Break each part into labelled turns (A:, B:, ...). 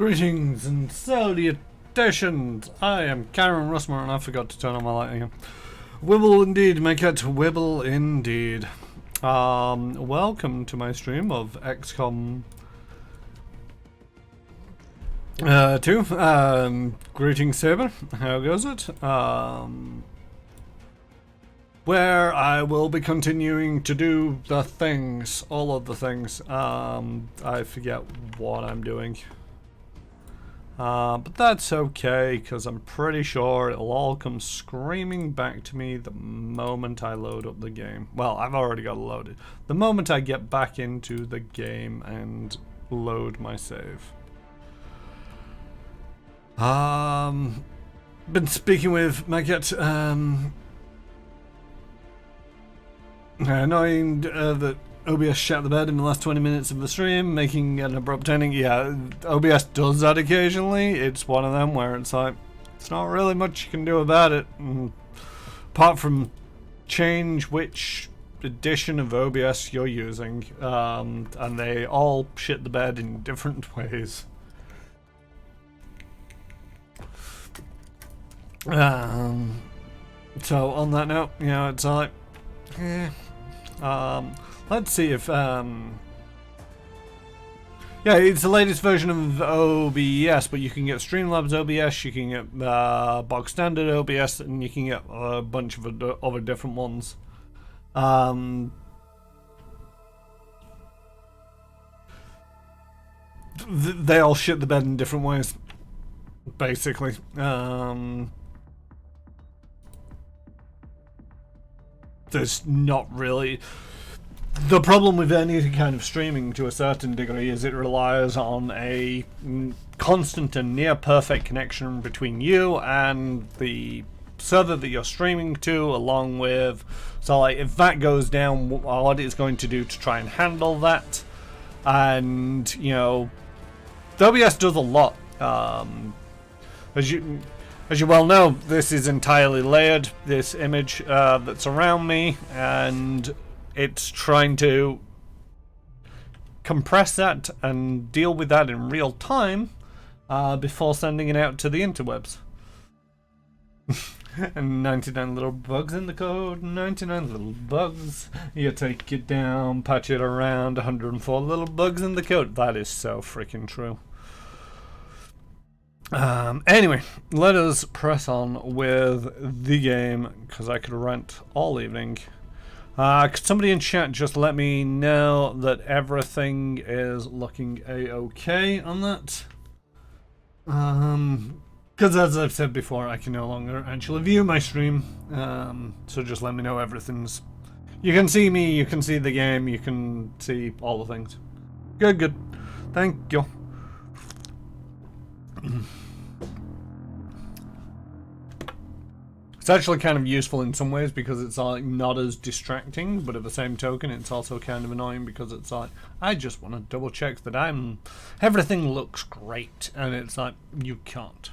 A: Greetings and salutations! I am Karen Russmer and I forgot to turn on my light again. Wibble indeed, make it wibble indeed. Welcome to my stream of Xcom 2. Greetings Saber, how goes it? Where I will be continuing to do the things, all of the things. I forget what I'm doing. But that's okay, because I'm pretty sure it'll all come screaming back to me the moment I load up the game. Well, I've already got it loaded. The moment I get back into the game and load my save. Been speaking with Maggot, annoying that OBS shat the bed in the last 20 minutes of the stream, making an abrupt ending. Yeah, OBS does that occasionally. It's one of them where it's like, it's not really much you can do about it. Apart from change which edition of OBS you're using. And they all shit the bed in different ways. So on that note, you know, it's like, let's see if, yeah, it's the latest version of OBS, but you can get Streamlabs OBS, you can get box standard OBS, and you can get a bunch of other different ones. They all shit the bed in different ways, basically. There's not really... The problem with any kind of streaming to a certain degree is it relies on a constant and near perfect connection between you and the server that you're streaming to, along with... So like, if that goes down, what it's going to do to try and handle that. And, you know, the OBS does a lot. As you well know, this is entirely layered, this image that's around me, and it's trying to compress that and deal with that in real time before sending it out to the interwebs. And 99 little bugs in the code, 99 little bugs. You take it down, patch it around, 104 little bugs in the code. That is so freaking true. Anyway, let us press on with the game, because I could rant all evening. Could somebody in chat just let me know that everything is looking a-okay on that? Because as I've said before, I can no longer actually view my stream, so just let me know everything's... You can see me, you can see the game, you can see all the things. Good, good. Thank you. It's actually kind of useful in some ways because it's like not as distracting, but at the same token it's also kind of annoying because it's like, I just want to double check that everything looks great, and it's like, you can't.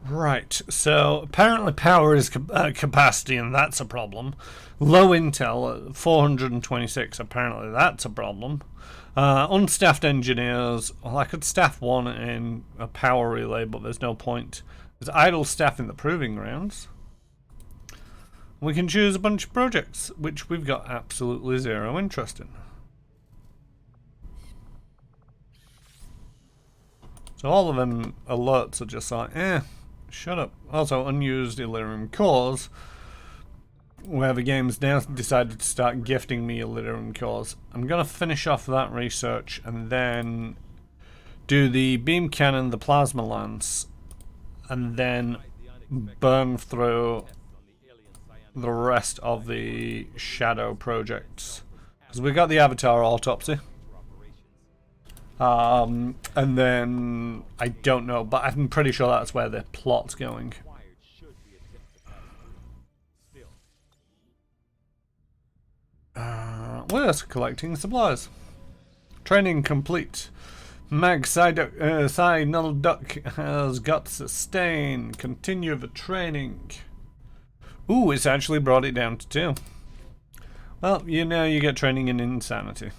A: Right, so apparently power is capacity, and that's a problem. Low intel at 426, apparently that's a problem. Unstaffed engineers, well, I could staff one in a power relay, but there's no point. There's idle staff in the proving grounds. We can choose a bunch of projects, which we've got absolutely zero interest in. So all of them alerts are just like, shut up. Also, unused Illyrium cores, where the game's now decided to start gifting me Illyrium cores. I'm going to finish off that research and then do the beam cannon, the plasma lance, and then burn through the rest of the shadow projects. Because we got the Avatar Autopsy. And then, I don't know, but I'm pretty sure that's where the plot's going. We're collecting supplies. Training complete. Mag Psy Null Duck has got sustain. Continue the training. Ooh, it's actually brought it down to 2. Well, you know you get training in insanity.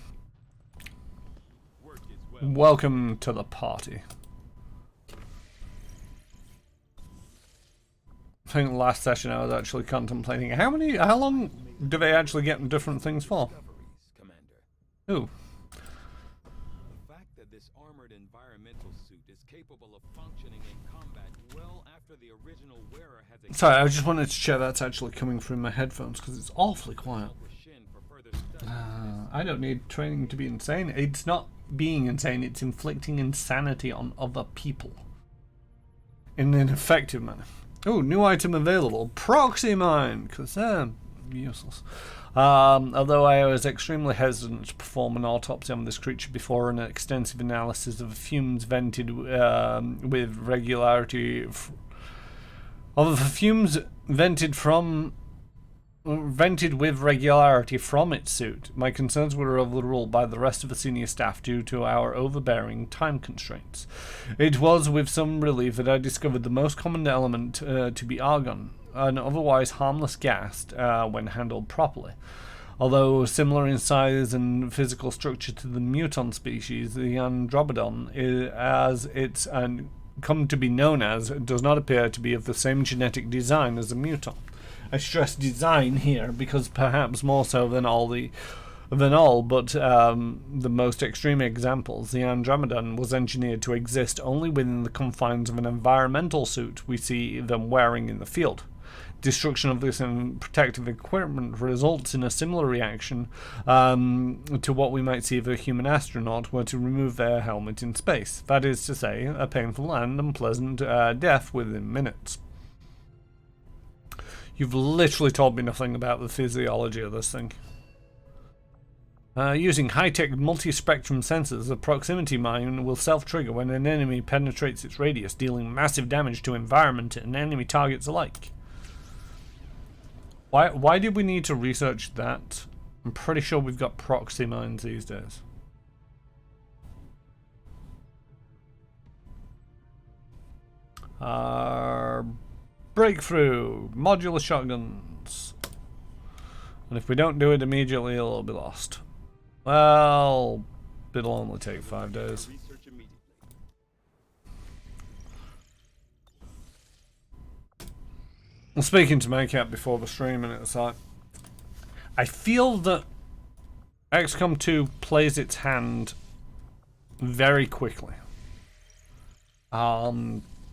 A: Welcome to the party. I think last session I was actually contemplating how long do they actually get different things for? Ooh.
B: The fact that this armored environmental suit is capable of functioning in combat well after the original wearer has.
A: Sorry, I just wanted to check that's actually coming through my headphones because it's awfully quiet. I don't need training to be insane. It's not being insane, it's inflicting insanity on other people in an effective manner. Oh, new item available. Proxy mine, because they're useless. Although I was extremely hesitant to perform an autopsy on this creature before an extensive analysis of the fumes vented with regularity from its suit. My concerns were overruled by the rest of the senior staff due to our overbearing time constraints. It was with some relief that I discovered the most common element to be argon, an otherwise harmless gas when handled properly. Although similar in size and physical structure to the muton species, the Andromedon, as it's come to be known as, does not appear to be of the same genetic design as the muton. I stress design here because perhaps more so than all, but the most extreme examples, the Andromedon was engineered to exist only within the confines of an environmental suit we see them wearing in the field. Destruction of this protective equipment results in a similar reaction to what we might see if a human astronaut were to remove their helmet in space. That is to say, a painful and unpleasant death within minutes. You've literally told me nothing about the physiology of this thing. Using high-tech multi-spectrum sensors, a proximity mine will self-trigger when an enemy penetrates its radius, dealing massive damage to environment and enemy targets alike. Why did we need to research that? I'm pretty sure we've got proxy mines these days. Breakthrough, modular shotguns. And if we don't do it immediately, it'll be lost. Well, it'll only take 5 days. I'm speaking to Maycap before the stream, and it's like, I feel that XCOM 2 plays its hand very quickly.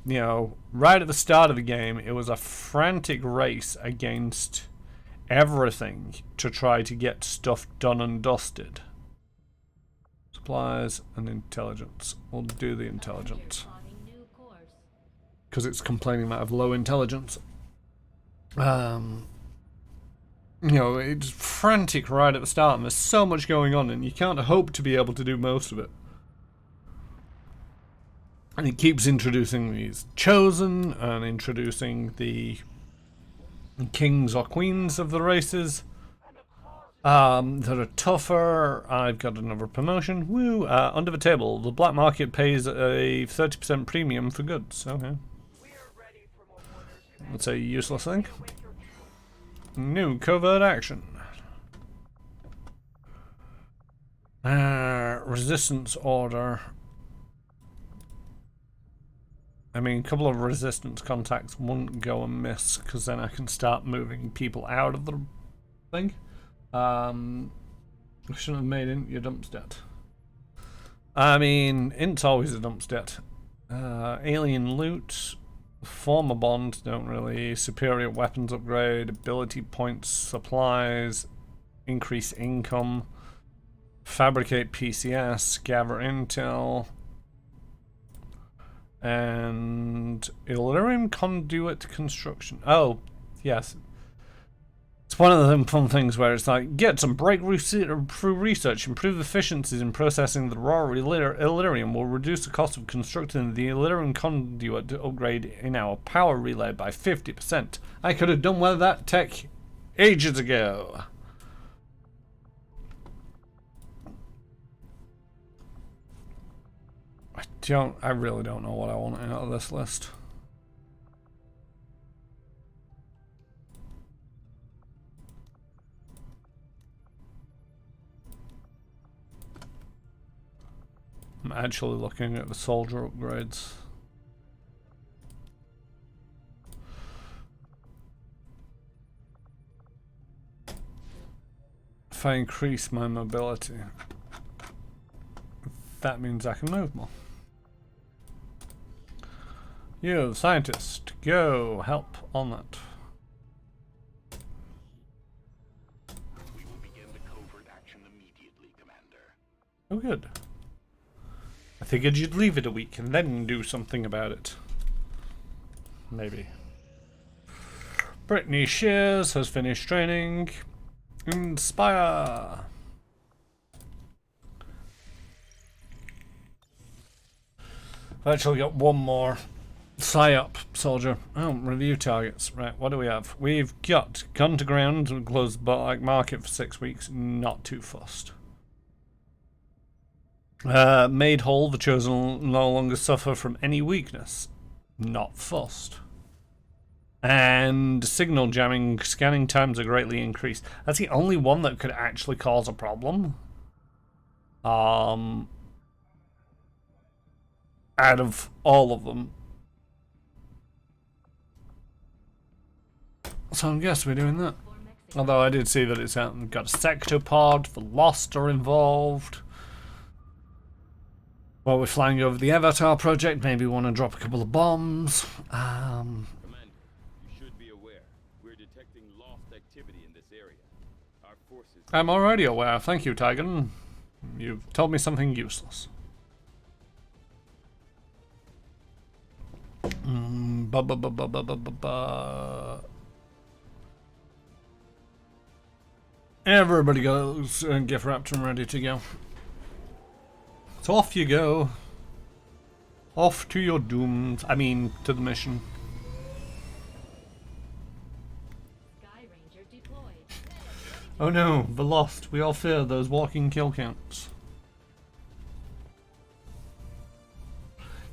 A: You know, right at the start of the game, it was a frantic race against everything to try to get stuff done and dusted. Supplies and intelligence. We'll do the intelligence, because it's complaining that of low intelligence. You know, it's frantic right at the start, and there's so much going on, and you can't hope to be able to do most of it. And it keeps introducing these chosen and introducing the kings or queens of the races that are tougher. I've got another promotion. Woo! Under the table, the black market pays a 30% premium for goods. Okay. That's a useless thing. New covert action. Resistance order. I mean, a couple of resistance contacts won't go amiss, because then I can start moving people out of the thing. I shouldn't have made int your dump stat. I mean, int's always a dump stat. Alien loot. Form a bond, don't really. Superior weapons upgrade. Ability points, supplies. Increase income. Fabricate PCS. Gather intel. And Illyrium conduit construction. Oh, yes. It's one of them fun things where it's like, get some breakthrough research, improve efficiencies in processing the raw Illyrium will reduce the cost of constructing the Illyrium conduit upgrade in our power relay by 50%. I could have done with that tech ages ago. I really don't know what I want out of this list. I'm actually looking at the soldier upgrades. If I increase my mobility, that means I can move more. You, scientist, go help on that.
C: We will begin the covert action immediately, Commander.
A: Oh, good. I figured you'd leave it a week and then do something about it. Maybe. Brittany Shears has finished training. Inspire! I've actually got one more. Psy-up, soldier. Oh, review targets. Right, what do we have? We've got gun to ground and closed the market for 6 weeks. Not too fussed. Made whole, the chosen will no longer suffer from any weakness. Not fussed. And signal jamming, scanning times are greatly increased. That's the only one that could actually cause a problem. Out of all of them. So I guess we're doing that. Although I did see that it's got a sectopod, the Lost are involved. While we're flying over the Avatar project, maybe we want to drop a couple of bombs.
B: Commander, you should be aware. We're detecting lost activity in this area. Our forces...
A: I'm already aware. Thank you, Tigan. You've told me something useless. Everybody goes and get wrapped and ready to go. So off you go. Off to your dooms. I mean, to the mission.
D: Sky Ranger deployed.
A: Oh no, the Lost. We all fear those walking kill counts.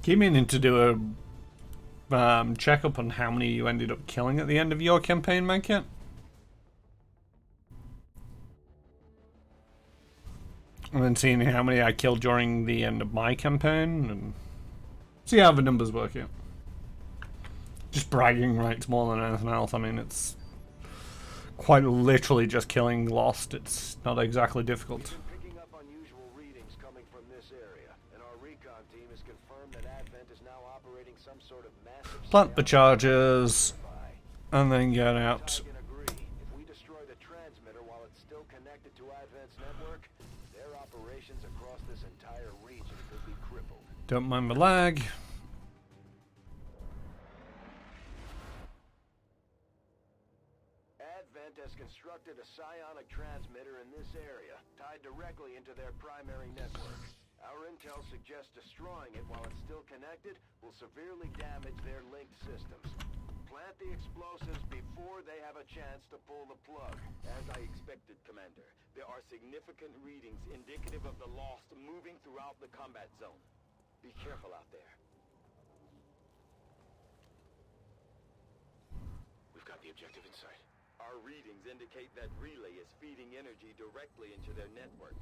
A: Keep meaning to do a check-up on how many you ended up killing at the end of your campaign, Mankit. And then seeing how many I killed during the end of my campaign, and see how the numbers work out. Just bragging rights more than anything else. I mean, it's quite literally just killing Lost. It's not exactly difficult.
C: Picking up unusual readings coming from this area, and our recon team has confirmed that Advent is now operating some sort of massive...
A: Plant the charges, and then get out.
C: I can agree. If we destroy the transmitter while it's still connected to Advent's network, their operations across this entire region could be crippled.
A: Don't mind the lag.
C: Advent has constructed a psionic transmitter in this area, tied directly into their primary network. Our intel suggests destroying it while it's still connected will severely damage their linked systems. Plant the explosives before they have a chance to pull the plug.
B: As I expected, Commander, there are significant readings indicative of the Lost moving throughout the combat zone. Be careful out there.
C: We've got the objective in sight.
B: Our readings indicate that relay is feeding energy directly into their network.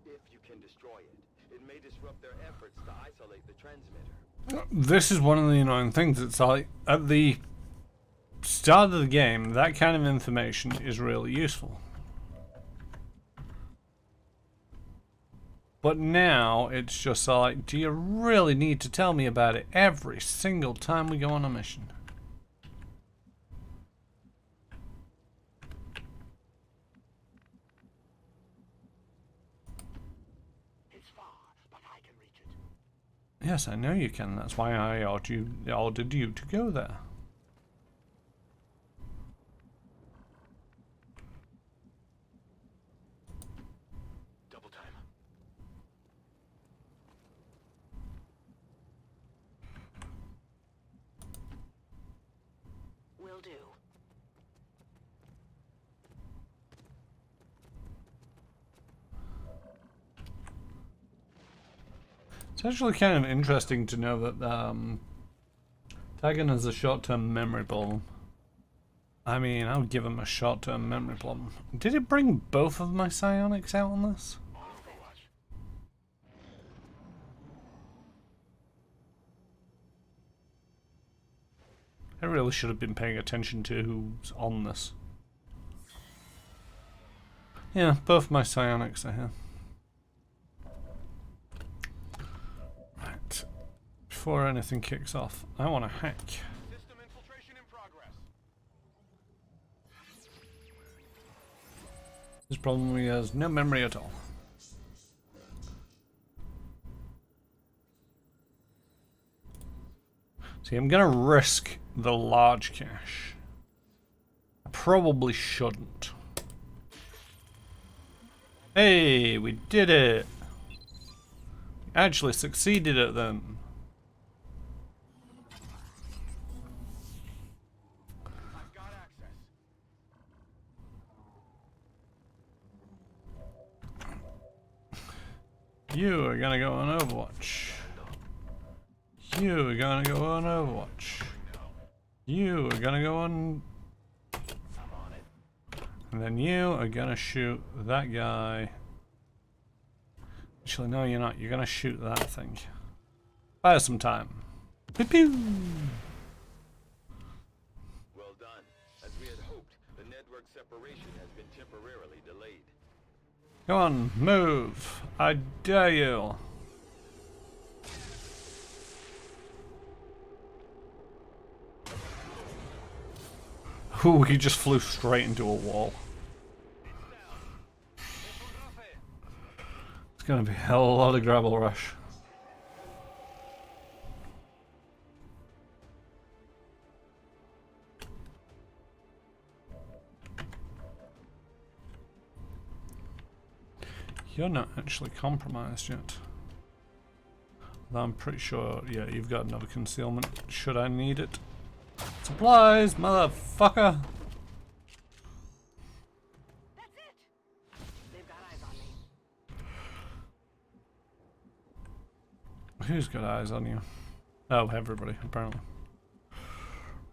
B: If you can destroy it, it may disrupt their efforts to isolate the transmitter.
A: This is one of the annoying things. It's like, at the start of the game, that kind of information is really useful. But now, it's just like, do you really need to tell me about it every single time we go on a mission?
C: It's far, but I can reach it.
A: Yes, I know you can. That's why I ordered you to go there.
C: Double time.
D: Will do.
A: It's actually kind of interesting to know that Tagan has a short-term memory problem. I mean, I'll give him a short-term memory problem. Did it bring both of my psionics out on this?
C: On Overwatch.
A: I really should have been paying attention to who's on this. Yeah, both my psionics are here. Right. Before anything kicks off, I want to hack.
C: System infiltration in progress.
A: This problem he has no memory at all. See, I'm gonna risk the large cache. I probably shouldn't. Hey, we did it! We actually succeeded at them.
C: I've got access.
A: You are gonna go on Overwatch. You are gonna go on Overwatch. You are gonna go on... And then you are gonna shoot that guy. Actually, no, you're not. You're gonna shoot that thing. Buy us some time. Pew pew!
B: Well done. As we had hoped, the network separation has been temporarily delayed.
A: Go on, move! I dare you! Ooh, he just flew straight into a wall. It's gonna be a hell of a lot of gravel rush. You're not actually compromised yet. Although I'm pretty sure, yeah, you've got another concealment, should I need it. Supplies, motherfucker!
E: That's it! They've got eyes on me.
A: Who's got eyes on you? Oh, everybody, apparently.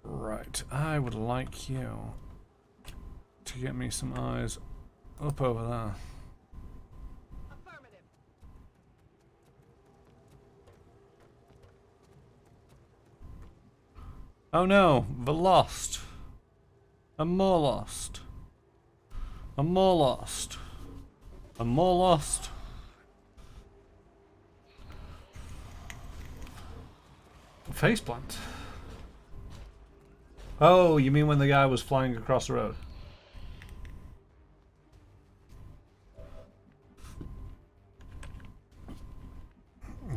A: Right, I would like you to get me some eyes up over there.
E: Affirmative.
A: Oh no, the lost. And more lost. And more lost. And more lost. Faceplant. Oh, you mean when the guy was flying across the road?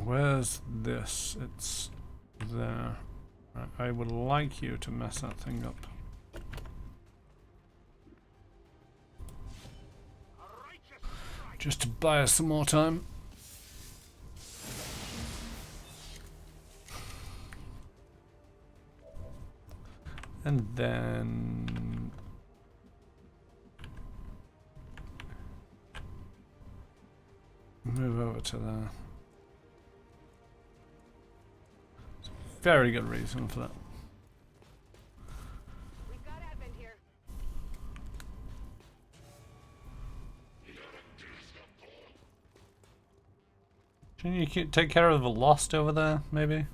A: Where's this? It's there. Right, I would like you to mess that thing up. Just to buy us some more time. And then... move over to there. Very good reason for that.
E: We've got advent here.
A: Shouldn't you take care of the lost over there, maybe?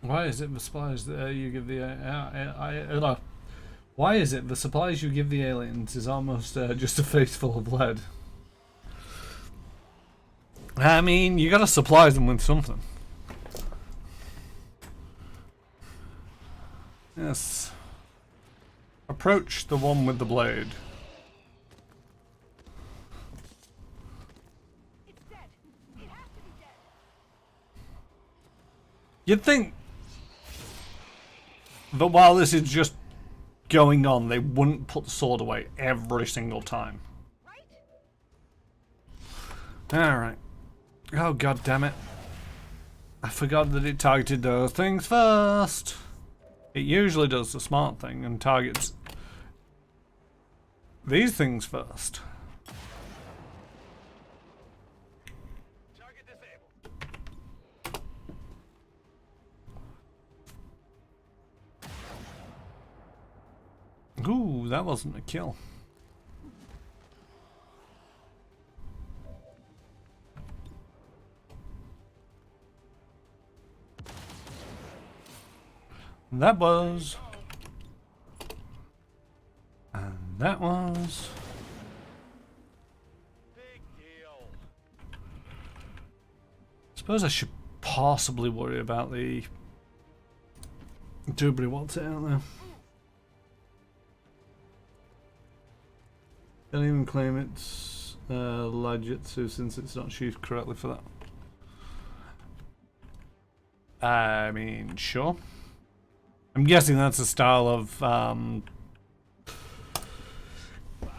A: Why is it the supplies that you give the why is it the supplies you give the aliens is almost just a face full of lead? I mean, you gotta supply them with something. Yes. Approach the one with the blade.
E: It's dead. It has to be dead.
A: You'd think that while this is just going on, they wouldn't put the sword away every single time.
E: Right?
A: Alright. Oh, god damn it. I forgot that it targeted those things first. It usually does the smart thing and targets these things first.
C: Target disabled.
A: Ooh, that wasn't a kill. That was. And that was.
B: Big deal.
A: Suppose I should possibly worry about the Doobly What's it out there. Don't even claim it's Lajitsu since it's not sheathed correctly for that. I mean, sure. I'm guessing that's a style of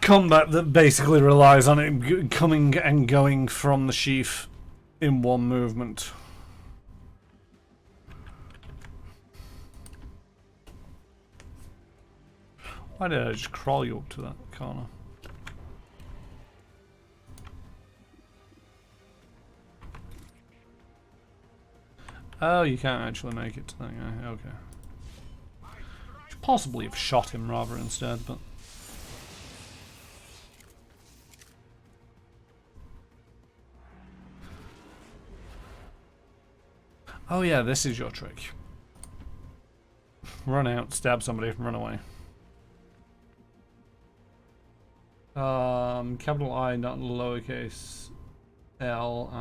A: combat that basically relies on it coming and going from the sheath in one movement. Why did I just crawl you up to that corner? Oh, you can't actually make it to that guy. Okay. Should possibly have shot him rather instead, but. Oh yeah, this is your trick. Run out, stab somebody, run away. Capital I, not lowercase L.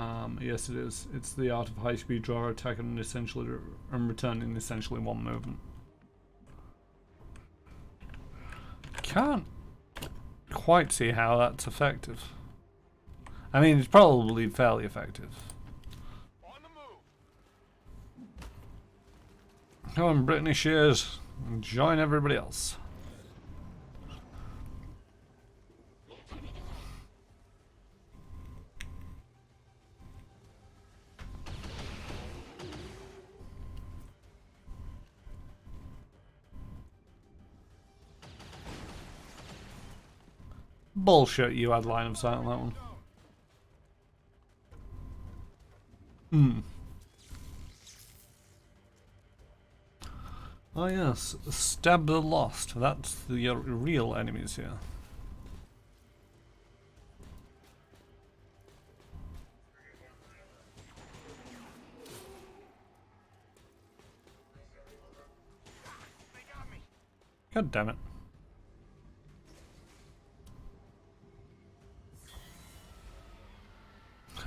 A: Yes, it is. It's the art of high-speed draw attack and return in essentially one movement. Can't quite see how that's effective. I mean, it's probably fairly effective.
B: On the move.
A: Come on, Brittany Shears, and join everybody else. Bullshit, you had line of sight on that one. Oh yes, stab the lost. That's the real enemies here. God damn it.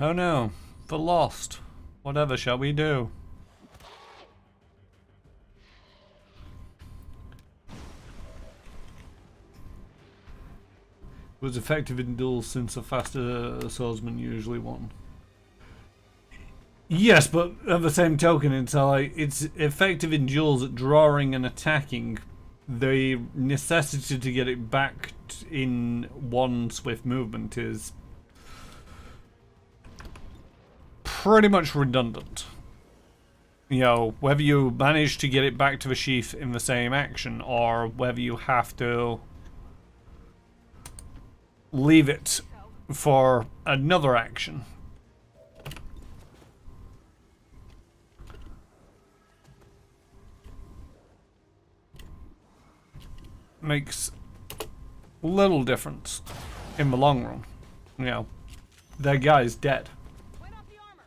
A: Oh no, the lost. Whatever shall we do? Was effective in duels since a faster swordsman usually won. Yes, but at the same token, it's like it's effective in duels at drawing and attacking. The necessity to get it back in one swift movement is pretty much redundant. You know, whether you manage to get it back to the sheath in the same action or whether you have to leave it for another action. Makes little difference in the long run. You know, that guy's dead.
E: Went off the armor.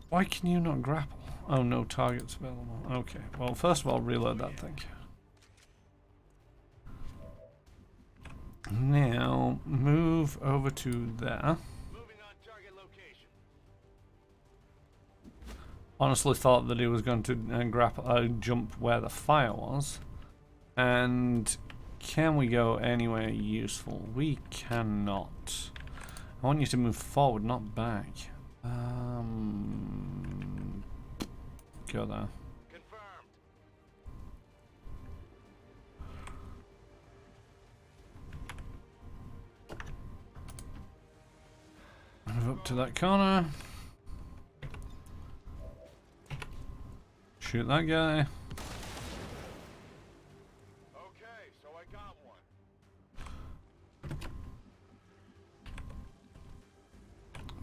A: Why can you not grapple? Oh, no targets available. Okay, well, first of all, reload that thing. Now, move over to there.
B: Moving on target location.
A: Honestly thought that he was going to grapple, jump where the fire was. And can we go anywhere useful? We cannot. I want you to move forward, not back. Go there.
B: Confirmed.
A: Move up to that corner. Shoot that guy.
B: Okay, so I got one.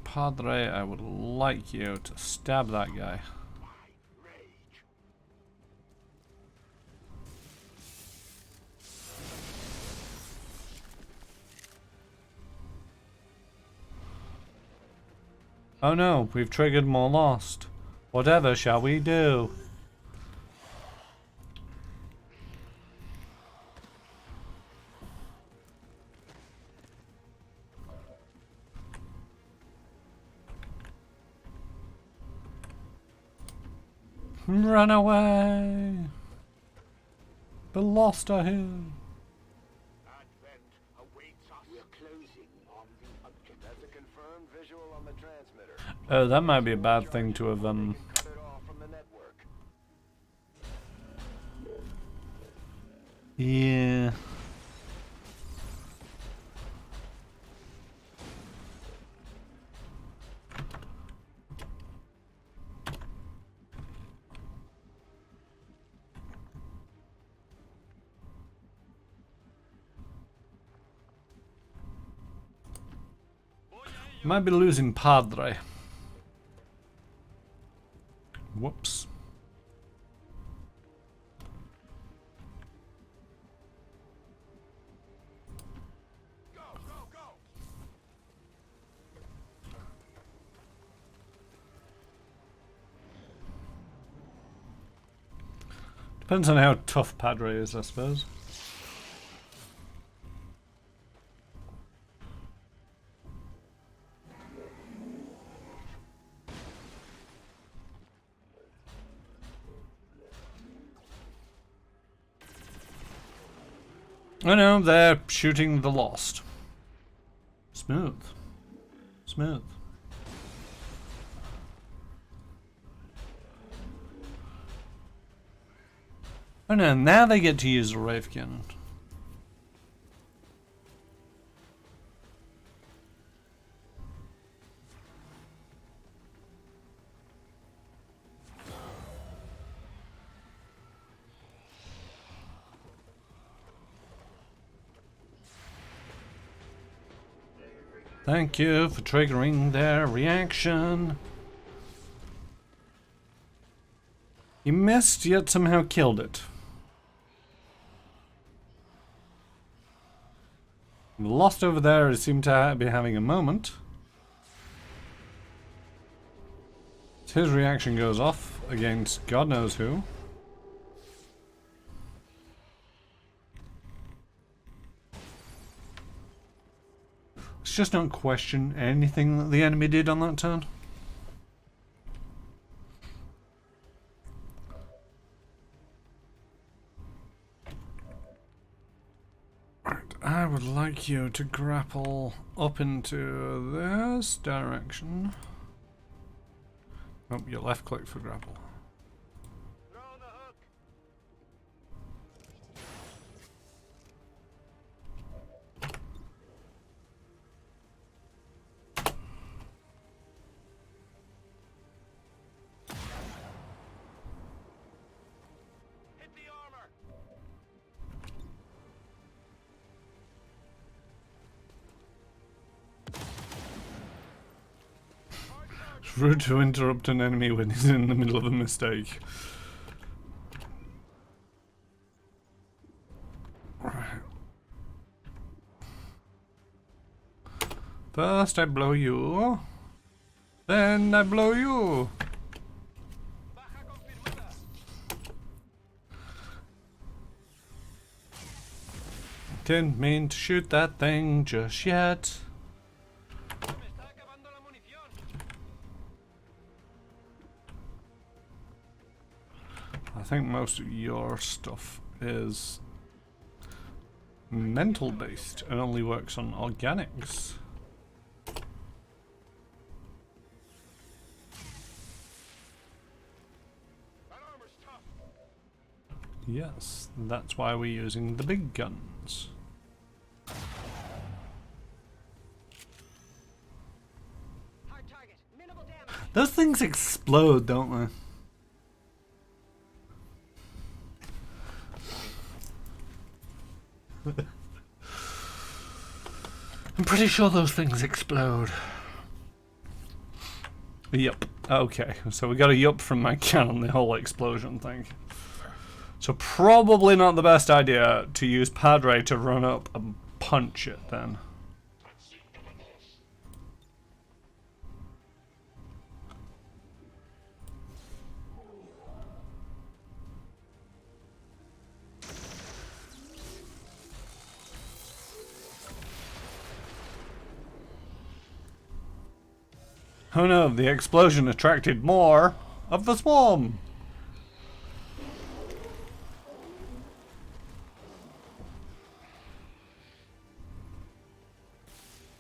A: Padre, I would like you to stab that guy. Oh no, we've triggered more Lost. Whatever shall we do? Run away! The Lost are here.
C: Advent awaits us. We're closing on the object. That's a confirmed visual on the transmitter.
A: Oh, that might be a bad thing to have
C: Cut it off from the network.
A: Yeah. Might be losing Padre. Whoops.
C: Go, go, go!
A: Depends on how tough Padre is, I suppose. Oh no, they're shooting the Lost. Smooth. Smooth. Oh no, now they get to use a Wraith Cannon. Thank you for triggering their reaction. He missed, yet somehow killed it. The Lost over there seem to be having a moment. His reaction goes off against God knows who. Let's just don't question anything that the enemy did on that turn. Right, I would like you to grapple up into this direction. Oh, you left click for grapple.
C: Throw the hook. Hit the armor.
A: It's rude to interrupt an enemy when he's in the middle of a mistake. Right. First I blow you, then I blow you.
C: Baja confirmada.
A: Didn't mean to shoot that thing just yet.
C: Se me está acabando la munición.
A: I think most of your stuff is mental based and only works on organics.
C: That armor's tough.
A: Yes, that's why we're using the big guns.
E: Hard target. Minimal damage.
A: Those things explode, don't they? I'm pretty sure those things explode. Yup. Okay, so we got a yup from my cannon, the whole explosion thing. So probably not the best idea to use Padre to run up and punch it then. Oh no, the explosion attracted more of the swarm.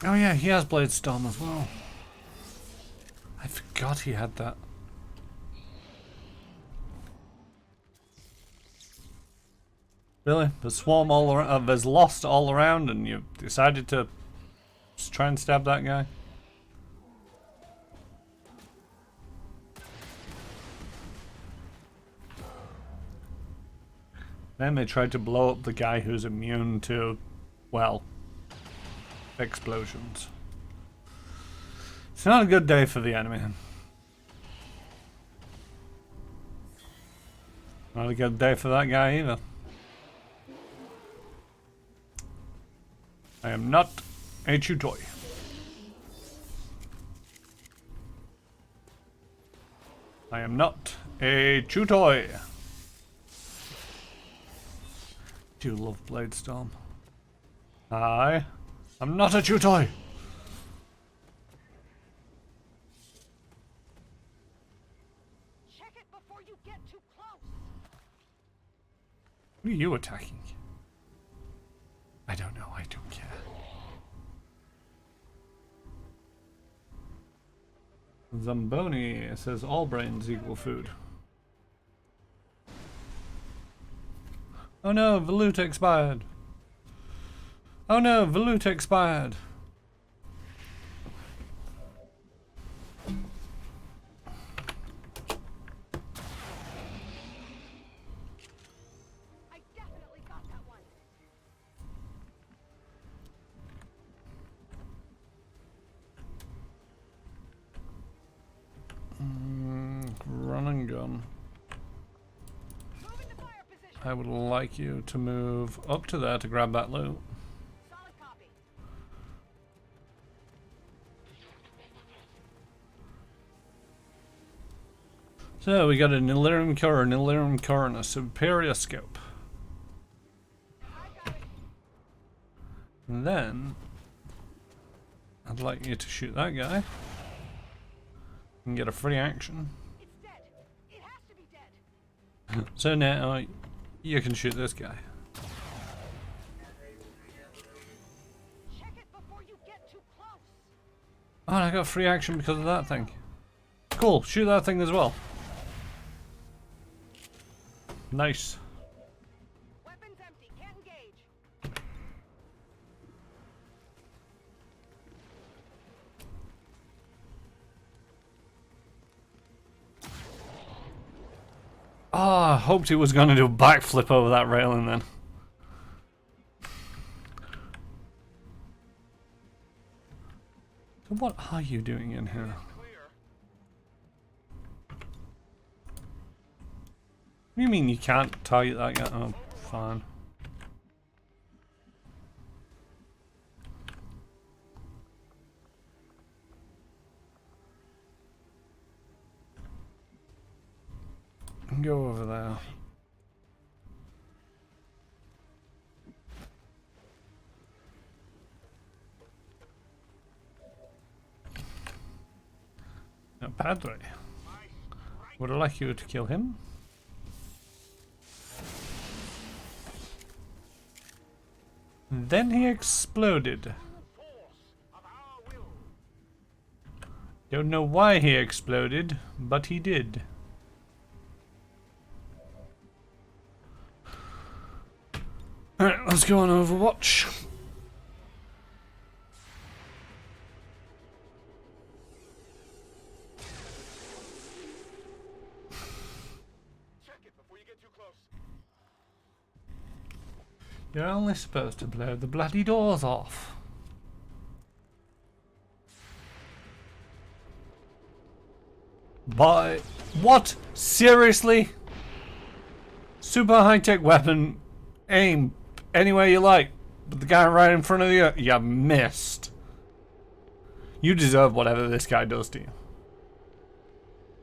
A: Oh yeah, he has Blade Storm as well. I forgot he had that. Really? There's swarm all around, there's lost all around, and you decided to just try and stab that guy? Then they tried to blow up the guy who's immune to, well, explosions. It's not a good day for the enemy. Not a good day for that guy either. I am not a chew toy. I am not a chew toy. Do you love Blade Storm? I'm not a chew toy.
E: Check it before you get too close.
A: Who are you attacking? I don't know, I don't care. Zamboni says all brains equal food. Oh no, Veloot expired. Oh no, Veloot expired.
E: I definitely got that one.
A: Run and gun.
E: Moving to fire position.
A: I would like you to move up to there to grab that loot.
E: Solid copy.
A: So we got an Illyrium core, and a superior scope.
E: I got it.
A: And then I'd like you to shoot that guy and get a free action.
E: It's dead. It has to be dead.
A: So now you can shoot this guy.
E: Check it before you get too close.
A: Oh, and I got free action because of that thing. Cool, shoot that thing as well. Nice.
E: Weapons empty. Can't engage.
A: Oh, I hoped he was going to do a backflip over that railing then. So what are you doing in here? What do you mean you can't target that guy? Oh, fine. Go over there. Now, Padre, would I like you to kill him? Then he exploded. Don't know why he exploded, but he did. Alright, let's go on Overwatch.
C: Check it before you get too close.
A: You're only supposed to blow the bloody doors off. But what? Seriously? Super high-tech weapon. Aim anywhere you like. But the guy right in front of you, you missed. You deserve whatever this guy does to you.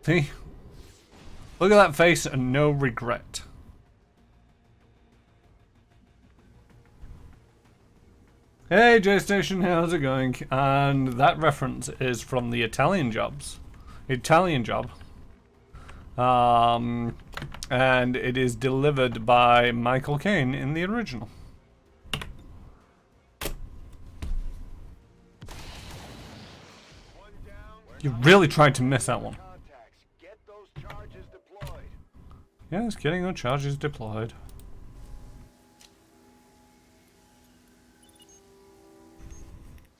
A: See? Look at that face and no regret. Hey J-Station, how's it going? And that reference is from the Italian Job. And it is delivered by Michael Caine in the original. You really tried to miss that one.
C: Contacts. Get those charges deployed.
A: Yes, getting our charges deployed.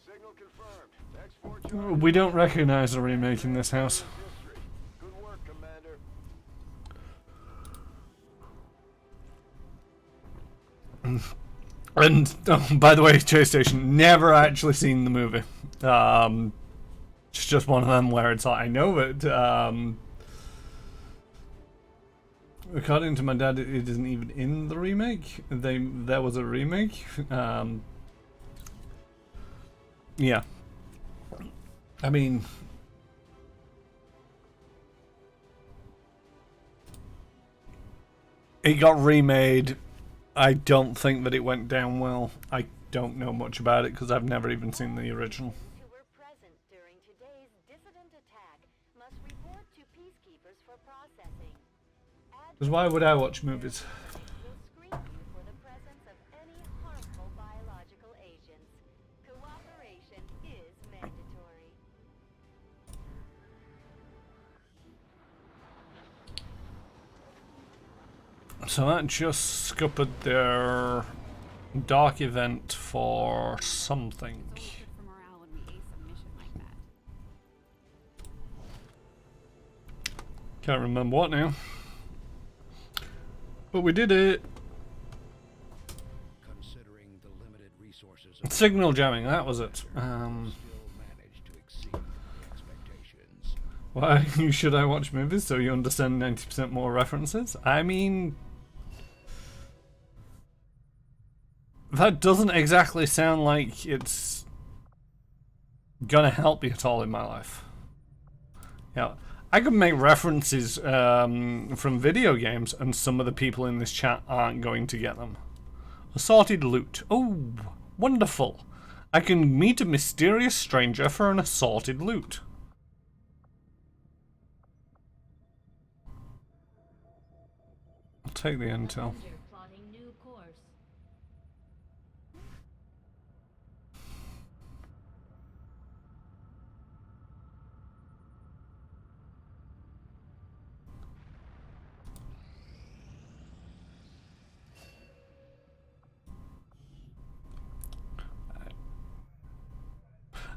C: Signal confirmed. X4 charges.
A: We don't recognize a remake in this house.
C: History. Good work, Commander.
A: And oh, by the way, Chase Station, never actually seen the movie. It's just one of them where it's like I know it. According to my dad, it isn't even in the remake. There was a remake. Yeah. I mean, it got remade. I don't think that it went down well. I don't know much about it because I've never even seen the original.
E: Who were present during today's dissident attack must report to peacekeepers for processing.
A: Because why would I watch movies?
E: Will screen you for the presence of any harmful biological agents. Cooperation is mandatory.
A: So that just scuppered their dark event for something.
F: It's always good for morale when we ace a mission like that.
A: Can't remember what now. But we did it.
G: Considering the limited resources
A: Signal jamming, that was it.
G: still managed to exceed expectations.
A: Why should I watch movies so you understand 90% more references? I mean, that doesn't exactly sound like it's gonna help me at all in my life. Yeah, I could make references from video games, and some of the people in this chat aren't going to get them. Assorted loot. Oh, wonderful! I can meet a mysterious stranger for an assorted loot. I'll take the intel.
D: Avenger plotting new course.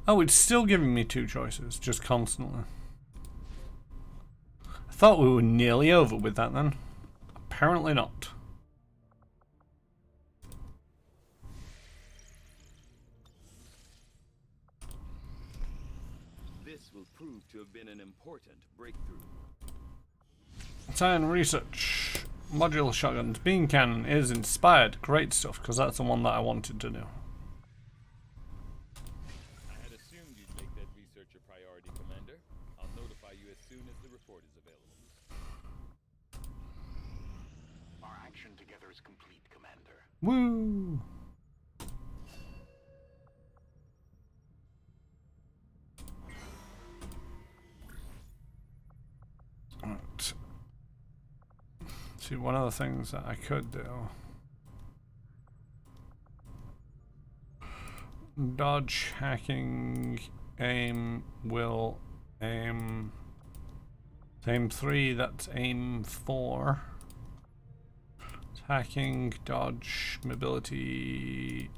A: Oh, it's still giving me two choices, just constantly. I thought we were nearly over with that then. Apparently not.
B: This will prove to have been an important breakthrough.
A: Science research. Modular shotguns. Beam cannon is inspired. Great stuff, because that's the one that I wanted to do.
H: I had assumed you'd make that research a priority, Commander. I'll notify you as soon as the report is available.
C: Our action together is complete, Commander.
A: Woo! Right. See, one of the things that I could do. Dodge, hacking, aim, will, aim. Aim 3, that's aim 4. Hacking, dodge, mobility.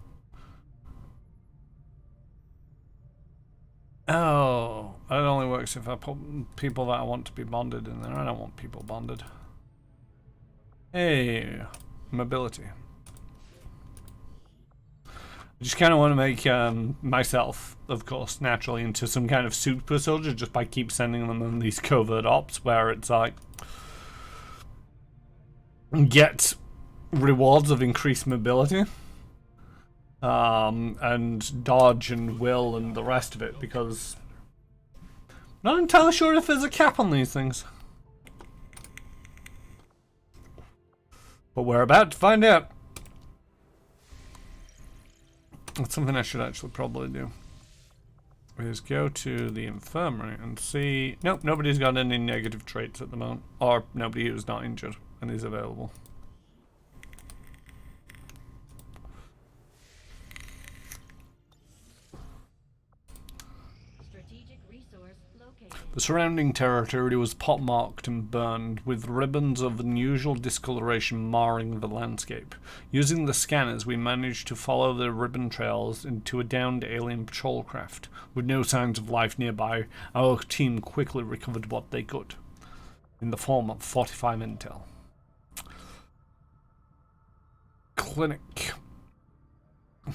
A: Oh, it only works if I put people that I want to be bonded in there. I don't want people bonded. Hey, mobility. I just kind of want to make myself, of course, naturally into some kind of super soldier just by keep sending them on these covert ops where it's like get rewards of increased mobility and dodge and will and the rest of it, because I'm not entirely sure if there's a cap on these things. But we're about to find out. That's something I should actually probably do. Is go to the infirmary and see... Nope, nobody's got any negative traits at the moment. Or nobody who's not injured and is available.
D: Strategic resource located.
A: The surrounding territory was pockmarked and burned, with ribbons of unusual discoloration marring the landscape. Using the scanners, we managed to follow the ribbon trails into a downed alien patrol craft. With no signs of life nearby, our team quickly recovered what they could, in the form of 45 intel. Clinic.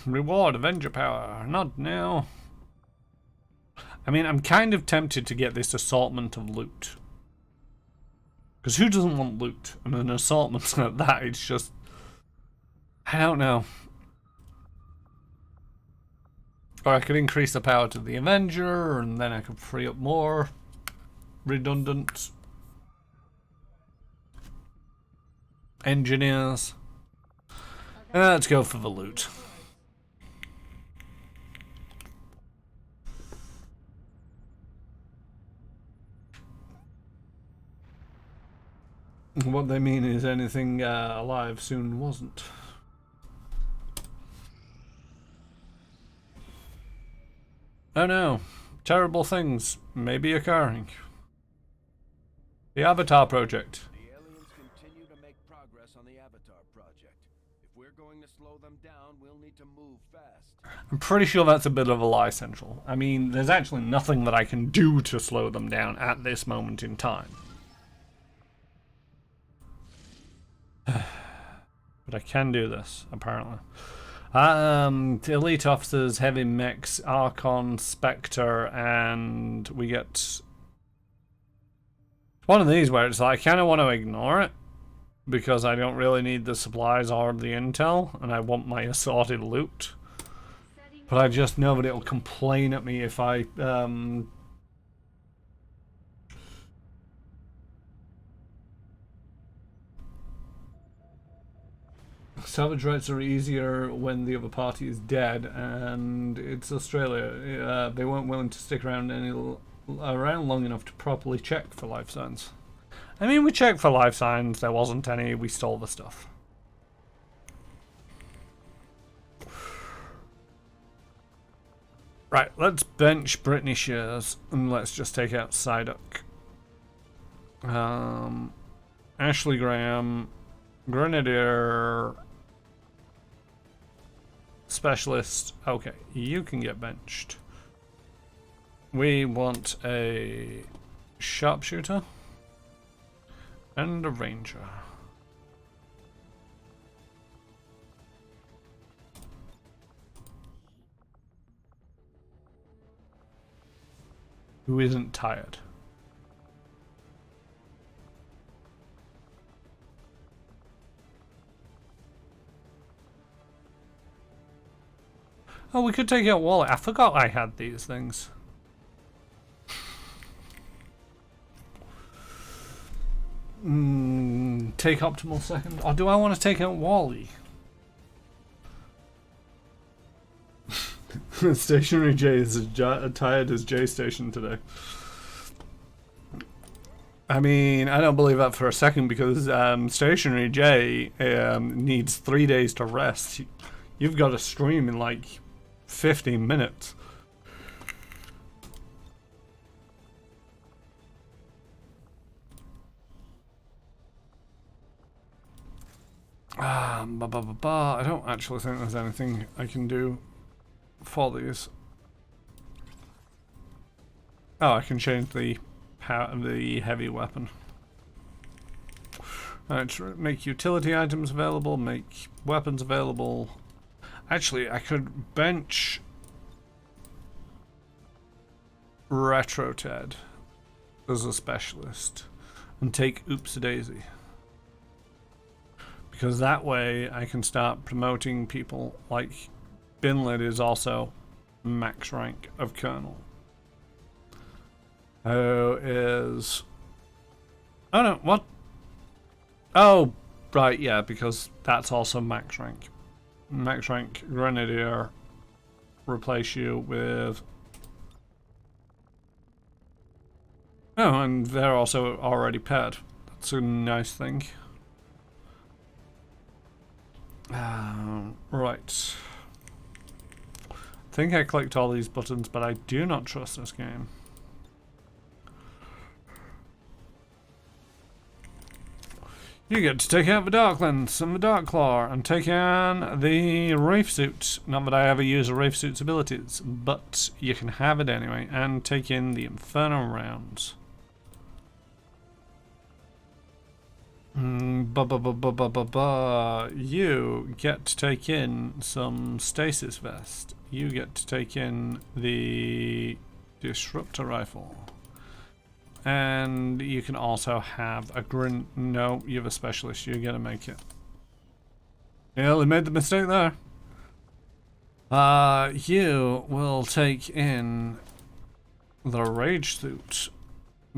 A: Reward Avenger power. Not now. I mean, I'm kind of tempted to get this assortment of loot. Because who doesn't want loot? And an assortment like that, it's just... I don't know. Or I could increase the power to the Avenger, and then I could free up more redundant engineers. Let's go for the loot. What they mean is anything alive soon wasn't. Oh no, terrible things may be occurring. The Avatar Project.
C: The aliens continue to make progress on the Avatar Project. If we're going to slow them down, we'll need to move fast.
A: I'm pretty sure that's a bit of a lie, Central. I mean, there's actually nothing that I can do to slow them down at this moment in time. But I can do this, apparently. Elite officers, heavy mechs, Archon, Spectre, and we get one of these where it's like, I kind of want to ignore it because I don't really need the supplies or the intel, and I want my assorted loot. But I just know that it'll complain at me if I salvage rights are easier when the other party is dead, and it's Australia. They weren't willing to stick around around long enough to properly check for life signs. I mean, we checked for life signs. There wasn't any. We stole the stuff. Right, let's bench Brittany Shears and let's just take out Psyduck. Ashley Graham, Grenadier. Specialist. Okay, you can get benched. We want a sharpshooter and a ranger. Who isn't tired? Oh, we could take out Wally. I forgot I had these things. Take optimal second. Or do I want to take out Wally? Stationary J is as tired as J Station today. I mean, I don't believe that for a second because Stationary J needs 3 days to rest. You've got to stream in like 15 minutes. I don't actually think there's anything I can do for these. Oh, I can change the heavy weapon. Alright, make utility items available, make weapons available. Actually, I could bench Retro Ted as a specialist and take Oops Daisy. Because that way I can start promoting people like Binlid is also max rank of Colonel. Oh, no, what? Oh, right, yeah, because that's also max rank. Max rank Grenadier replace you with... Oh, and they're also already paired. That's a nice thing. Right. I think I clicked all these buttons, but I do not trust this game. You get to take out the Dark Lens and the Dark Claw and take on the Wraith Suit. Not that I ever use a Wraith Suit's abilities, but you can have it anyway. And take in the Inferno Rounds. You get to take in some Stasis Vest. You get to take in the Disruptor Rifle. And you can also have a grin. No, you have a specialist. You're gonna make it. Yeah, they made the mistake there. You will take in the Rage Suit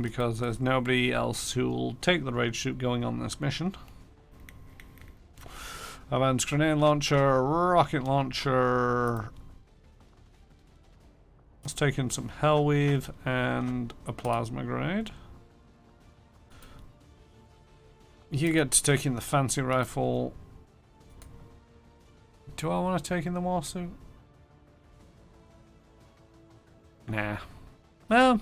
A: because there's nobody else who will take the Rage Suit going on this mission. Advanced Grenade Launcher, Rocket Launcher. Let's take in some Hellweave and a Plasma Grenade. You get to take in the Fancy Rifle. Do I want to take in the War Suit? Nah. Well,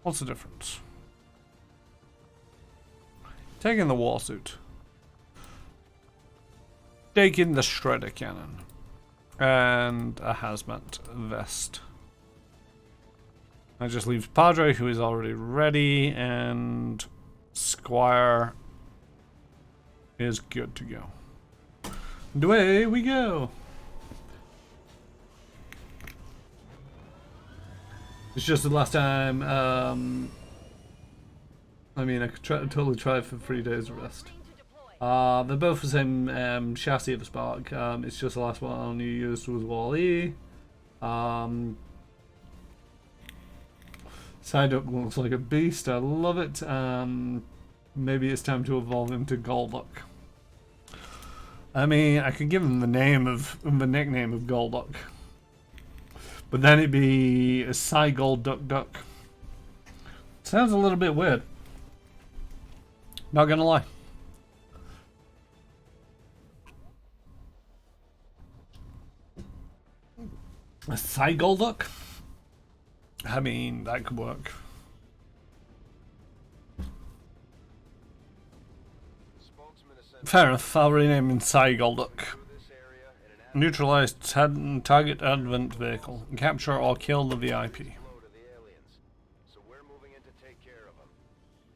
A: what's the difference? Take in the War Suit. Take in the Shredder Cannon. And a hazmat vest. I just leave Padre, who is already ready, and Squire is good to go. And away we go. It's just the last time. I mean, I could totally try for 3 days of rest. They're both the same chassis of a Spark. It's just the last one you used was Wall-E. Psyduck looks like a beast. I love it. Maybe it's time to evolve him to Golduck. I mean, I could give him the nickname of Golduck, but then it'd be a Psygold Duck Duck. Sounds a little bit weird. Not gonna lie. A Psygolduck? I mean, that could work. Fair enough, I'll rename him Psygolduck. Neutralize target advent vehicle. Capture or kill the VIP.
C: So we're moving in to take care of them.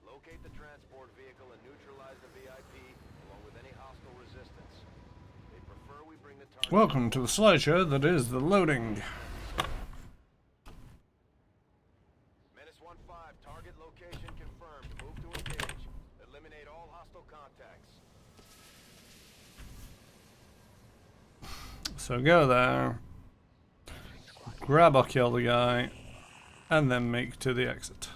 C: Locate the transport vehicle and neutralize the VIP along with any hostile resistance. They prefer we bring the target.
A: Welcome to the slideshow that is the loading.
C: Menace 1-5, target location confirmed. Move to engage. Eliminate all hostile contacts.
A: So go there, grab or kill the guy, and then make to the exit.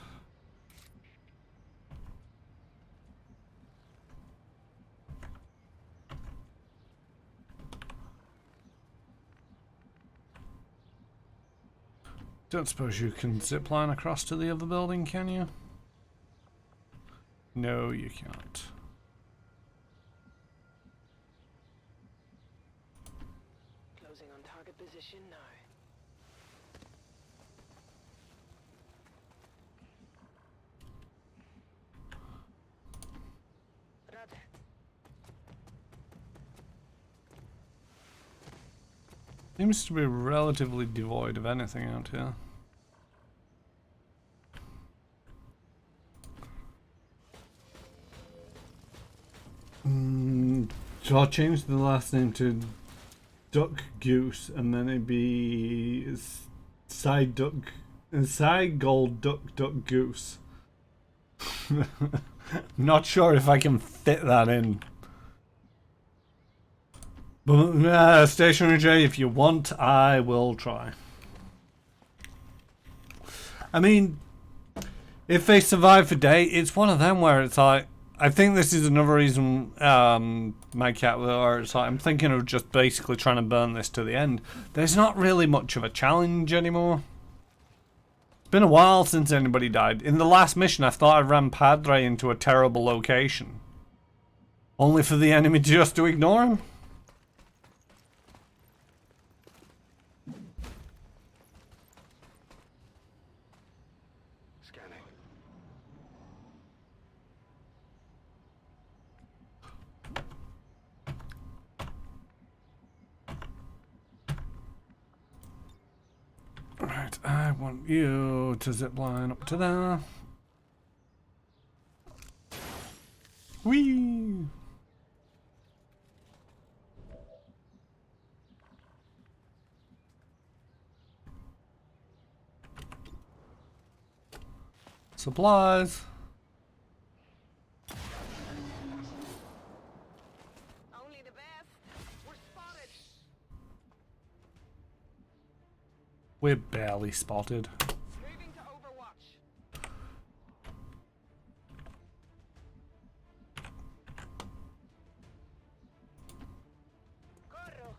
A: Don't suppose you can zipline across to the other building, can you? No, you can't.
I: Closing on target position now. Roger.
A: Seems to be relatively devoid of anything out here. So I'll change the last name to Duck Goose, and then it'd be Psygold Duck Goose. Not sure if I can fit that in. But Stationary J, if you want, I will try. I mean, if they survive for day, it's one of them where it's like, I think this is another reason my cat will, so I'm thinking of just basically trying to burn this to the end. There's not really much of a challenge anymore. It's been a while since anybody died. In the last mission I thought I ran Padre into a terrible location. Only for the enemy just to ignore him.
C: Scanning.
A: Right, I want you to zip line up to there. Whee! Supplies.
I: Only the best. We're spotted.
A: We're barely spotted.
I: Moving to Overwatch. Corro.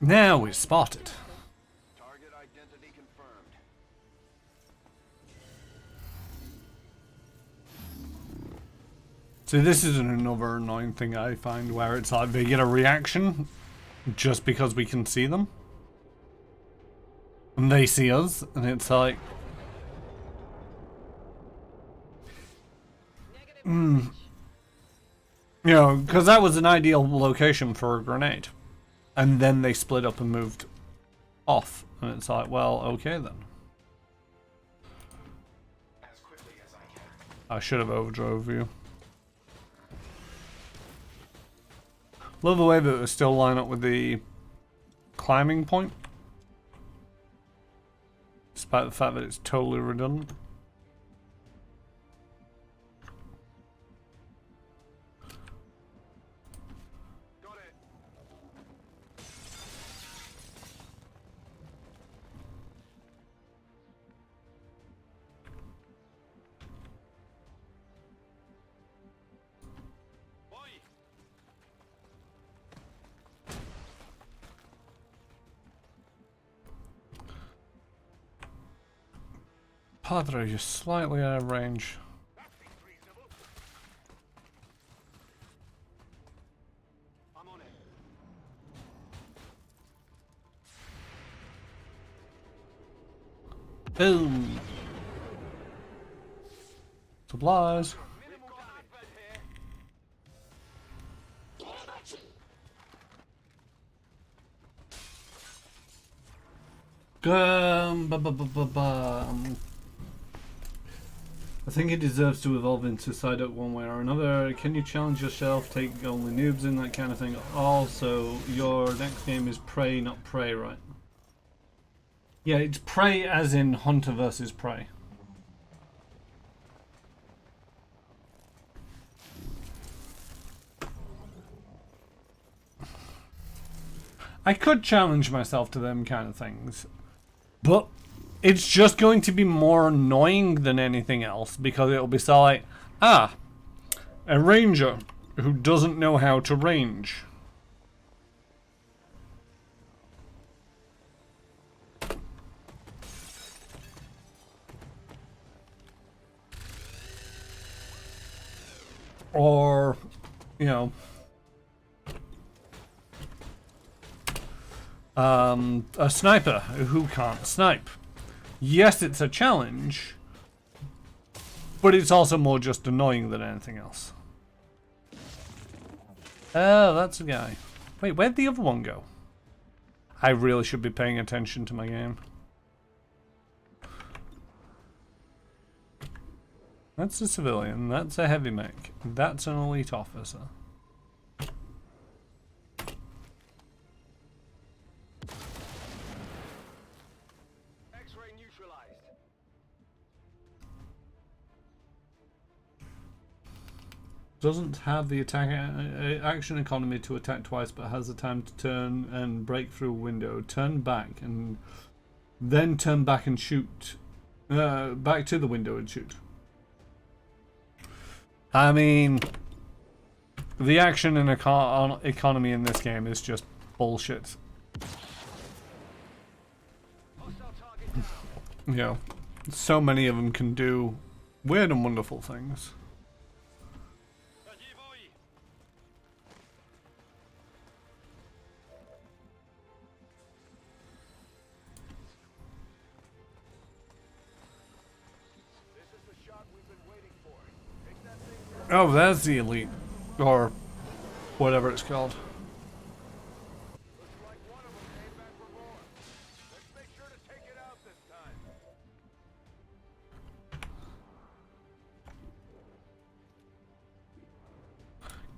A: Now we're spotted.
C: Target identity confirmed.
A: See, this is another annoying thing I find where it's like they get a reaction just because we can see them. And they see us, and it's like... You know, because that was an ideal location for a grenade. And then they split up and moved off. And it's like, well, okay then. I should have overdrove you. Love the way that it still line up with the climbing point. Despite the fact that it's totally redundant.
C: Got it.
A: Padre, you're slightly out of range.
C: I'm on it.
A: Boom. Supplies.
C: Minimal damage here.
A: I think it deserves to evolve into Psyduck one way or another. Can you challenge yourself, take only noobs in, that kind of thing? Also, your next game is Prey, not Prey, right? Yeah, it's Prey as in Hunter versus Prey. I could challenge myself to them kind of things, but it's just going to be more annoying than anything else, because it'll be so like, a ranger who doesn't know how to range. Or, you know, a sniper who can't snipe. Yes, it's a challenge, but it's also more just annoying than anything else. Oh, that's a guy. Wait, where'd the other one go? I really should be paying attention to my game. That's a civilian, that's a heavy mech, that's an elite officer.
C: X-ray neutralized.
A: Doesn't have the attack action economy to attack twice, but has the time to turn and break through a window, turn back and then turn back and shoot. Back to the window and shoot. I mean, the action and economy in this game is just bullshit. You know, so many of them can do weird and wonderful things. Oh, that's the elite, or whatever it's called.
C: Looks like one of them came back for more. Let's make sure to take it out this time.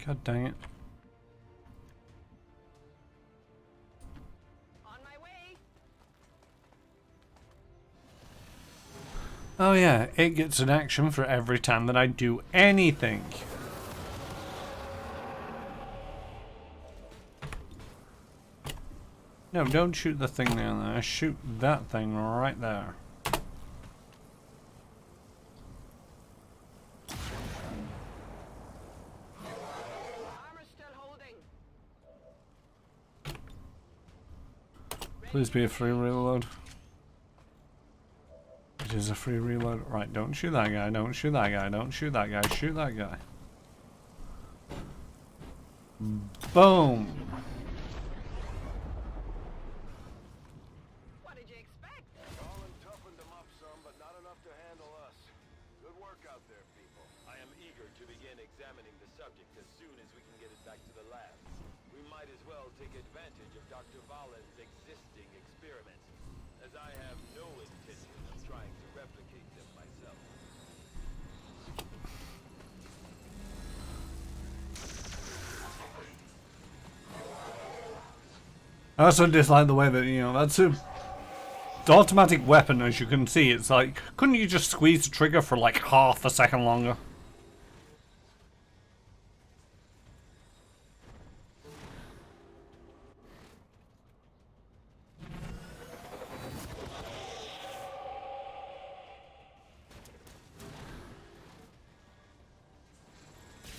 A: God dang it.
I: On my way.
A: Oh yeah, it gets an action for every time that I do anything. No, don't shoot the thing down there. Shoot that thing right there.
I: Armor's still holding.
A: Please be a free reload. It is a free reload. Right, don't shoot that guy, don't shoot that guy, don't shoot that guy, shoot that guy. Boom!
I: What did you expect?
C: Colin toughened them up some, but not enough to handle us. Good work out there, people.
B: I am eager to begin examining the subject as soon as we can get it back to the labs. We might as well take advantage of Dr. Valen's existing experiments, as I have no intention of trying to replicate them myself.
A: I also dislike the way that, you know, that's a... The automatic weapon, as you can see, it's like, couldn't you just squeeze the trigger for like half a second longer?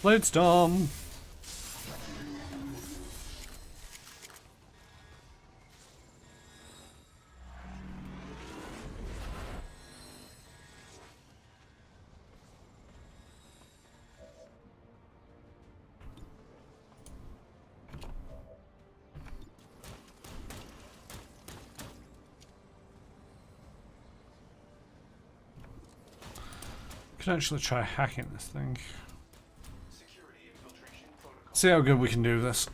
A: Blade Storm! Could actually try hacking this thing. See how good we can do this.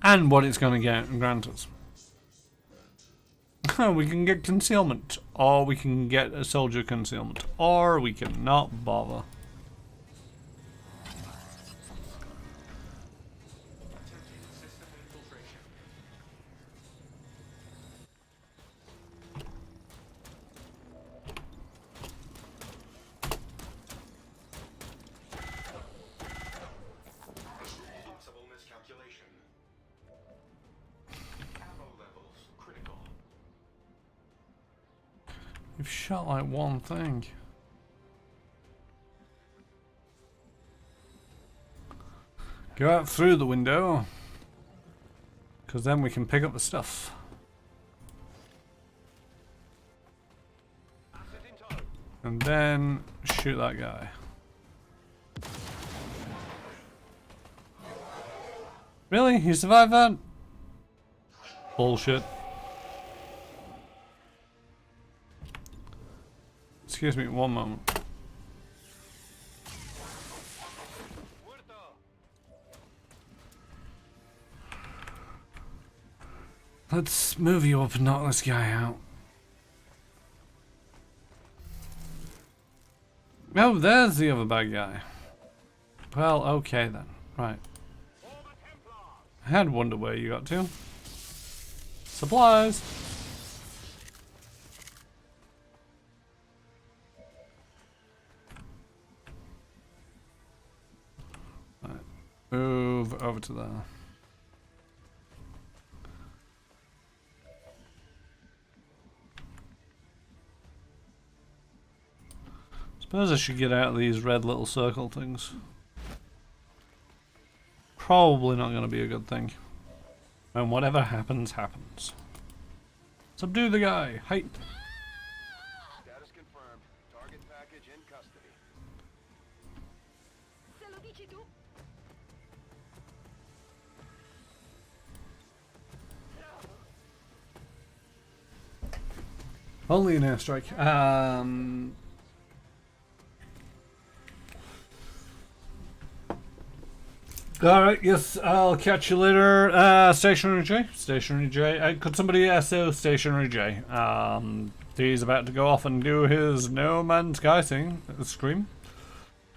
A: And what it's going to grant us. We can get concealment, or we can get a soldier concealment, or we cannot bother. You've shot like one thing. Go out through the window, because then we can pick up the stuff. And then shoot that guy. Really? You survived that? Bullshit. Excuse me, one moment. Let's move you up and knock this guy out. Oh, there's the other bad guy. Well, okay then. Right. I had wondered where you got to. Supplies! Right. Move over to there. Suppose I should get out of these red little circle things. Probably not going to be a good thing. And whatever happens, happens. Subdue the guy. Height.
C: Status confirmed. Target package in custody.
I: Se lo dici tu?
A: Only an airstrike. Alright, yes, I'll catch you later. Stationary J. Stationary J. Could somebody SO Stationary J? He's about to go off and do his No Man's Sky thing. Scream.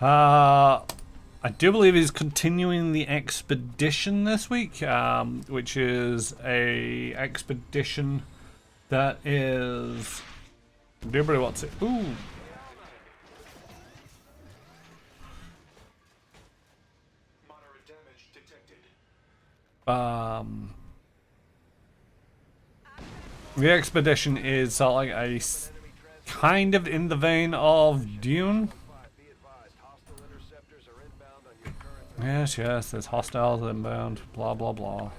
A: I do believe he's continuing the expedition this week, which is a expedition that is... Everybody wants it. Ooh. The expedition is sort of like a kind of in the vein of Dune. Yes, yes, there's hostiles inbound, blah blah blah.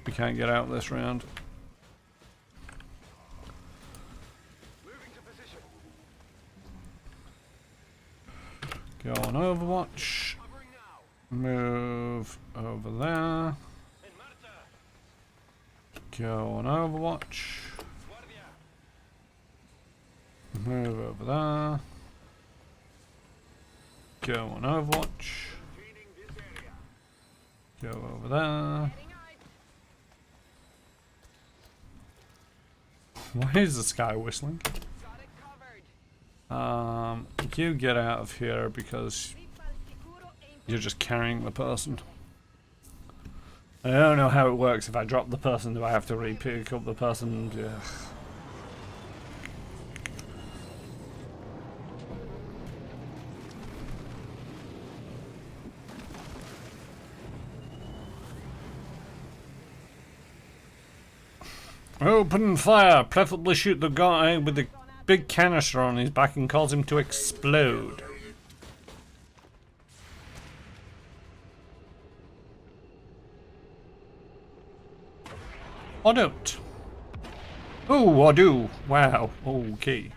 A: We can't get out this round. Go on Overwatch. Move over there. Go on Overwatch. Move over there. Go on Overwatch. Go over there. Why is this guy whistling? You get out of here because you're just carrying the person. I don't know how it works. If I drop the person, do I have to re-pick up the person? Yeah. Open fire! Preferably shoot the guy with the big canister on his back and cause him to explode. Or don't. Oh, I do. Wow. Okay.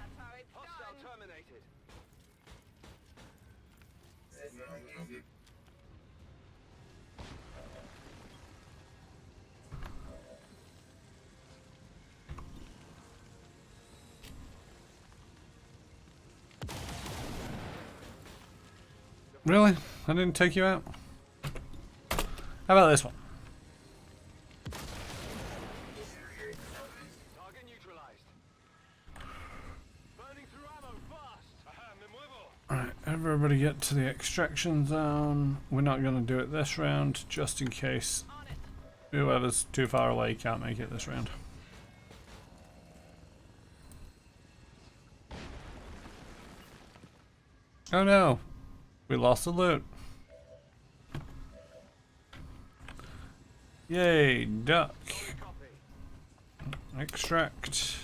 A: Really? I didn't take you out? How about this one?
C: Target neutralized. Burning through ammo fast. Aha, me muevo.
A: Alright, everybody get to the extraction zone. We're not going to do it this round, just in case whoever's too far away can't make it this round. Oh no! We lost the loot. Yay, duck. Extract.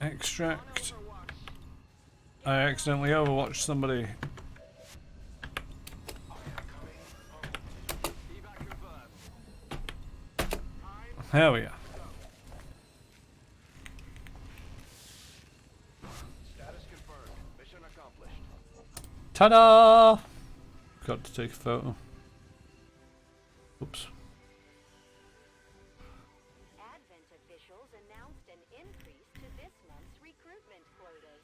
A: Extract. I accidentally overwatched somebody. There we are. Ta-da! Got to take a photo. Oops.
E: Advent officials announced an increase to this month's recruitment quotas.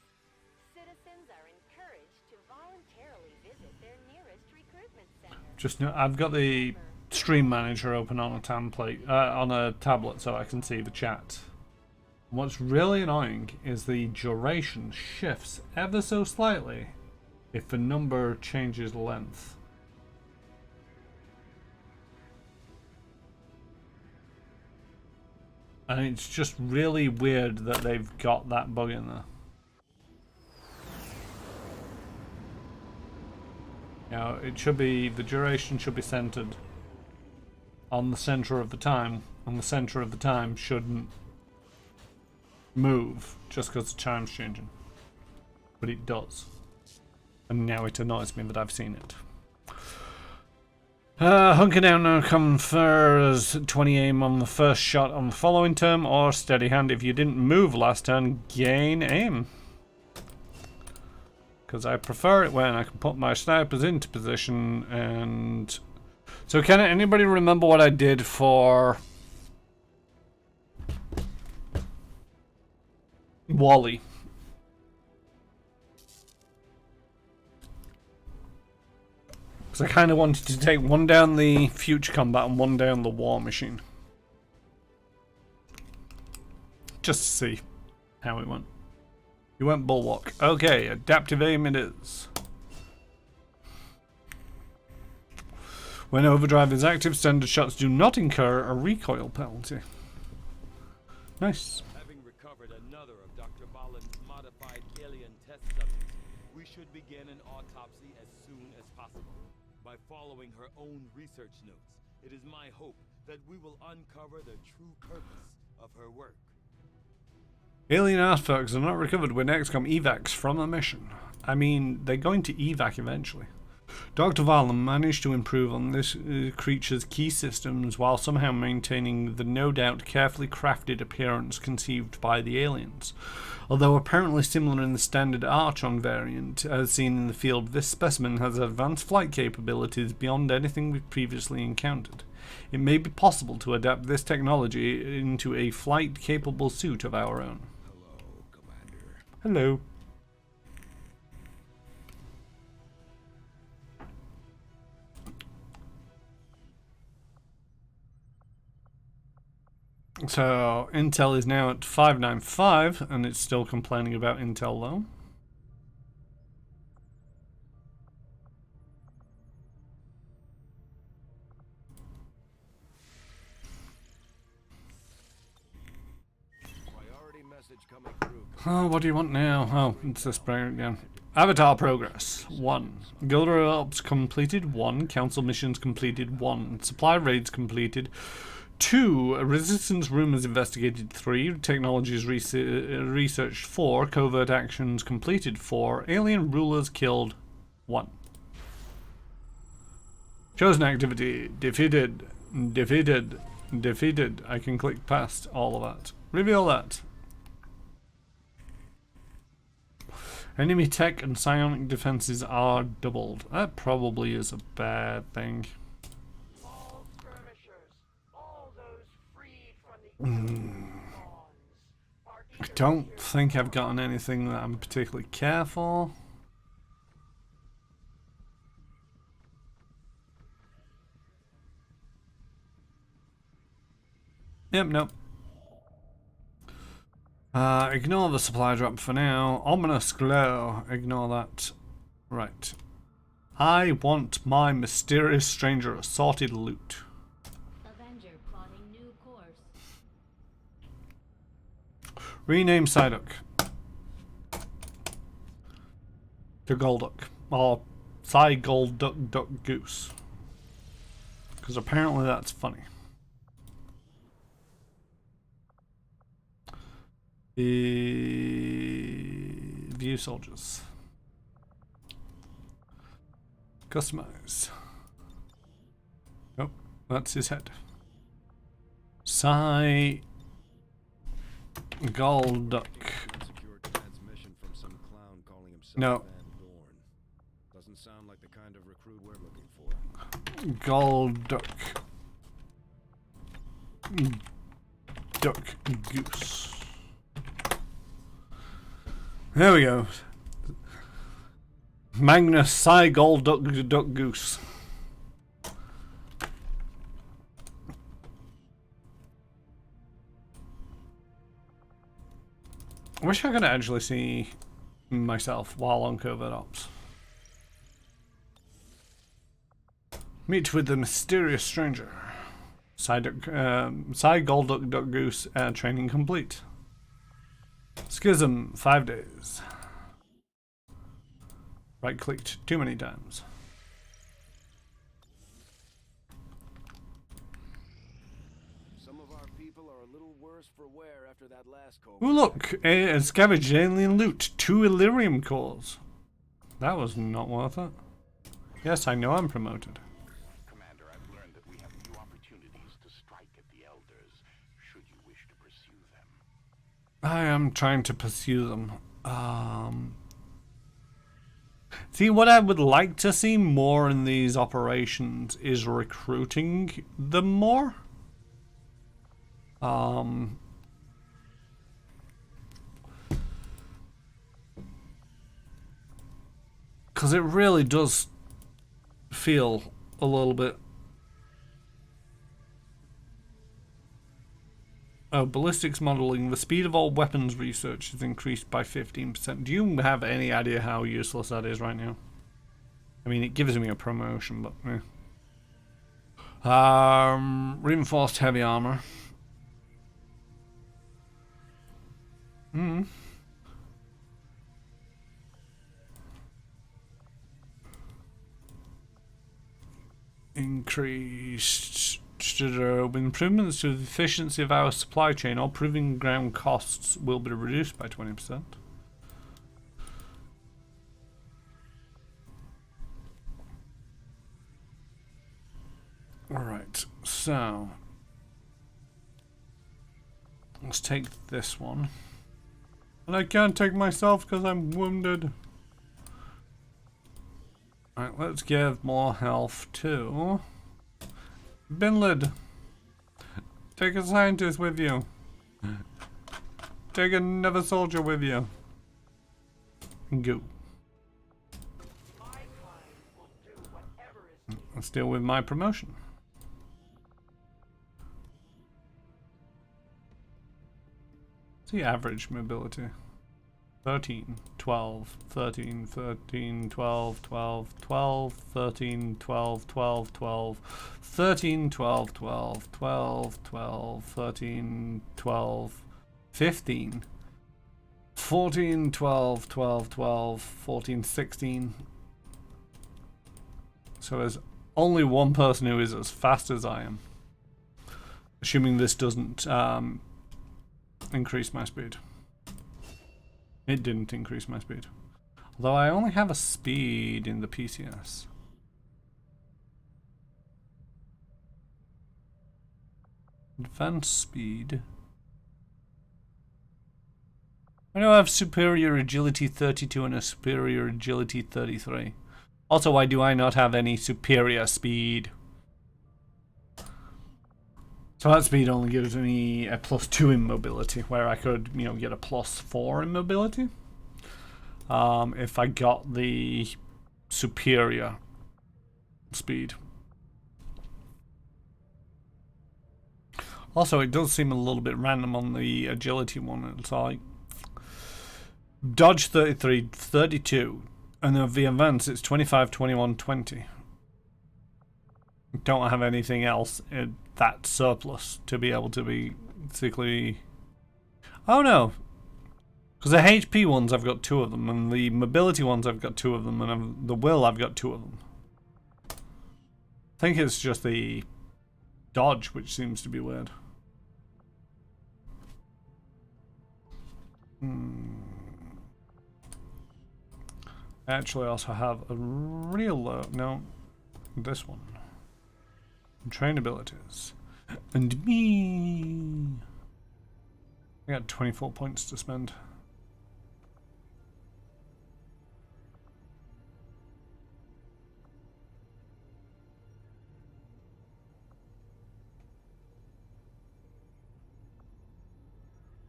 E: Citizens are encouraged to voluntarily visit their nearest recruitment center.
A: Just know, I've got the stream manager open on a template, on a tablet, so I can see the chat. What's really annoying is the duration shifts ever so slightly if the number changes length. And it's just really weird that they've got that bug in there. Now, it should be, the duration should be centered on the center of the time, and the center of the time shouldn't move just because the chime's changing. But it does. And now it annoys me that I've seen it. Hunker down now confers 20 aim on the first shot on the following turn, or steady hand if you didn't move last turn, gain aim. Because I prefer it when I can put my snipers into position. And so can anybody remember what I did for Wally? Because I kind of wanted to take one down the future combat and one down the war machine. Just to see how it went. You went bulwark. Okay, adaptive aim it is. When overdrive is active, standard shots do not incur a recoil penalty. Nice.
B: Having recovered another of Dr. Valen's modified alien test subjects, we should begin an autopsy as soon as possible. By following her own research notes, it is my hope that we will uncover the true purpose of her work.
A: Alien artifacts are not recovered when Xcom evacs from a mission. I mean, they're going to evac eventually. Dr. Valen managed to improve on this creature's key systems while somehow maintaining the no doubt carefully crafted appearance conceived by the aliens. Although apparently similar in the standard Archon variant, as seen in the field, this specimen has advanced flight capabilities beyond anything we've previously encountered. It may be possible to adapt this technology into a flight-capable suit of our own.
G: Hello, Commander.
A: Hello. So, Intel is now at 595, and it's still complaining about Intel though.
G: Priority message coming through.
A: Oh, what do you want now? Oh, it's this bring it again. Avatar progress 1. Guild ops completed 1. Council missions completed 1. Supply raids completed 2. Resistance rumors investigated 3. Technologies researched 4. Covert actions completed 4. Alien rulers killed 1. Chosen activity defeated. Defeated. I can click past all of that. Reveal that. Enemy tech and psionic defenses are doubled. That probably is a bad thing.
C: All skirmishers, all those freed from the are
A: I don't think I've gotten anything that I'm particularly care for. Yep, nope. Ignore the supply drop for now. Ominous glow. Ignore that. Right. I want my mysterious stranger assorted loot.
D: Avenger plotting new course.
A: Rename Psyduck to Golduck. Or Psy Golduck Duck Goose. Because apparently that's funny. View soldiers. Customize. Nope, that's his head. Psy Golduck.
G: Unsecured transmission from some clown calling himself
A: No.
G: Van Dorn. Doesn't sound like the kind of recruit we're looking for.
A: Golduck. Duck Goose. There we go. Magnus Psy Golduck Duck Goose. I wish I could actually see myself while on covert ops. Meet with the mysterious stranger. Psy Golduck Duck Goose training complete. Schism 5 days. Right clicked too many times.
C: Some of our people are a little worse for wear after that last cobra.
A: Oh look, a scavenged alien loot, 2 Illyrium cores. That was not worth it. Yes, I know I'm promoted.
J: Commander, I've learned that we have new opportunities to strike at the Elders, should you wish to pursue them.
A: I am trying to pursue them. See, what I would like to see more in these operations is recruiting them more. Because it really does feel a little bit... Oh, ballistics modeling. The speed of all weapons research is increased by 15%. Do you have any idea how useless that is right now? I mean, it gives me a promotion, but... Reinforced heavy armor. Increased... With improvements to the efficiency of our supply chain, all proving ground costs will be reduced by 20%. Alright, so let's take this one. And I can't take myself because I'm wounded. Alright, let's give more health to Binlid. Take a scientist with you. Take another soldier with you. Go. Let's deal with my promotion. What's the average mobility? 13, 12, 13, 13, 12, 12, 12, 13, 12, 12, 12, 13, 12, 12, 12, 12, 13, 12, 15, 14, 12, 12, 12, 14, 16. So there's only one person who is as fast as I am. Assuming this doesn't increase my speed. It didn't increase my speed. Although I only have a speed in the PCS. Advanced speed. I know I have superior agility 32 and a superior agility 33. Also, why do I not have any superior speed? So that speed only gives me a +2 in mobility, where I could, you know, get a +4 in mobility. If I got the superior speed. Also, it does seem a little bit random on the agility one. It's like dodge 33, 32, and then the advance it's 25, 21, 20. Don't have anything else in that surplus to be able to be basically... Oh no! Because the HP ones I've got 2 of them, and the mobility ones I've got 2 of them, and the will I've got 2 of them. I think it's just the dodge which seems to be weird. I actually also have a real low... No, this one. Train abilities. And me. I got 24 points to spend.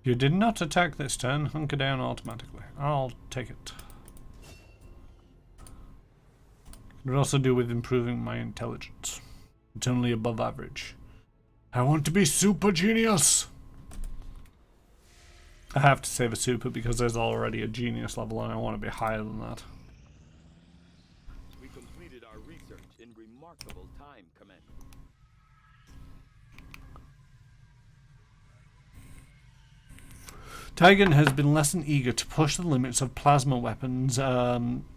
A: You did not attack this turn. Hunker down automatically. I'll take it. Could also do with improving my intelligence. It's only above average. I want to be super genius! I have to save a super because there's already a genius level and I want to be higher than that.
B: We completed our research in remarkable time, Commander.
A: Tigan has been less than eager to push the limits of plasma weapons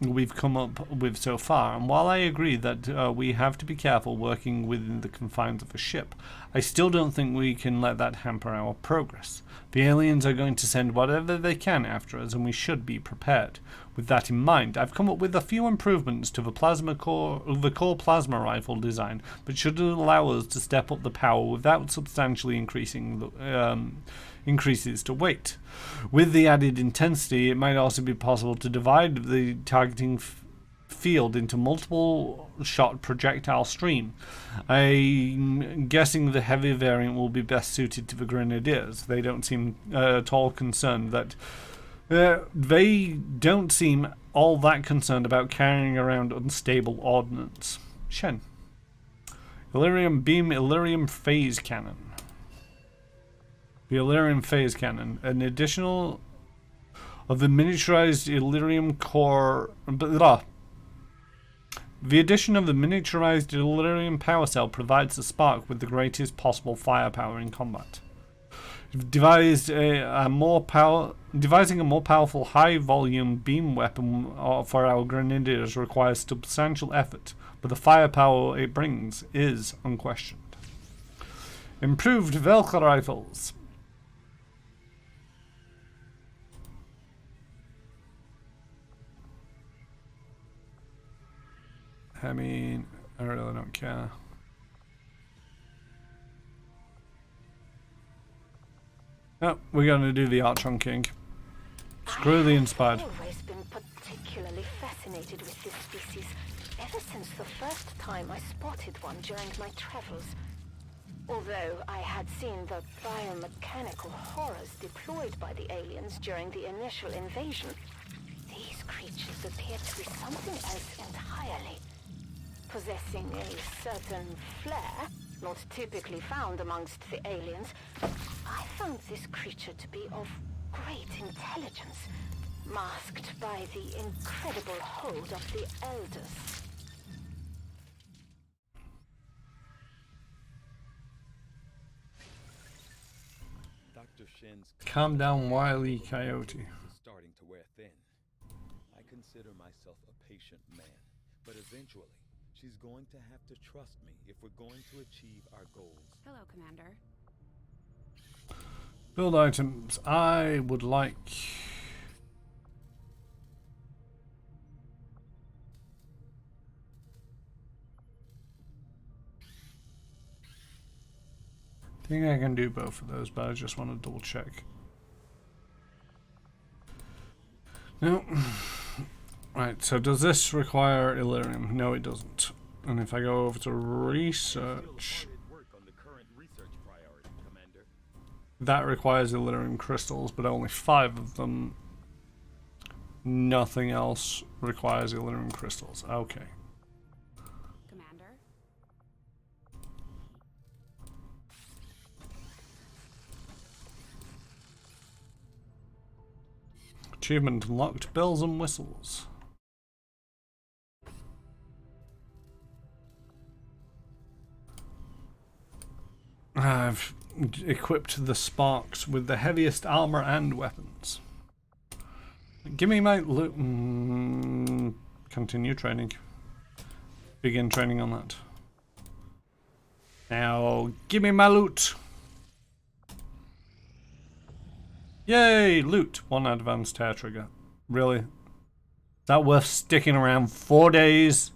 A: we've come up with so far, and while I agree that we have to be careful working within the confines of a ship, I still don't think we can let that hamper our progress. The aliens are going to send whatever they can after us, and we should be prepared. With that in mind, I've come up with a few improvements to the core plasma rifle design, but should allow us to step up the power without substantially increasing the increases to weight. With the added intensity, it might also be possible to divide the targeting field into multiple shot projectile stream. I'm guessing the heavy variant will be best suited to the grenadiers. They don't seem at all concerned that they don't seem all that concerned about carrying around unstable ordnance. Shen. Illyrium beam, Illyrium phase cannon. The Illyrium phase cannon, an additional of the miniaturized Illyrium core. The addition of the miniaturized Illyrium power cell provides the spark with the greatest possible firepower in combat. Devising a more powerful high-volume beam weapon for our grenadiers requires substantial effort, but the firepower it brings is unquestioned. Improved Velka rifles. I mean, I really don't care. Oh, we're going to do the Archon King. Screw the inspired.
E: I've always been particularly fascinated with this species, ever since the first time I spotted one during my travels. Although I had seen the biomechanical horrors deployed by the aliens during the initial invasion, these creatures appear to be something else entirely. Possessing a certain flair, not typically found amongst the aliens, I found this creature to be of great intelligence, masked by the incredible hold of the Elders.
H: Dr. Shen's
A: Calm down, wily coyote.
H: is starting to wear thin. I consider myself a patient man, but eventually she's going to have to trust me if we're going to achieve our goals.
F: Hello, Commander.
A: Build items. I would like... I think I can do both of those, but I just want to double check. No. Right, so does this require Illyrium? No, it doesn't. And if I go over to research, that requires Illyrium crystals, but only 5 of them. Nothing else requires Illyrium crystals. Okay.
F: Commander?
A: Achievement unlocked, bells and whistles. I've equipped the Sparks with the heaviest armor and weapons. Give me my loot. Continue training. Begin training on that. Now, give me my loot. Yay, loot. 1 advanced hair trigger. Really? Is that worth sticking around 4 days?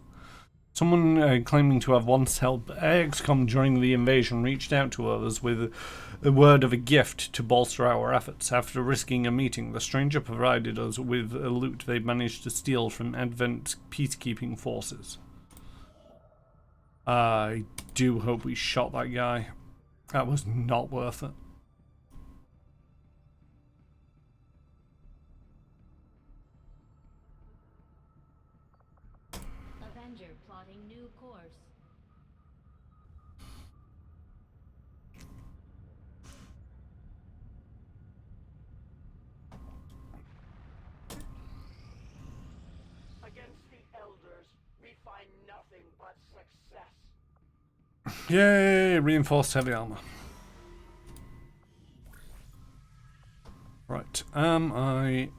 A: Someone claiming to have once held Xcom during the invasion reached out to us with a word of a gift to bolster our efforts. After risking a meeting, the stranger provided us with a loot they managed to steal from Advent peacekeeping forces. I do hope we shot that guy. That was not worth it.
D: Avenger plotting new course.
C: Against the Elders, we find nothing but success.
A: Yay! Reinforced heavy armor. Right, am I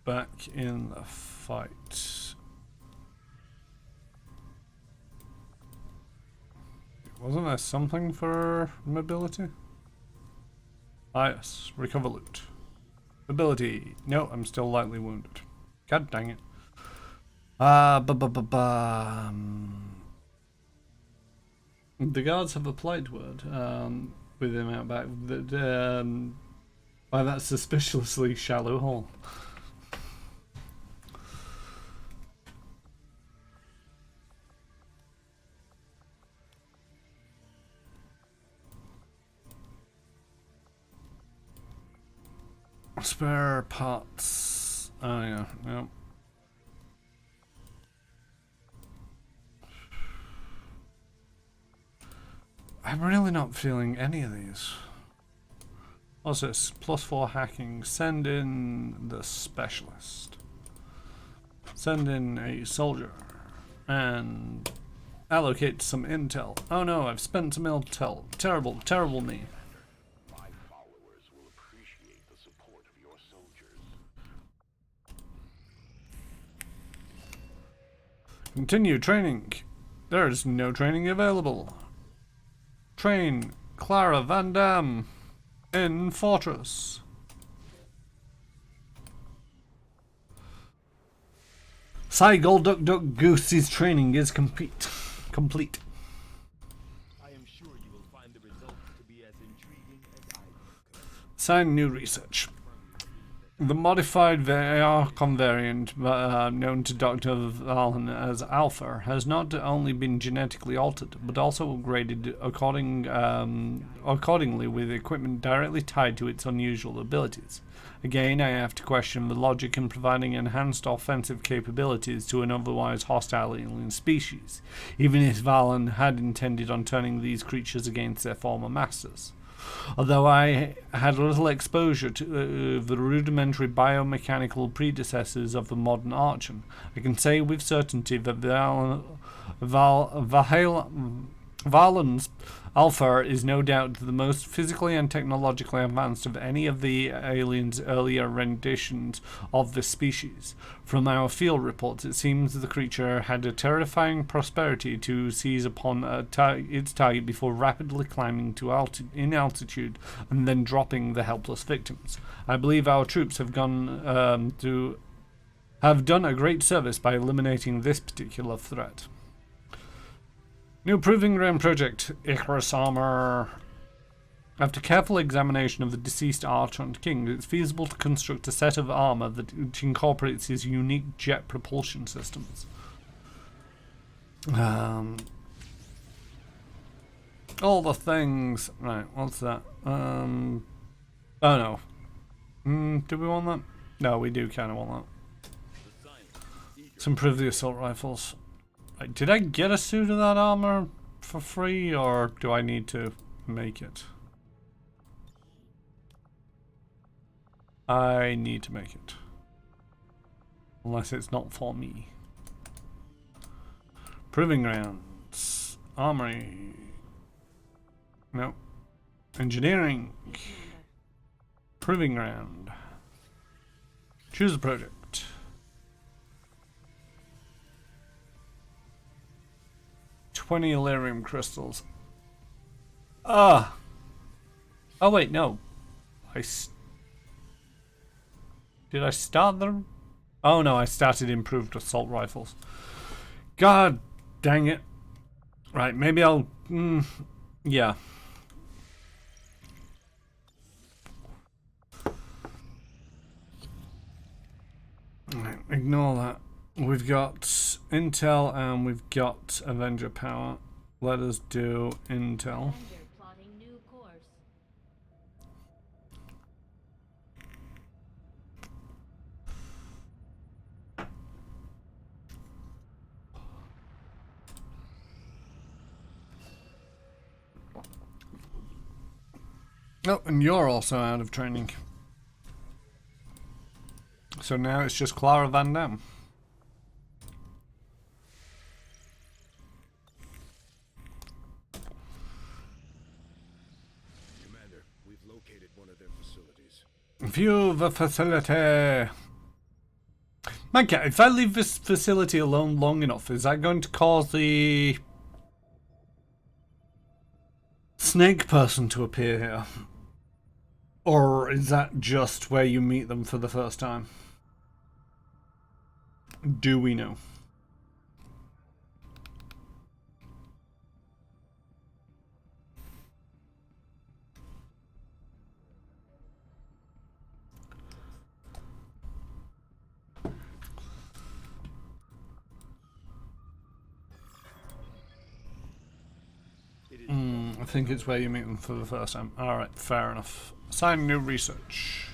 A: back in the fight? Wasn't there something for mobility? Ah yes, recover loot. Ability. No, I'm still lightly wounded. God dang it. The guards have a polite word with him out back. Why that suspiciously shallow hole. Spare parts. Oh yeah, yeah. I'm really not feeling any of these. What's this? +4 hacking. Send in the specialist. Send in a soldier. And allocate some intel. Oh no, I've spent some intel. Terrible, terrible me.
J: My followers will appreciate the support of your soldiers.
A: Continue training. There's no training available. Train Clara Van Dam in Fortress. Seagull Duck Duck Goose's training is complete.
B: I am sure you will find the results to be as intriguing as I do.
A: Sign new research. The modified Xcom variant, known to Dr. Valen as Alpha, has not only been genetically altered, but also upgraded accordingly with equipment directly tied to its unusual abilities. Again, I have to question the logic in providing enhanced offensive capabilities to an otherwise hostile alien species, even if Valen had intended on turning these creatures against their former masters. Although I had little exposure to the rudimentary biomechanical predecessors of the modern Archon, I can say with certainty that Valen's Alpha is no doubt the most physically and technologically advanced of any of the aliens' earlier renditions of this species. From our field reports, it seems the creature had a terrifying prosperity to seize upon its target before rapidly climbing to altitude and then dropping the helpless victims. I believe our troops have done a great service by eliminating this particular threat. New Proving Ground Project, Icarus Armor. After careful examination of the deceased Archon King, it's feasible to construct a set of armor that incorporates his unique jet propulsion systems. All the things. Right, what's that? Oh no. Do we want that? No, we do kind of want that. Let's improve the assault rifles. Did I get a suit of that armor for free, or do I need to make it? I need to make it. Unless it's not for me. Proving grounds. Armory. No. Engineering. Proving ground. Choose a project. 20 Elerium crystals. Oh wait, no. Did I start them? Oh no, I started improved assault rifles. God dang it. Right, maybe I'll... yeah. Right, ignore that. We've got Intel and we've got Avenger power. Let us do Intel.
D: Avenger plotting new course.
A: Oh, and you're also out of training. So now it's just Clara Van Dam.
G: designated one of their facilities.
A: View the facility. Man, if I leave this facility alone long enough, is that going to cause the snake person to appear here? Or is that just where you meet them for the first time? Do we know? I think it's where you meet them for the first time. Alright, fair enough. Assign new research.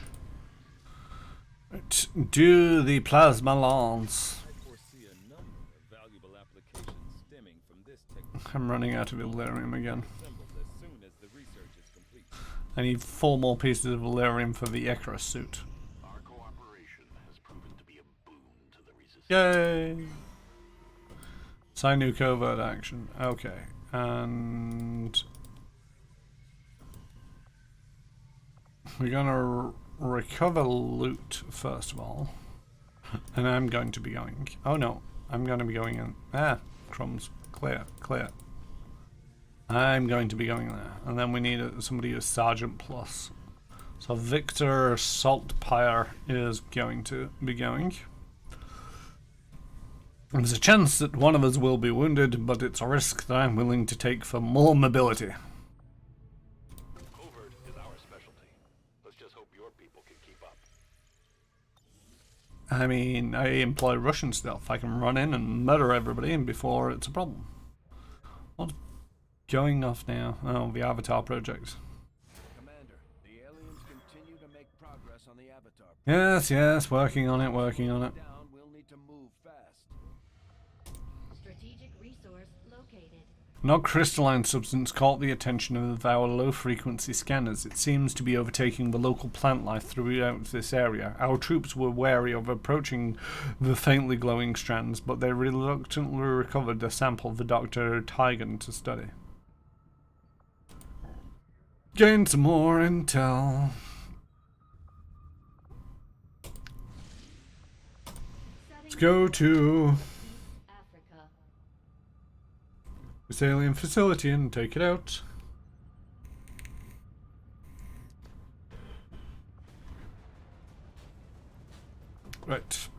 A: Right. Do the plasma lance.
H: I foresee a number of valuable applications stemming from this technology
A: I'm running out of Illyrium again.
H: assembled as soon as the research is complete.
A: I need 4 more pieces of Illyrium for the Icarus suit.
J: Our cooperation has proven to be a boon to the resistance.
A: Yay! Assign new covert action. Okay. And we're gonna recover loot first of all, and I'm going to be going. Oh no, I'm going to be going in. Crumbs. Clear. I'm going to be going there, and then we need somebody who's Sergeant Plus. So Victor Saltpire is going to be going. There's a chance that one of us will be wounded, but it's a risk that I'm willing to take for more mobility.
B: Covert is our specialty. Let's just hope your people can keep up.
A: I mean, I employ Russian stealth. I can run in and murder everybody before it's a problem. What's going off now? Oh, the Avatar project.
B: Commander, the aliens continue to make progress on the Avatar.
A: Yes, working on it.
B: Down, we'll need to move fast.
D: Strategic resource located.
A: No crystalline substance caught the attention of our low-frequency scanners. It seems to be overtaking the local plant life throughout this area. Our troops were wary of approaching the faintly glowing strands, but they reluctantly recovered a sample for Dr. Tigan to study. Gain some more intel. Let's go to
D: Africa.
A: this alien facility and take it out. Right.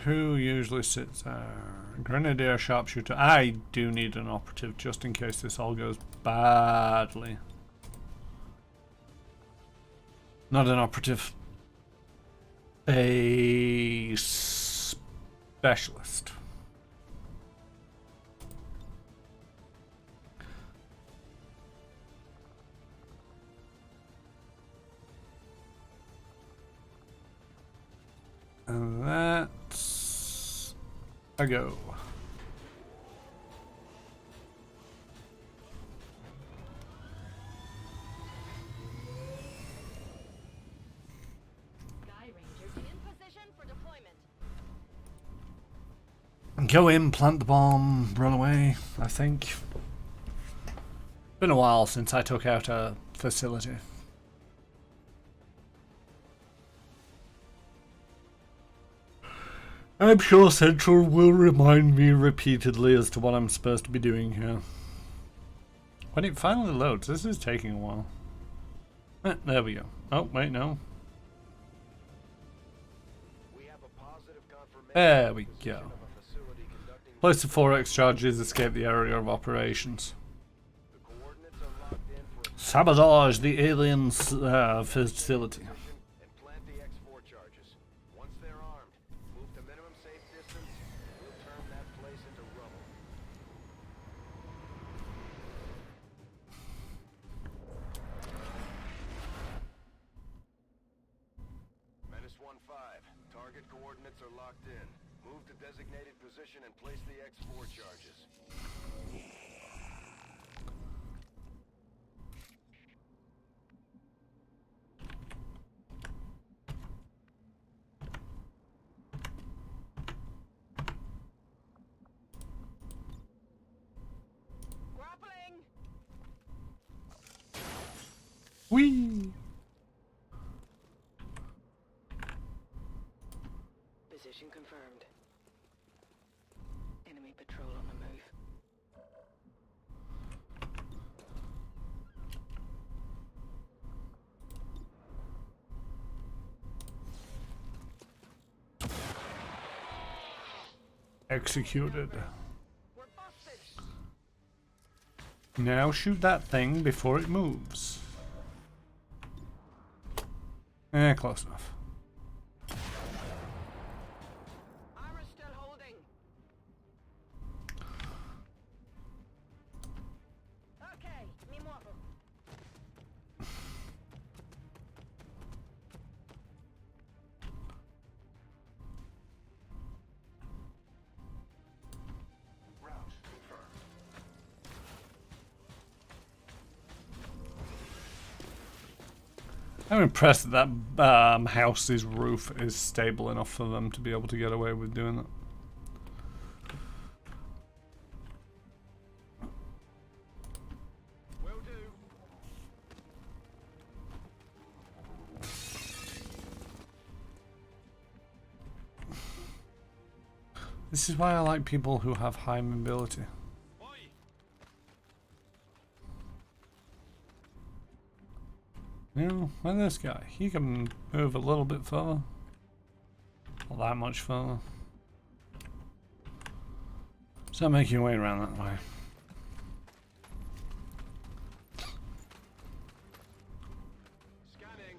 A: Who usually sits there? Grenadier, sharpshooter. I do need an operative just in case this all goes badly. Not an operative. A specialist. And that's a go.
I: Sky Rangers in position for deployment.
A: Go in, plant the bomb, run away, I think. Been a while since I took out a facility. I'm sure Central will remind me repeatedly as to what I'm supposed to be doing here. When it finally loads, this is taking a while. There we go. Oh, wait, no.
C: We have a positive confirmation
A: There we
C: position
A: go.
C: of a facility conducting
A: Place the 4X charges, escape the area of operations.
C: the coordinates are locked in for
A: Sabotage the aliens' facility.
C: and plant the X4 charges. Once they're armed, move to minimum safe distance. We'll turn that place into rubble. Menace 1-5. Target coordinates are locked in. Move to designated position and place the X4 charges.
A: Whee!
E: Position confirmed. Enemy patrol on the move.
A: Executed. Now shoot that thing before it moves. Close enough.
I: Armor's still holding. Okay, me muevo.
J: Route confirmed.
A: I'm impressed that that house's roof is stable enough for them to be able to get away with doing that.
B: Will do.
A: This is why I like people who have high mobility. You know, like this guy. He can move a little bit further. Not that much further. So make your way around that way.
B: Scanning.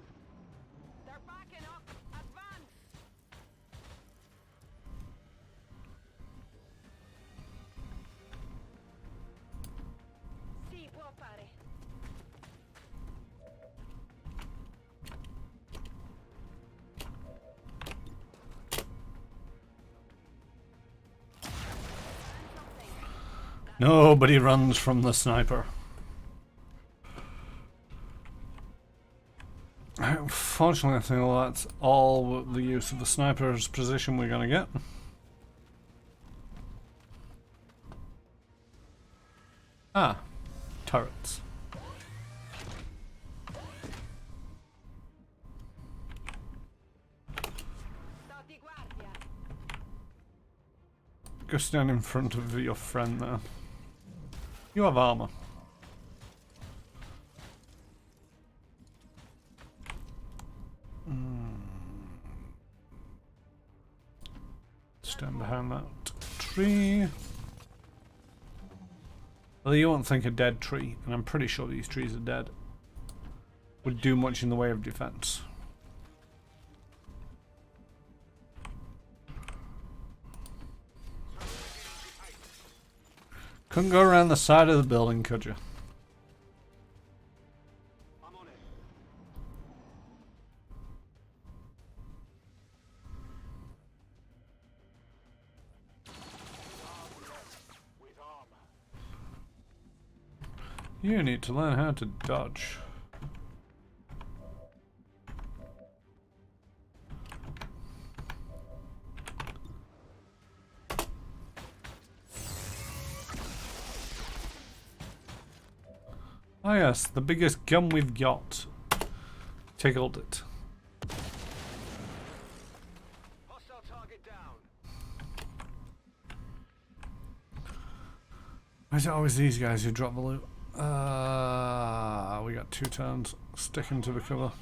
I: They're backing up. Advance. Si può fare.
A: Nobody runs from the sniper. Fortunately, I think that's all the use of the sniper's position we're going to get. Ah, turrets.
I: Stati guardia.
A: Go stand in front of your friend there. You have armor. Stand behind that tree. Well, you won't think a dead tree, and I'm pretty sure these trees are dead, would do much in the way of defense. Couldn't go around the side of the building, could you?
B: I'm on it.
J: With armor.
A: You need to learn how to dodge. Ah yes, the biggest gun we've got. Tickled it.
B: Hostile target down.
A: Why is it always these guys who drop the loot? We got 2 turns. Sticking to the cover.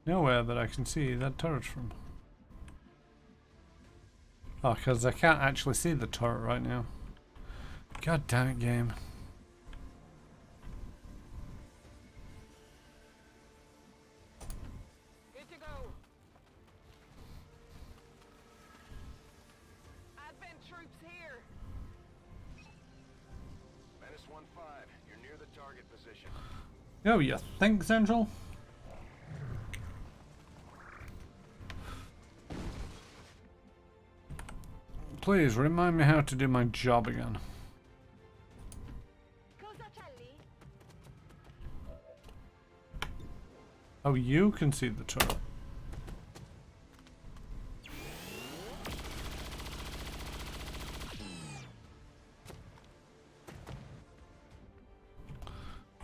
A: Nowhere that I can see that turret from. Oh, because I can't actually see the turret right now. God damn it, game.
I: Good to go. Advent troops here.
C: Menace 1-5, you're near the target position.
A: Oh, you think, Central? Please remind me how to do my job again.
I: Cosa Celli?
A: Oh, you can see the turret.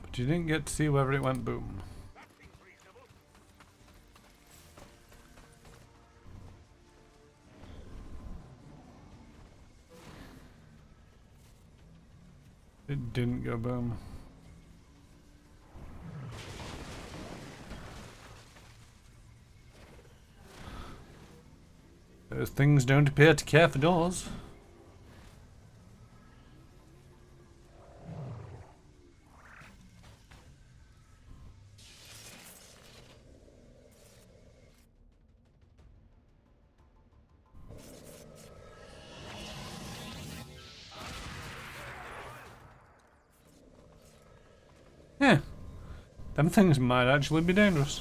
A: But you didn't get to see whether it went boom. It didn't go boom. Those things don't appear to care for doors. Yeah, them things might actually be dangerous.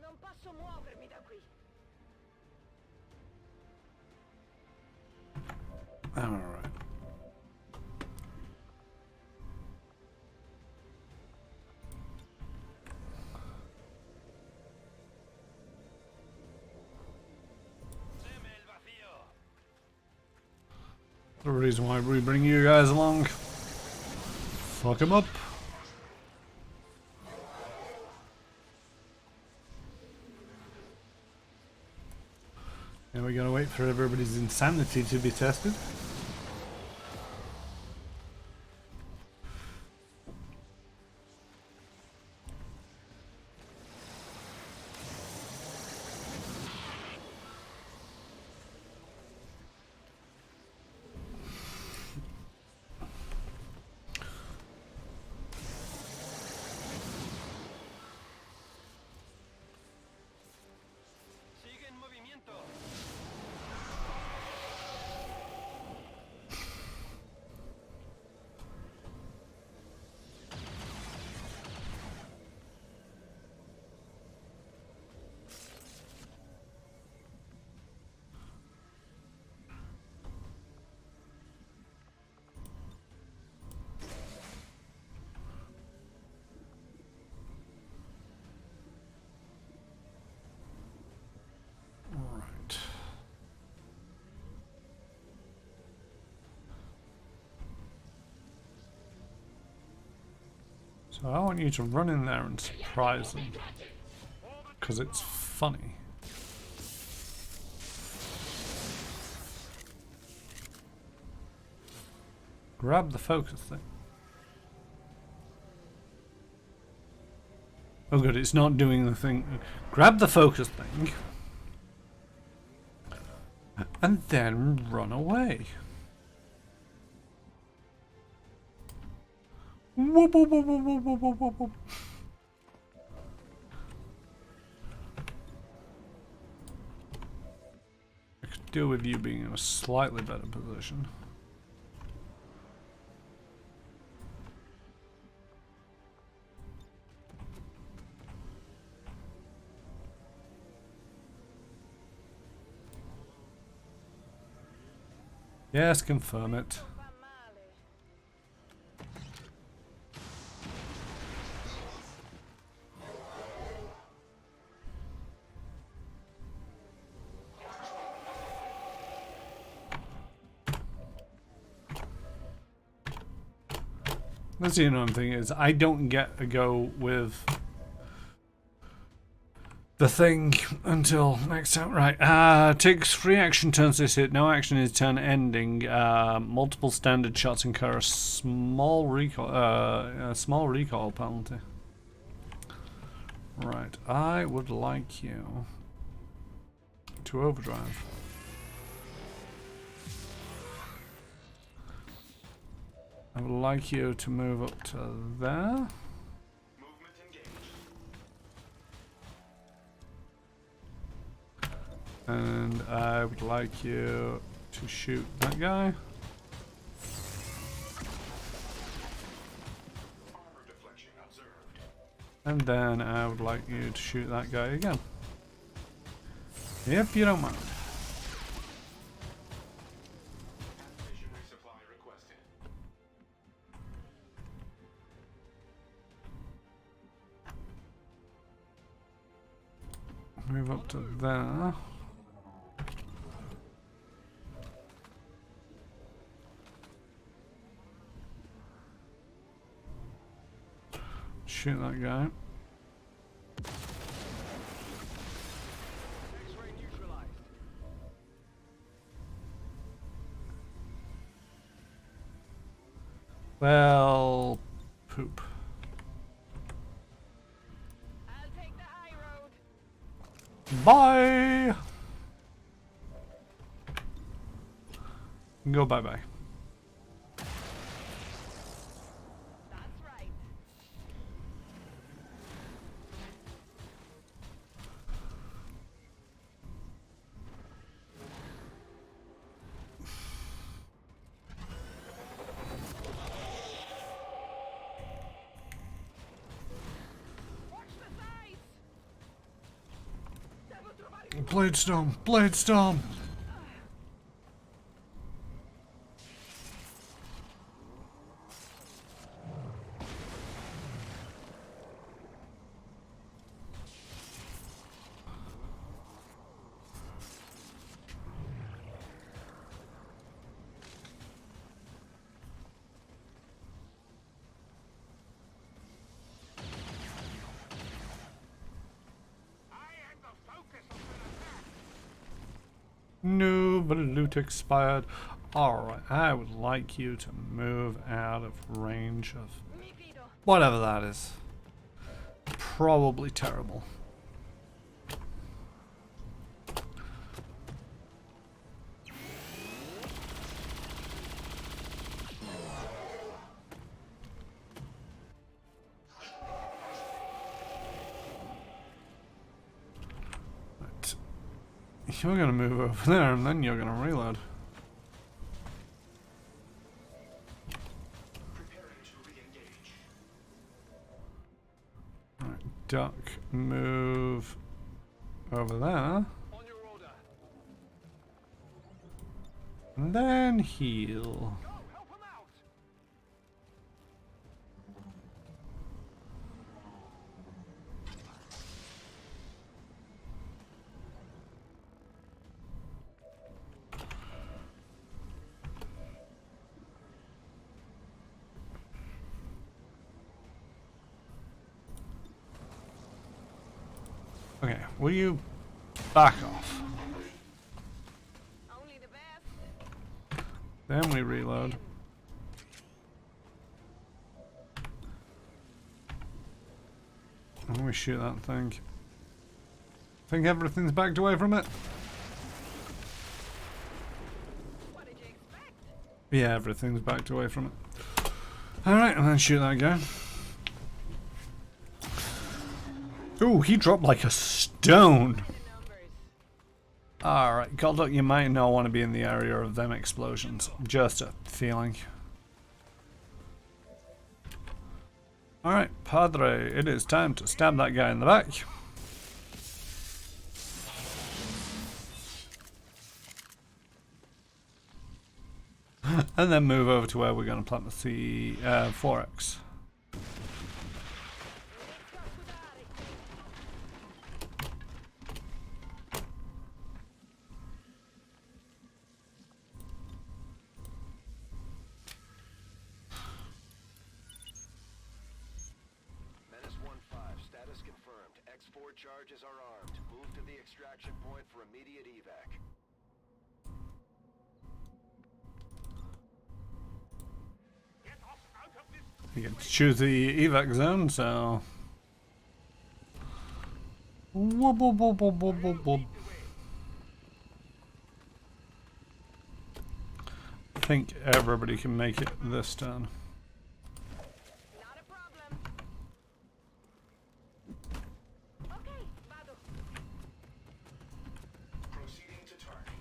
I: Non posso muovermi da qui.
A: All right. The reason why we bring you guys along. Fuck him up. And we gotta wait for everybody's insanity to be tested.
B: Sigue en movimiento.
A: Alright. So I want you to run in there and surprise them. Because it's funny. Grab the focus thing. Oh good, it's not doing the thing. Grab the focus thing. And then run away. Whoop, whoop, whoop, whoop, whoop, whoop, whoop, whoop. I could deal with you being in a slightly better position. Yes, confirm it.
I: Fa male.
A: That's the annoying thing is I don't get a go with the thing until next time. Right. Takes 3 action turns this hit. No action is turn ending. Multiple standard shots incur a small recoil penalty. Right. I would like you to overdrive. I would like you to move up to there. And I would like you to shoot that guy. And then I would like you to shoot that guy again. If you don't mind.
J: Ammunition resupply requested.
A: Move up to there. Shoot that guy.
B: X-ray neutralized.
A: Well, poop.
I: I'll take the high road.
A: Bye! Go bye-bye.
I: That's right. Watch the sides. Devo trovare
A: Blade Storm! Blade Storm! No, but loot expired. Alright, I would like you to move out of range of
I: mi fido.
A: whatever that is. Probably terrible. Right. You're gonna move over there and then you're gonna reload.
J: Preparing to re-engage.
A: Right, duck, move over there.
B: On your order.
A: And then heal.
B: Go, help him out.
A: Okay, will you back off?
I: Only the best.
A: Then we reload. And we shoot that thing. Think everything's backed away from it?
I: What did you expect?
A: Yeah, everything's backed away from it. Alright, and then shoot that guy. Ooh, he dropped like a stone.
I: The numbers.
A: Alright, Golduck, you might not want to be in the area of them explosions. Just a feeling. Alright, Padre, it is time to stab that guy in the back. And then move over to where we're going to plant the 4X.
C: Menace 1-5, status confirmed. X4 charges are armed. Move to the extraction point for immediate evac.
A: You get to choose the evac zone, so. Whoop, whoop, whoop, whoop, whoop, whoop, whoop. I think everybody can make it this turn.
I: Not a problem. Okay, vado.
J: Proceeding to target.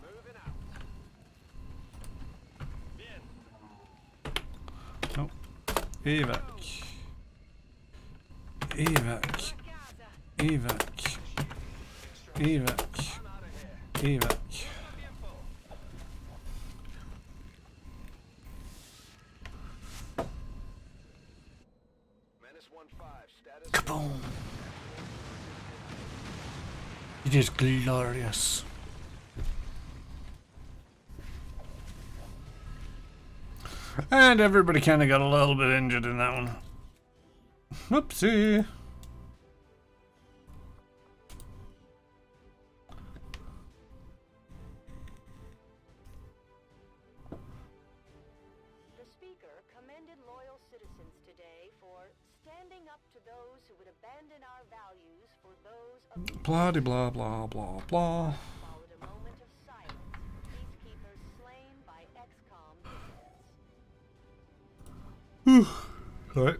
B: Moving out. Bien.
A: Oh, evac. Evac. Evac. Evac. Evac.
C: Menace 1-5, status.
A: Kaboom. It is glorious. And everybody kind of got a little bit injured in that one. Whoopsie.
E: The speaker commended loyal citizens today for standing up to those who would abandon our values for those of
A: Blah de blah blah blah blah.
E: followed a moment of silence for peacekeepers slain by Xcom dissidents.
A: Right.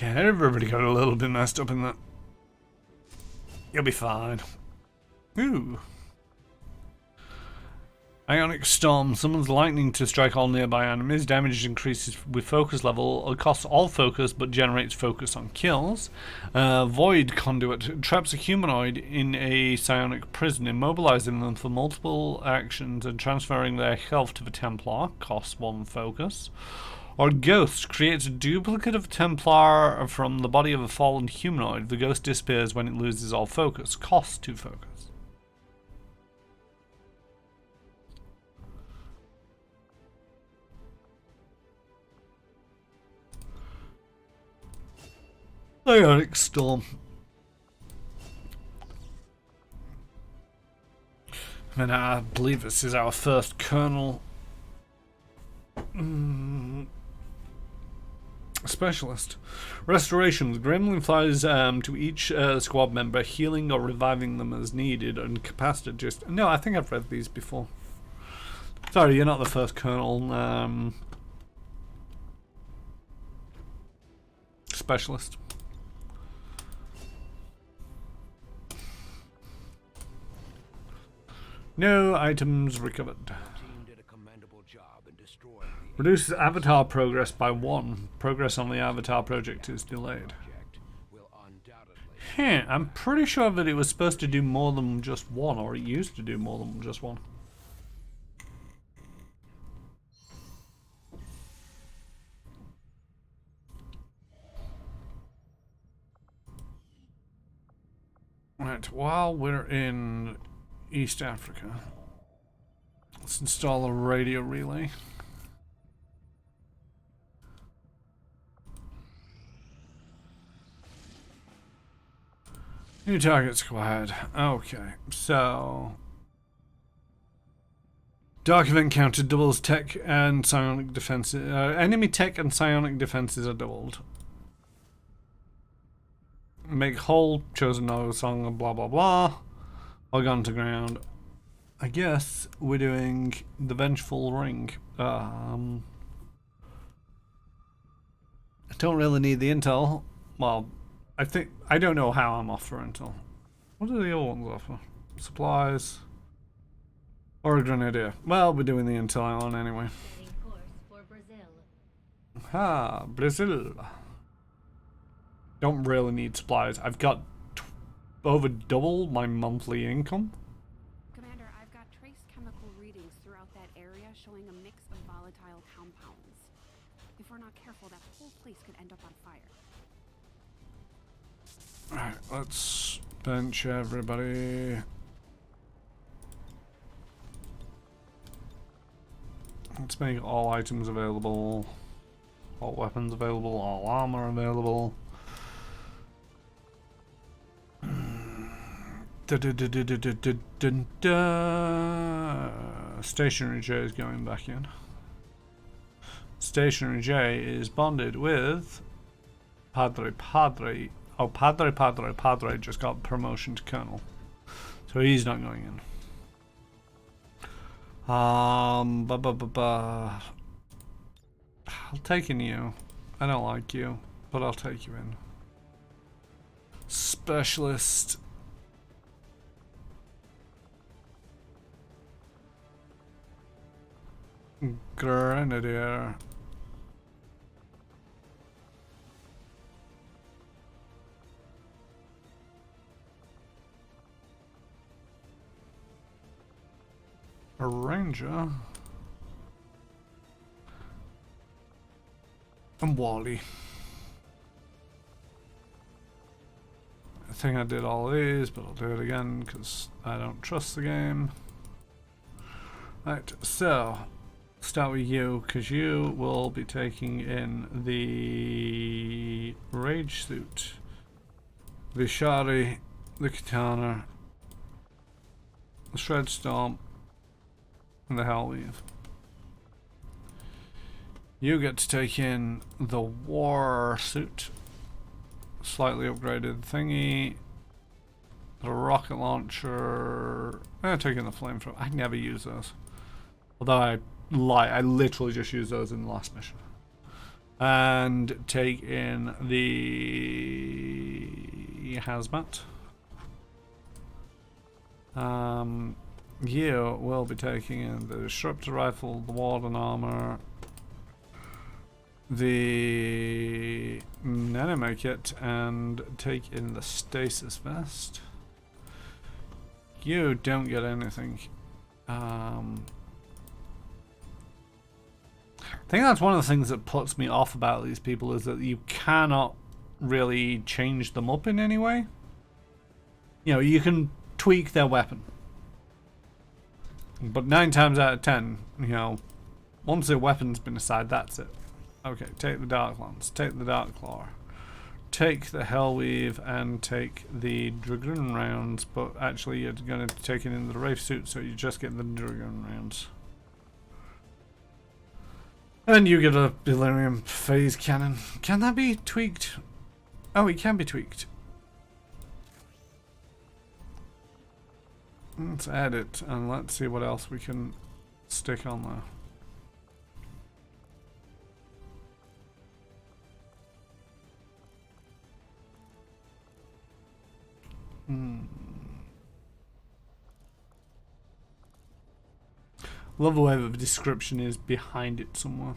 A: Yeah, everybody got a little bit messed up in that. You'll be fine. Ooh. Ionic Storm summons lightning to strike all nearby enemies. Damage increases with focus level. It costs all focus but generates focus on kills. Void Conduit traps a humanoid in a psionic prison, immobilizing them for multiple actions and transferring their health to the Templar. Costs 1 focus. Or Ghost creates a duplicate of Templar from the body of a fallen humanoid. The ghost disappears when it loses all focus. Costs 2 focus. Ionic Storm. And I believe this is our first Colonel Specialist. Restoration. The Gremlin flies to each squad member, healing or reviving them as needed, and capacitated. No, I think I've read these before. Sorry, you're not the first Colonel Specialist. No items recovered. Reduces avatar progress by 1. Progress on the avatar project is delayed. I'm pretty sure that it was supposed to do more than just 1, or it used to do more than just 1. Right, while we're in East Africa, let's install a radio relay. New target squad. Okay, so Dark Event counter doubles tech and psionic defenses. Enemy tech and psionic defenses are doubled. Make whole, chosen no song, blah blah blah. Log on to ground. I guess we're doing the Vengeful Ring. I don't really need the intel. Well, I don't know how I'm off for intel. What do the other ones offer? Supplies. Or a grenadier. Well, we're doing the intel on anyway.
D: Setting course for Brazil.
A: Ah, Brazil. Don't really need supplies. I've got over double my monthly income.
F: Commander, I've got trace chemical readings throughout that area showing a mix of volatile compounds. If we're not careful, that whole place could end up on fire.
A: Alright, let's bench everybody. Let's make all items available, all weapons available, all armor available. Stationary J is going back in. Stationary J is bonded with Padre. Oh, Padre just got promotion to Colonel. So he's not going in. I'll take in you. I don't like you, but I'll take you in. Specialist. Grenadier. A ranger. And Wally. I think I did all these, but I'll do it again because I don't trust the game. Right, so start with you because you will be taking in the rage suit, the shari, the katana, the shred storm, and the hellweave. You get to take in the war suit, slightly upgraded thingy, the rocket launcher. Take in the flamethrower. I never use those, although I literally just used those in the last mission. And take in the hazmat. You will be taking in the disruptor rifle, the warden armor, the nanome kit, and take in the stasis vest. You don't get anything. I think that's one of the things that puts me off about these people is that you cannot really change them up in any way. You know, you can tweak their weapon, but 9 times out of 10, you know, once their weapon's been assigned, that's it. Okay, take the Dark Lance, take the Dark Claw, take the Hellweave, and take the Dragoon rounds, but actually you're going to take it in the Wraith suit, so you just get the Dragoon rounds. And you get a Delirium Phase Cannon. Can that be tweaked? Oh, it can be tweaked. Let's add it, and let's see what else we can stick on there. Love the way the description is behind it somewhere.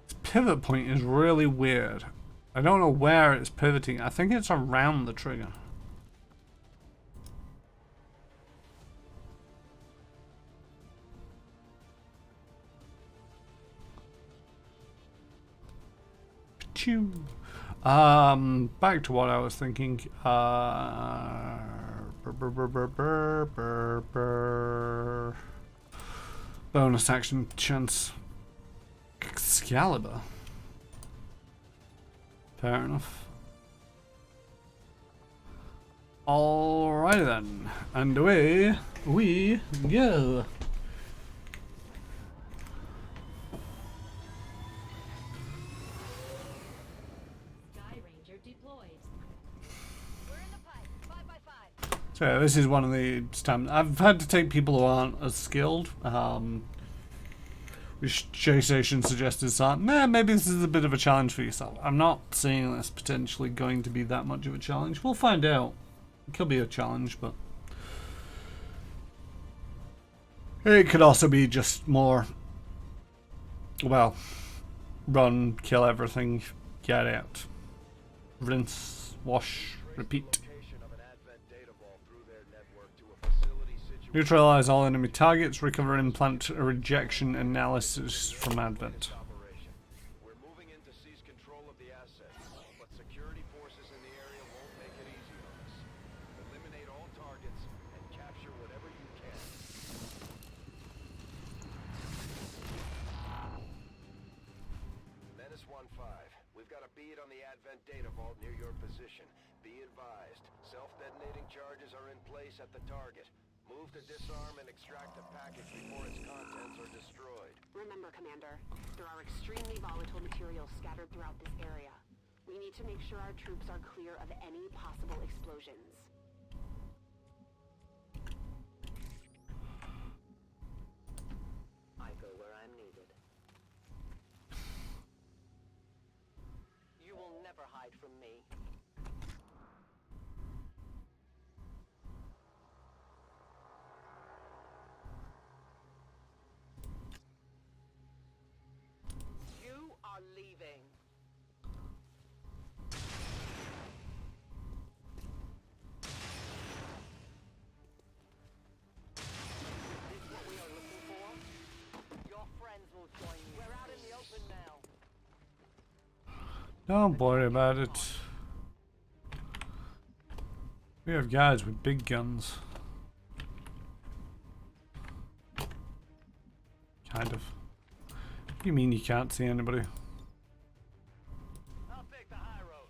A: This pivot point is really weird. I don't know where it's pivoting. I think it's around the trigger. Back to what I was thinking. Bonus action chance. Excalibur. Fair enough. Alright then, and away we go. So this is one of the times I've had to take people who aren't as skilled, which J-Station suggested maybe this is a bit of a challenge for yourself. I'm not seeing this potentially going to be that much of a challenge. We'll find out. It could be a challenge, but it could also be just more, well, run, kill everything, get out, rinse, wash, repeat. Neutralize all enemy targets, recover implant rejection analysis from Advent.
C: We're moving in to seize control of the assets, but security forces in the area won't make it easy on us. Eliminate all targets and capture whatever you can. Menace 1-5. We've got a bead on the Advent data vault near your position. Be advised, self-detonating charges are in place at the target. Move to disarm and extract the package before its contents are destroyed.
F: Remember, Commander, there are extremely volatile materials scattered throughout this area. We need to make sure our troops are clear of any possible explosions.
C: I go where I'm needed. You will never hide from me.
I: leaving.
C: Is this what we are looking for? Your friends will join you. We're out in the open now.
A: Don't worry about it. We have guys with big guns. Kind of. What do you mean you can't see anybody?
C: I'll take the high road.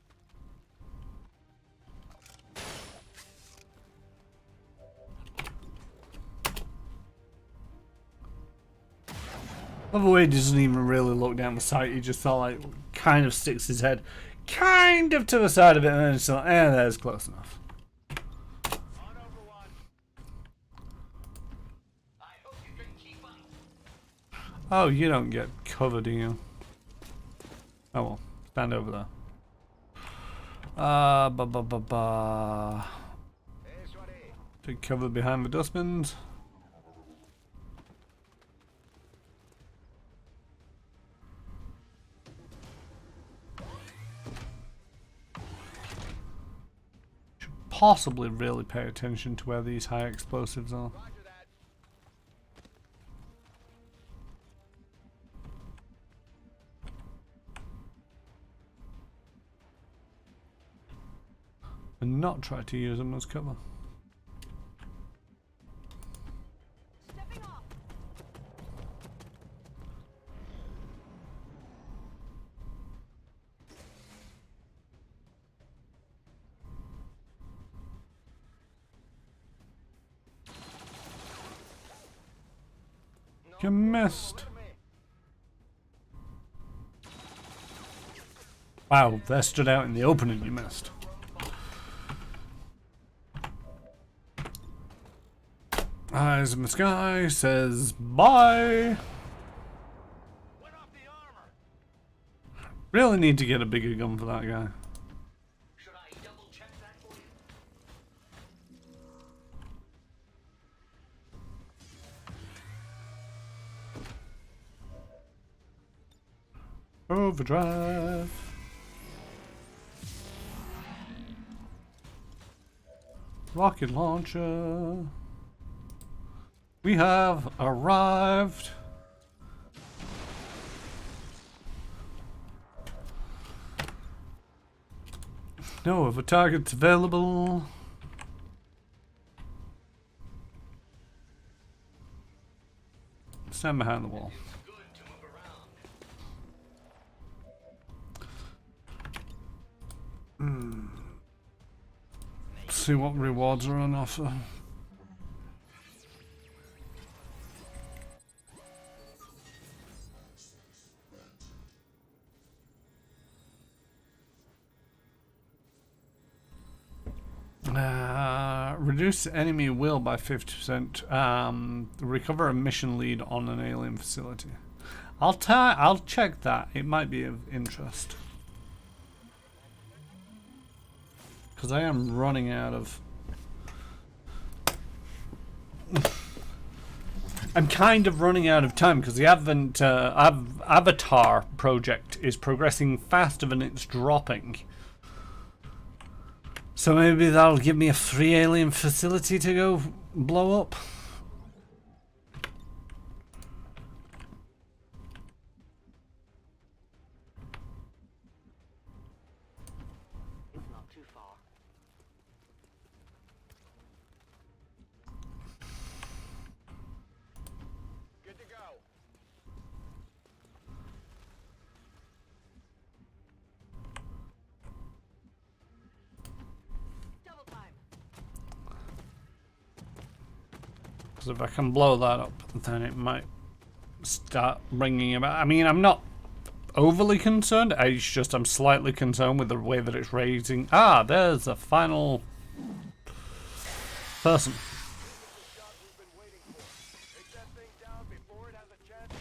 A: Love the way he doesn't even really look down the sight. He just sort of like kind of sticks his head kind of to the side of it, and then it's like, that's close enough.
C: On Overwatch. I hope you can keep up.
A: Oh, you don't get cover, do you? Oh well, stand over there.
C: Hey, Swaddy.
A: Take cover behind the dustbins. Should possibly really pay attention to where these high explosives are.
C: Roger that.
A: And not try to use them as cover.
I: Stepping off.
A: You missed. Wow, they stood out in the open and you missed. Eyes in the sky says bye.
C: Went off the armor.
A: Really need to get a bigger gun for that guy.
C: Should I double check that for you?
A: Overdrive. Rocket launcher. We have arrived. No other targets available. Stand behind the wall. See what rewards are on offer. Reduce enemy will by 50%. Recover a mission lead on an alien facility. I'll check that. It might be of interest. Because I am running out of... I'm kind of running out of time because the Avatar project is progressing faster than it's dropping. So maybe that'll give me a free alien facility to go blow up.
C: It's not too far. Good to go.
I: Double time.
A: Because if I can blow that up, then it might start bringing about... I mean, I'm not overly concerned. It's just I'm slightly concerned with the way that it's raising... Ah, there's a final person.
C: Shot we've been waiting for. Take that thing down before it has a chance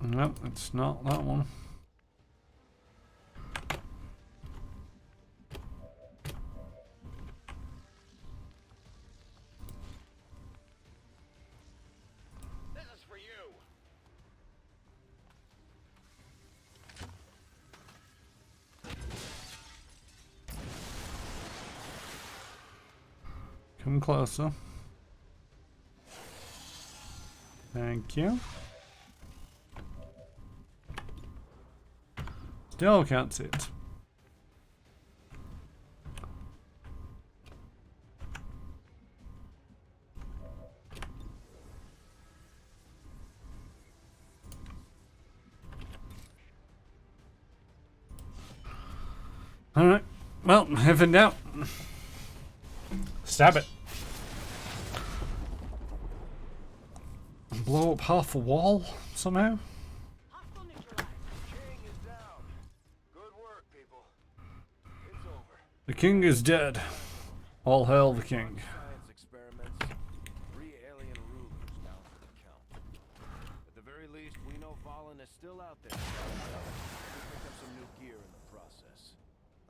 C: to run.
A: No, it's not that one. Come closer. Thank you. Still can't see it. Alright. Well, if in doubt, stab it. Blow up half a wall somehow?
I: Hostile neutralized.
C: King is down. Good work, people. It's over.
A: The king is dead. All hail the king.
H: Science experiments. 3 alien rulers down for the count. At the very least, we know Valen is still out there. We picked up some new gear in the process.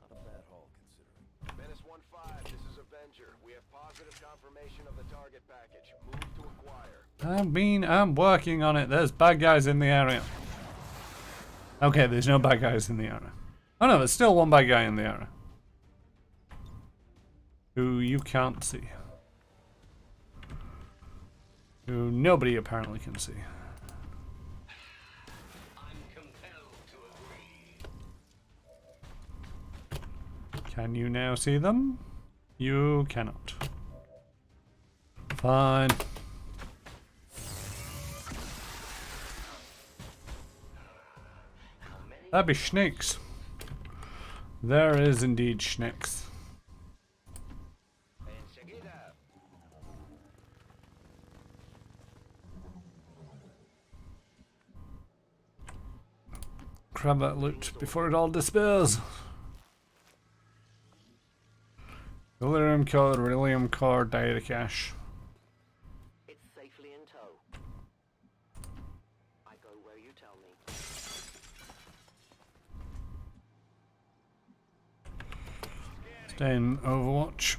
H: Not a bad haul, considering.
C: Menace 1-5, this is Avenger. We have positive confirmation of the target package. Move to acquire.
A: I'm working on it. There's bad guys in the area. Okay, there's no bad guys in the area. Oh no, there's still one bad guy in the area. Who you can't see. Who nobody apparently can see.
J: I'm compelled to agree.
A: Can you now see them? You cannot. Fine. That'd be snakes. There is indeed snakes.
C: Enseguida.
A: Grab that loot before it all disappears. Delirium core, Beryllium core, data cache.
C: It's safely in tow. I go where you tell me.
A: Stay in Overwatch.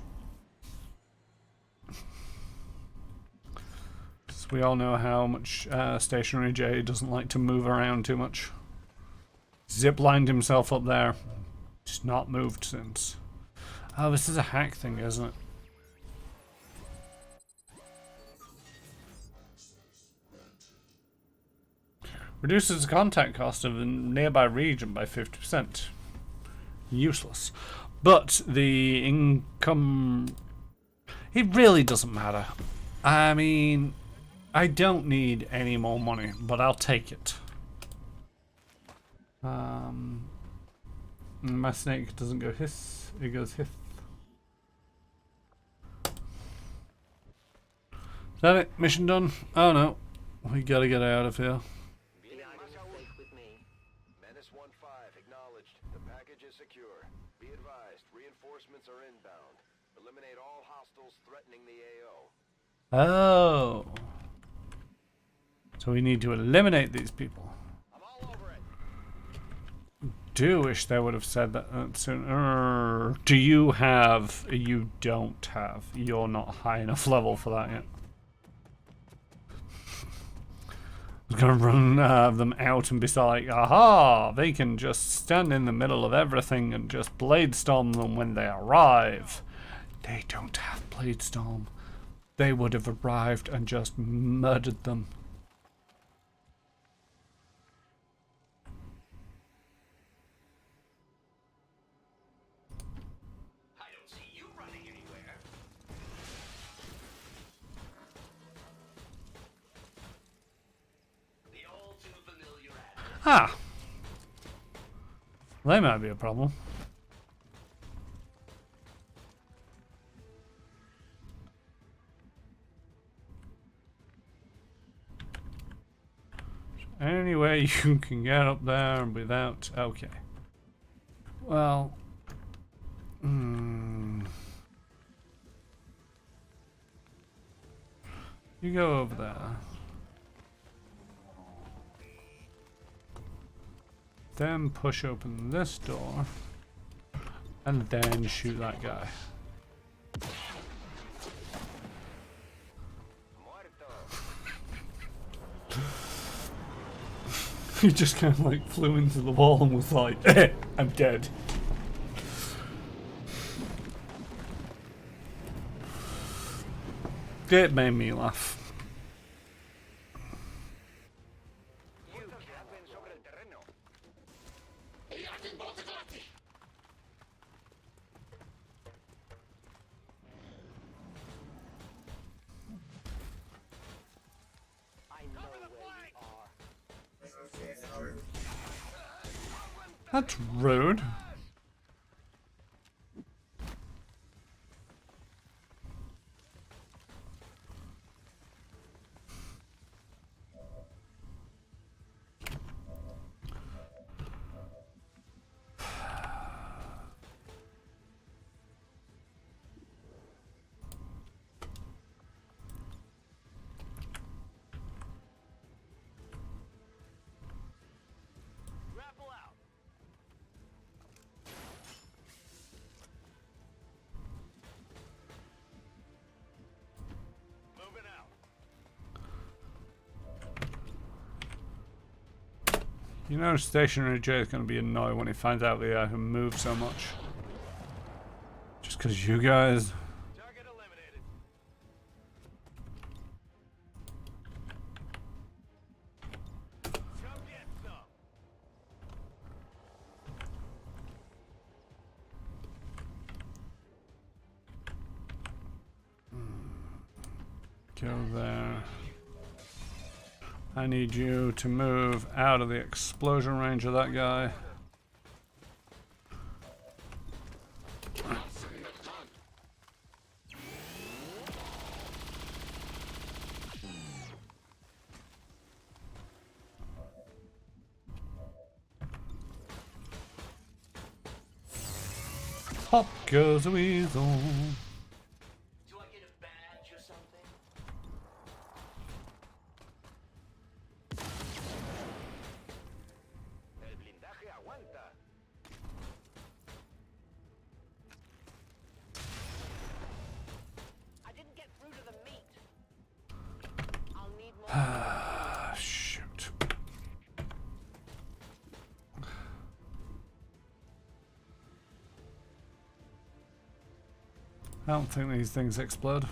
A: So we all know how much Stationary J doesn't like to move around too much. Ziplined himself up there. Just not moved since. Oh, this is a hack thing, isn't it? Reduces the contact cost of a nearby region by 50%. Useless. But the income... It really doesn't matter. I mean, I don't need any more money, but I'll take it. My snake doesn't go hiss, it goes hiss. Is that it? Mission done? Oh no. We gotta get out of here.
C: Safe with me. Menace 1-5 acknowledged. The package is secure. Be advised, reinforcements are inbound. Eliminate all hostiles threatening the AO.
A: Oh. So we need to eliminate these people.
C: I'm all over it.
A: Do wish they would have said that sooner. Do you have? You don't have. You're not high enough level for that yet. I was gonna run them out and be like, aha! They can just stand in the middle of everything and just blade storm them when they arrive. They don't have blade storm. They would have arrived and just murdered them.
J: I don't see you running anywhere. The all too familiar ad.
A: Ah! They might be a problem. Any way you can get up there without... Okay. Well... You go over there. Then push open this door. And then shoot that guy. He just kind of like flew into the wall and was like, eh, I'm dead. It made me laugh. That's rude.
B: Grapple out. Moving out.
A: You know, Stationary J is going to be annoyed when he finds out that I can move so much. Just because you guys.
B: Target eliminated. Come get some.
A: Go there. I need you to move out of the explosion range of that guy. Pop goes the weasel.
C: Do I get a badge or something?
B: El blindaje aguanta.
I: I didn't get through to the meat. I'll need more.
A: Shoot. I don't think these things explode.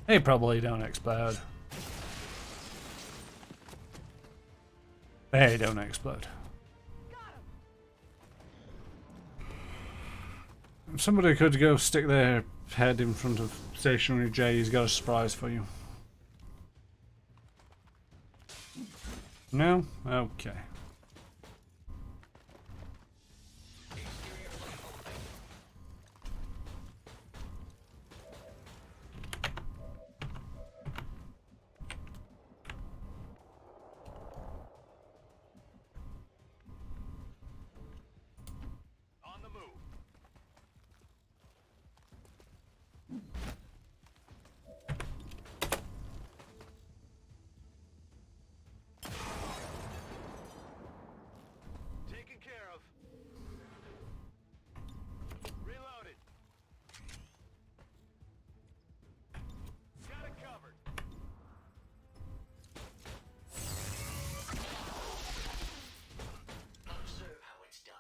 A: They probably don't explode. They don't explode. If somebody could go stick their head in front of Stationary J, he's got a surprise for you. No? Okay.
B: On the move. Taken care of. Reloaded. Got it covered.
C: Observe how it's done.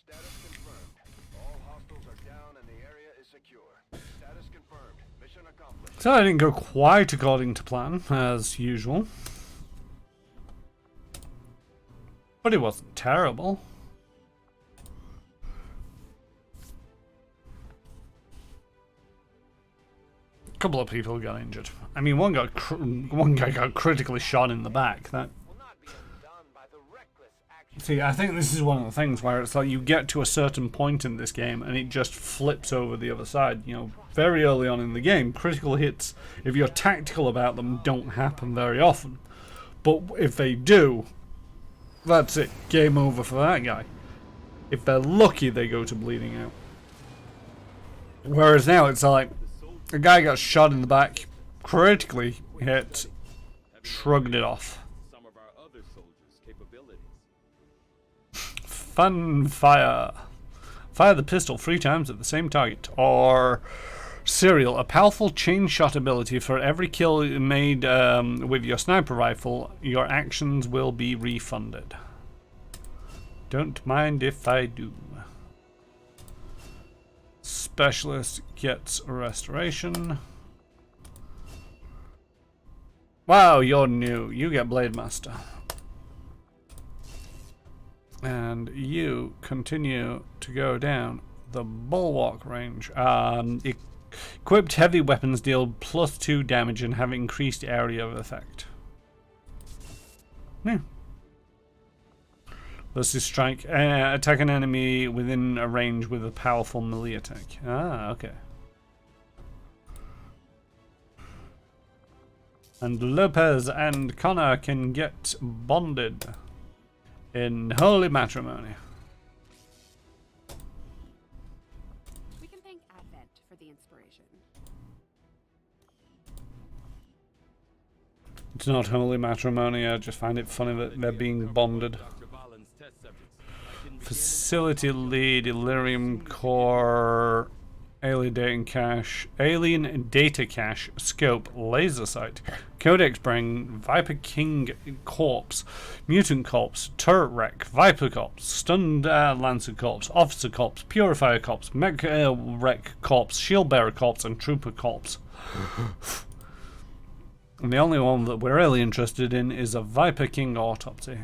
H: Status confirmed. All hostiles are down and the area is secure. Status confirmed. Mission accomplished.
A: So I didn't go quite according to plan, as usual. But it wasn't terrible. A couple of people got injured. I mean, one guy got critically shot in the back. That.
B: Will not be undone by the reckless action.
A: See, I think this is one of the things where it's like you get to a certain point in this game and it just flips over the other side. You know, very early on in the game, critical hits, if you're tactical about them, don't happen very often. But if they do, that's it. Game over for that guy. If they're lucky, they go to bleeding out. Whereas now it's like a guy got shot in the back, critically hit, shrugged it off.
B: Some of our other soldiers' capabilities.
A: Fun fire. Fire the pistol 3 times at the same target. Or serial, a powerful chain shot ability. For every kill made with your sniper rifle, your actions will be refunded. Don't mind if I do. Specialist gets restoration. Wow, you're new. You get Blade Master. And you continue to go down the Bulwark range. Equipped heavy weapons deal +2 damage and have increased area of effect. Yeah. Versus strike. Attack an enemy within a range with a powerful melee attack. Ah, okay. And Lopez and Connor can get bonded in holy matrimony.
F: We can thank Advent for the inspiration.
A: It's not holy matrimony, I just find it funny that they're being bonded. Facility lead, Illyrium core, alien data cache, scope, laser sight, codex brain, Viper King corpse, mutant corpse, turret wreck, Viper corpse, stunned lancer corpse, officer corpse, purifier corpse, mech wreck corpse, shield bearer corpse, and trooper corpse. And the only one that we're really interested in is a Viper King autopsy.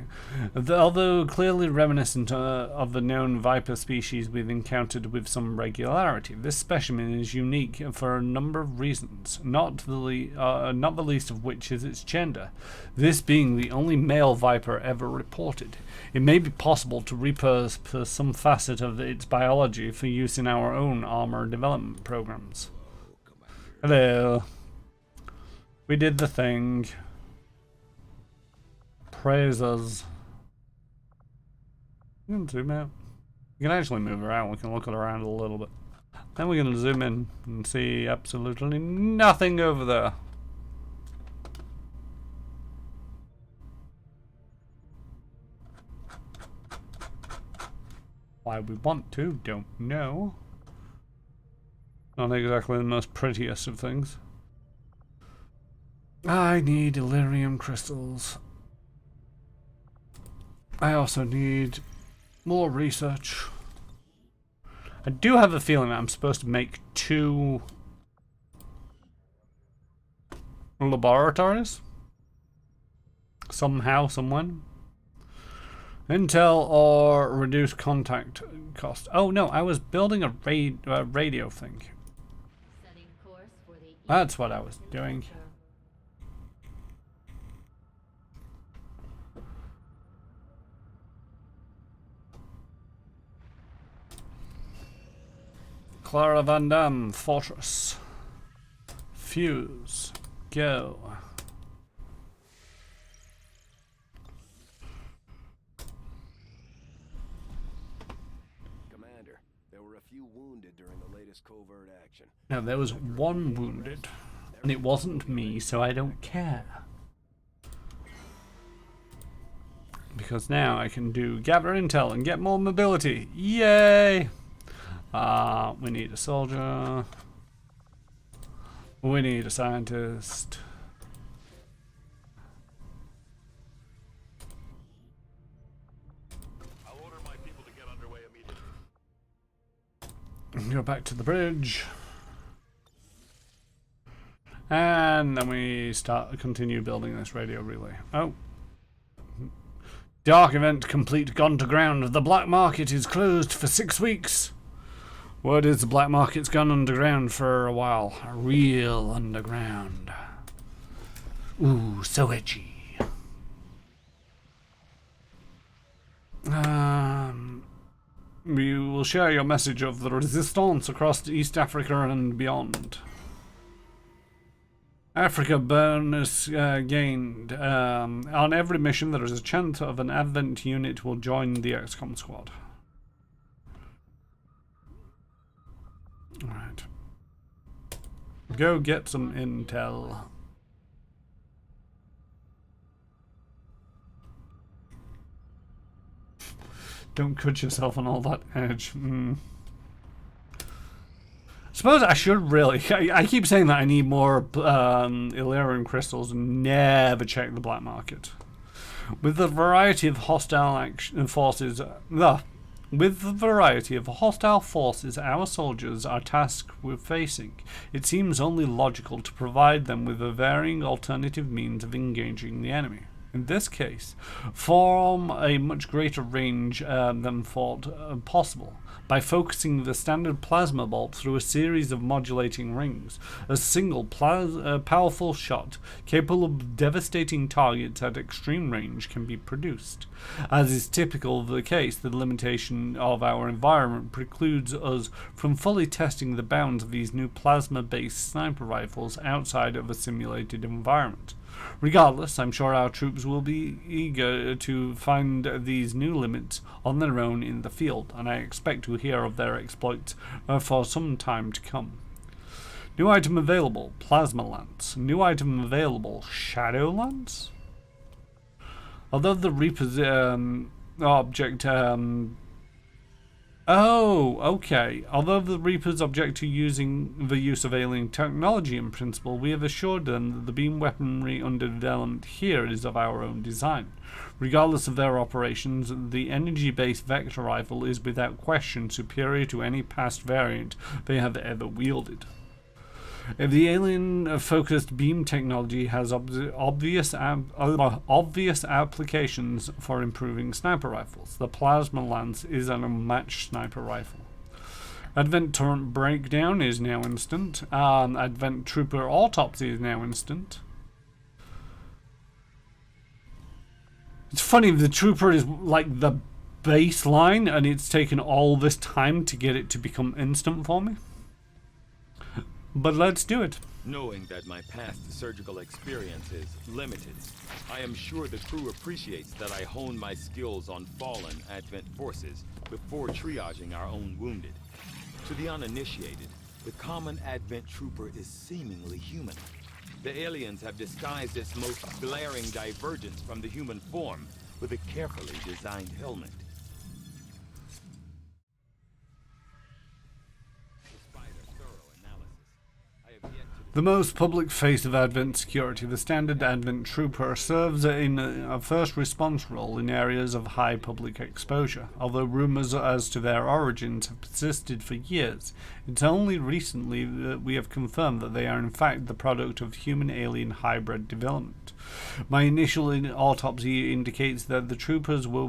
A: Although clearly reminiscent of the known Viper species we've encountered with some regularity, this specimen is unique for a number of reasons, not the least of which is its gender, this being the only male Viper ever reported. It may be possible to repurpose some facet of its biology for use in our own armor development programs. Hello. We did the thing. Praise us. You can zoom out. You can actually move around. We can look around a little bit. Then we're going to zoom in and see absolutely nothing over there. Why we want to, don't know. Not exactly the most prettiest of things. I need Illyrium crystals. I also need more research. I do have a feeling that I'm supposed to make 2 laboratories. Somehow, someone. Intel or reduce contact cost. Oh no, I was building a radio thing.
D: Setting course for the
A: That's what I was doing. Clara Van Dam Fortress. Fuse. Go.
H: Commander, there were a few wounded during the latest covert action.
A: Now there was 1 wounded, and it wasn't me, so I don't care. Because now I can do gather intel and get more mobility. Yay! We need a soldier. We need a scientist.
B: I'll order my people to get underway immediately.
A: Go back to the bridge. And then we continue building this radio relay. Oh. Dark event complete, gone to ground. The black market is closed for 6 weeks. Word is the black market's gone underground for a while. Real underground. Ooh, so edgy. We will share your message of the resistance across East Africa and beyond. Africa bonus gained. On every mission there is a chance of an Advent unit will join the Xcom squad. Alright. Go get some intel. Don't cut yourself on all that edge. Suppose I should really. I keep saying that I need more Illyrium crystals and never check the black market. With the variety of hostile forces, With the variety of hostile forces our soldiers are tasked with facing, it seems only logical to provide them with a varying alternative means of engaging the enemy. In this case, form a much greater range than thought possible, by focusing the standard plasma bolt through a series of modulating rings. A single powerful shot, capable of devastating targets at extreme range, can be produced. As is typical of the case, the limitation of our environment precludes us from fully testing the bounds of these new plasma-based sniper rifles outside of a simulated environment. Regardless, I'm sure our troops will be eager to find these new limits on their own in the field, and I expect to hear of their exploits for some time to come. New item available, Plasma Lance. New item available, Shadow Lance? Although the Reaper's object... Oh, okay. Although the Reapers object to using the use of alien technology in principle, we have assured them that the beam weaponry under development here is of our own design. Regardless of their operations, the energy-based vector rifle is without question superior to any past variant they have ever wielded. If the alien-focused beam technology has obvious applications for improving sniper rifles, the Plasma Lance is an unmatched sniper rifle. Advent Turret Breakdown is now instant. Advent Trooper Autopsy is now instant. It's funny, the Trooper is like the baseline, and it's taken all this time to get it to become instant for me. But let's do it.
B: Knowing that my past surgical experience is limited, I am sure the crew appreciates that I hone my skills on fallen Advent forces before triaging our own wounded. To the uninitiated, the common Advent trooper is seemingly human. The aliens have disguised its most glaring divergence from the human form with a carefully designed helmet.
A: The most public face of Advent security, the standard Advent Trooper serves in a first response role in areas of high public exposure. Although rumors as to their origins have persisted for years, it's only recently that we have confirmed that they are in fact the product of human-alien hybrid development. My initial autopsy indicates that the troopers were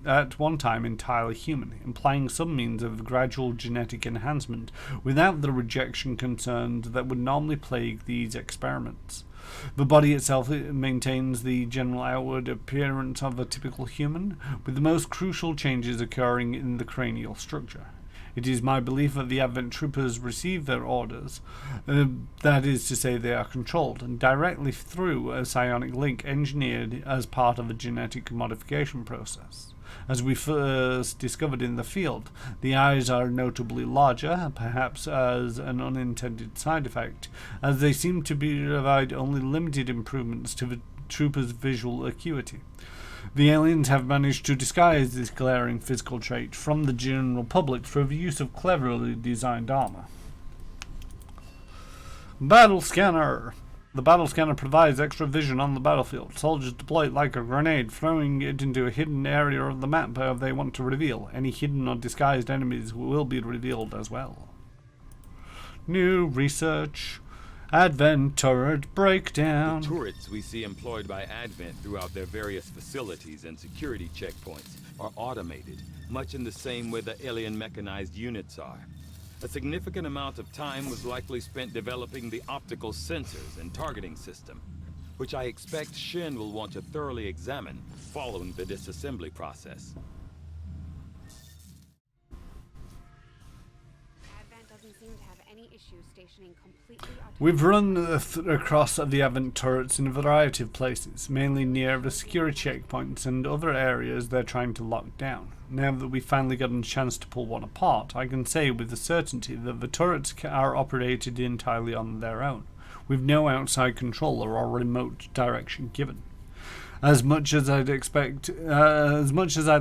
A: at one time entirely human, implying some means of gradual genetic enhancement without the rejection concerns that would normally plague these experiments. The body itself maintains the general outward appearance of a typical human, with the most crucial changes occurring in the cranial structure. It is my belief that the Advent Troopers receive their orders, that is to say they are controlled, and directly through a psionic link engineered as part of a genetic modification process. As we first discovered in the field, the eyes are notably larger, perhaps as an unintended side effect, as they seem to provide only limited improvements to the trooper's visual acuity. The aliens have managed to disguise this glaring physical trait from the general public through the use of cleverly designed armor. Battle Scanner. The battle scanner provides extra vision on the battlefield. Soldiers deploy it like a grenade, throwing it into a hidden area of the map they want to reveal. Any hidden or disguised enemies will be revealed as well. New research. Advent Turret Breakdown.
B: The turrets we see employed by Advent throughout their various facilities and security checkpoints are automated, much in the same way the alien mechanized units are. A significant amount of time was likely spent developing the optical sensors and targeting system, which I expect Shin will want to thoroughly examine following the disassembly process.
F: Advent doesn't seem to have any issues stationing completely automated.
A: We've run across the Advent turrets in a variety of places, mainly near the security checkpoints and other areas they're trying to lock down. Now that we've finally gotten a chance to pull one apart, I can say with certainty that the turrets are operated entirely on their own, with no outside controller or remote direction given. As much as I'd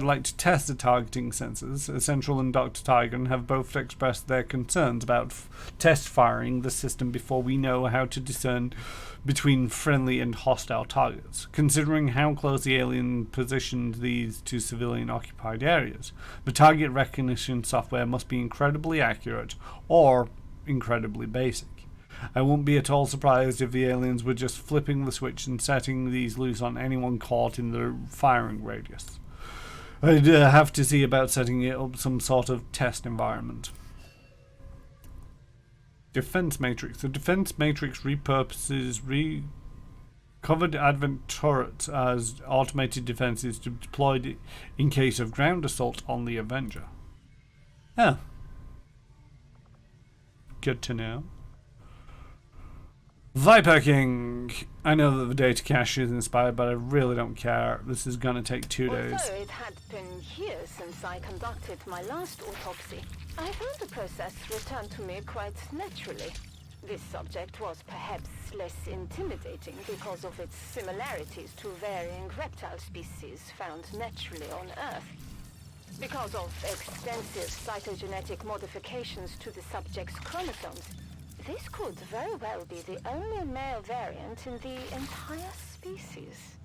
A: like to test the targeting sensors, Central and Dr. Tigan have both expressed their concerns about test firing the system before we know how to discern between friendly and hostile targets. Considering how close the alien positioned these to civilian-occupied areas, the target recognition software must be incredibly accurate or incredibly basic. I won't be at all surprised if the aliens were just flipping the switch and setting these loose on anyone caught in the firing radius. I'd have to see about setting it up some sort of test environment. Defense Matrix. The Defense Matrix repurposes recovered Advent turrets as automated defenses to be deployed in case of ground assault on the Avenger. Oh. Good to know. Viper King! I know that the data cache is inspired, but I really don't care. This is gonna take 2 days.
E: Although it had been years since I conducted my last autopsy, I found the process returned to me quite naturally. This subject was perhaps less intimidating because of its similarities to varying reptile species found naturally on Earth. Because of extensive cytogenetic modifications to the subject's chromosomes, this could very well be the only male variant in the entire species.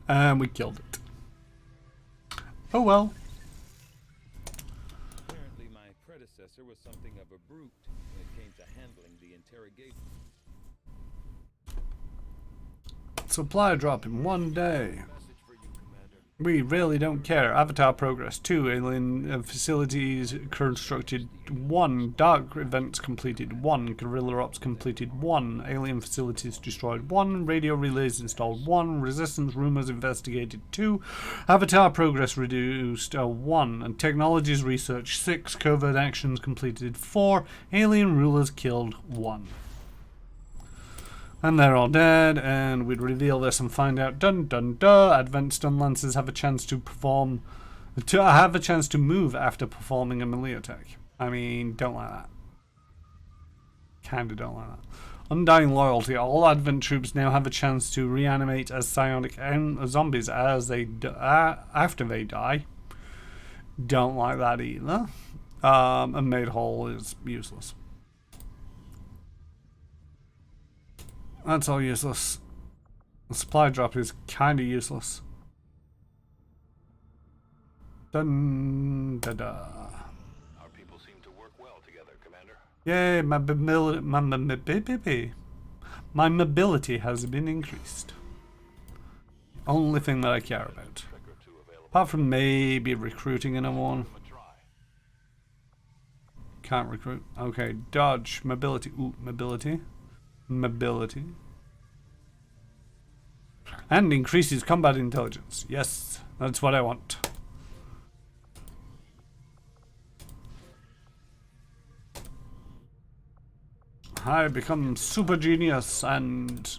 A: And we killed it. Oh well.
B: Apparently my predecessor was something of a brute when it came to handling the interrogation.
A: Supply drop in 1 day. We really don't care. Avatar progress 2. Alien facilities constructed 1. Dark events completed 1. Guerrilla ops completed 1. Alien facilities destroyed 1. Radio relays installed 1. Resistance rumors investigated 2. Avatar progress reduced 1. And technologies research 6. Covert actions completed 4. Alien rulers killed 1. And they're all dead, and we'd reveal this and find out, dun dun dun, advanced stun lancers have a chance to move after performing a melee attack. I mean, don't like that. Kinda don't like that. Undying loyalty. All Advent troops now have a chance to reanimate as psionic zombies as they after they die. Don't like that either. And made whole is useless. That's all useless. The supply drop is kinda useless. Dun da da.
J: Our people seem to work well together, Commander.
A: Yay, my mobility has been increased. Only thing that I care about. Apart from maybe recruiting another one. Can't recruit. Okay, dodge, mobility. Ooh, mobility. Mobility. And increases combat intelligence. Yes, that's what I want. I become super genius and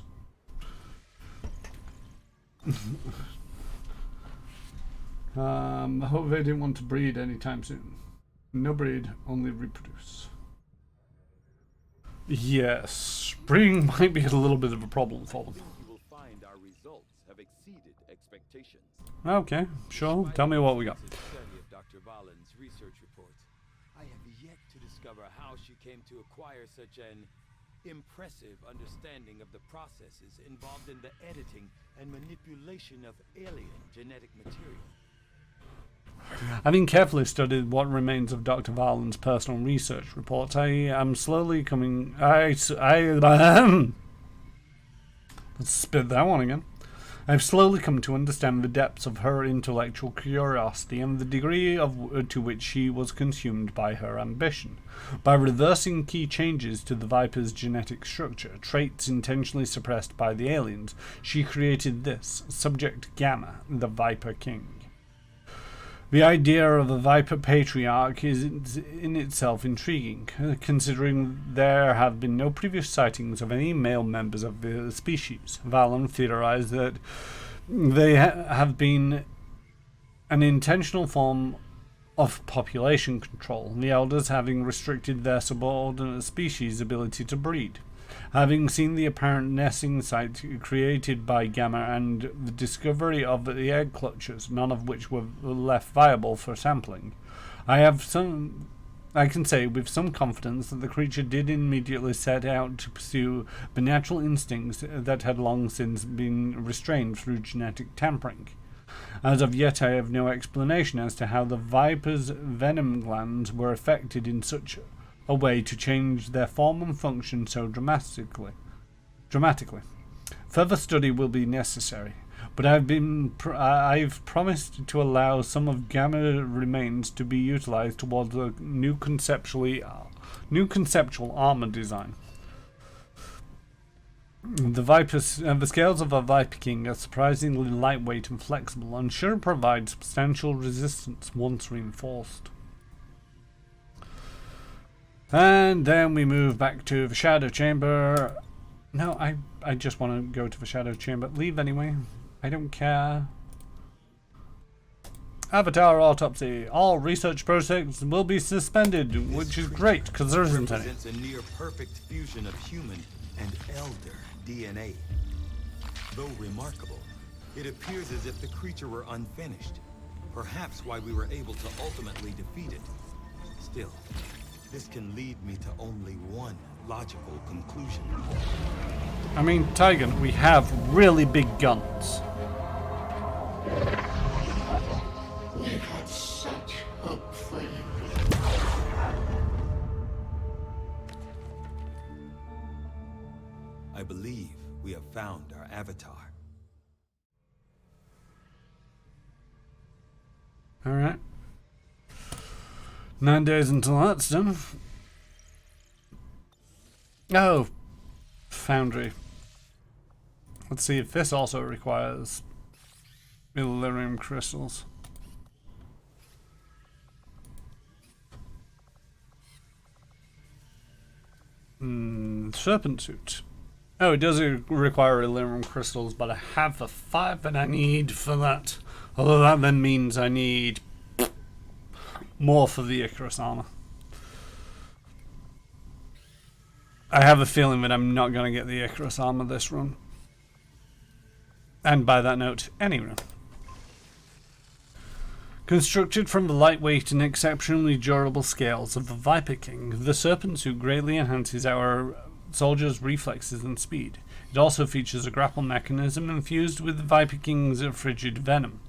A: I hope they didn't want to breed anytime soon. No breed, only reproduce. Yes, spring might be a little bit of a problem for them.
B: You will find our results have exceeded expectations.
A: Okay, sure. Tell me what we got.
B: Study of Dr. Valen's research report. I have yet to discover how she came to acquire such an impressive understanding of the processes involved in the editing and manipulation of alien genetic material.
A: Having carefully studied what remains of Dr. Valen's personal research reports, I am slowly coming. Let's spit that one again. I've slowly come to understand the depths of her intellectual curiosity and the degree to which she was consumed by her ambition. By reversing key changes to the Viper's genetic structure, traits intentionally suppressed by the aliens, she created this, Subject Gamma, the Viper King. The idea of a Viper Patriarch is in itself intriguing, considering there have been no previous sightings of any male members of the species. Valen theorized that they have been an intentional form of population control, the Elders having restricted their subordinate species' ability to breed. Having seen the apparent nesting site created by Gamma and the discovery of the egg clutches, none of which were left viable for sampling, I can say with some confidence that the creature did immediately set out to pursue the natural instincts that had long since been restrained through genetic tampering. As of yet, I have no explanation as to how the viper's venom glands were affected in such a way to change their form and function so dramatically. Further study will be necessary, but I've promised to allow some of Gamma remains to be utilized towards a new conceptual armor design. The scales of a Viper King are surprisingly lightweight and flexible, and should provide substantial resistance once reinforced. And then we move back to the Shadow Chamber. No, I just want to go to the Shadow Chamber. Leave anyway. I don't care. Avatar autopsy. All research projects will be suspended, which is great because there isn't any.
K: Represents a near perfect fusion of human and elder DNA. Though remarkable, it appears as if the creature were unfinished. Perhaps why we were able to ultimately defeat it. Still, this can lead me to only one logical conclusion.
A: I mean, Tigan, we have really big guns.
L: We had such hope for you.
K: I believe we have found our avatar.
A: Alright. 9 days until that's done. Oh, Foundry. Let's see if this also requires Illyrium crystals. Serpent suit. Oh, it does require Illyrium crystals, but I have the 5 that I need for that. Although that then means I need more for the Icarus armor. I have a feeling that I'm not going to get the Icarus armor this run. And by that note, any run. Constructed from the lightweight and exceptionally durable scales of the Viper King, the Serpent Suit greatly enhances our soldiers' reflexes and speed. It also features a grapple mechanism infused with the Viper King's frigid venom,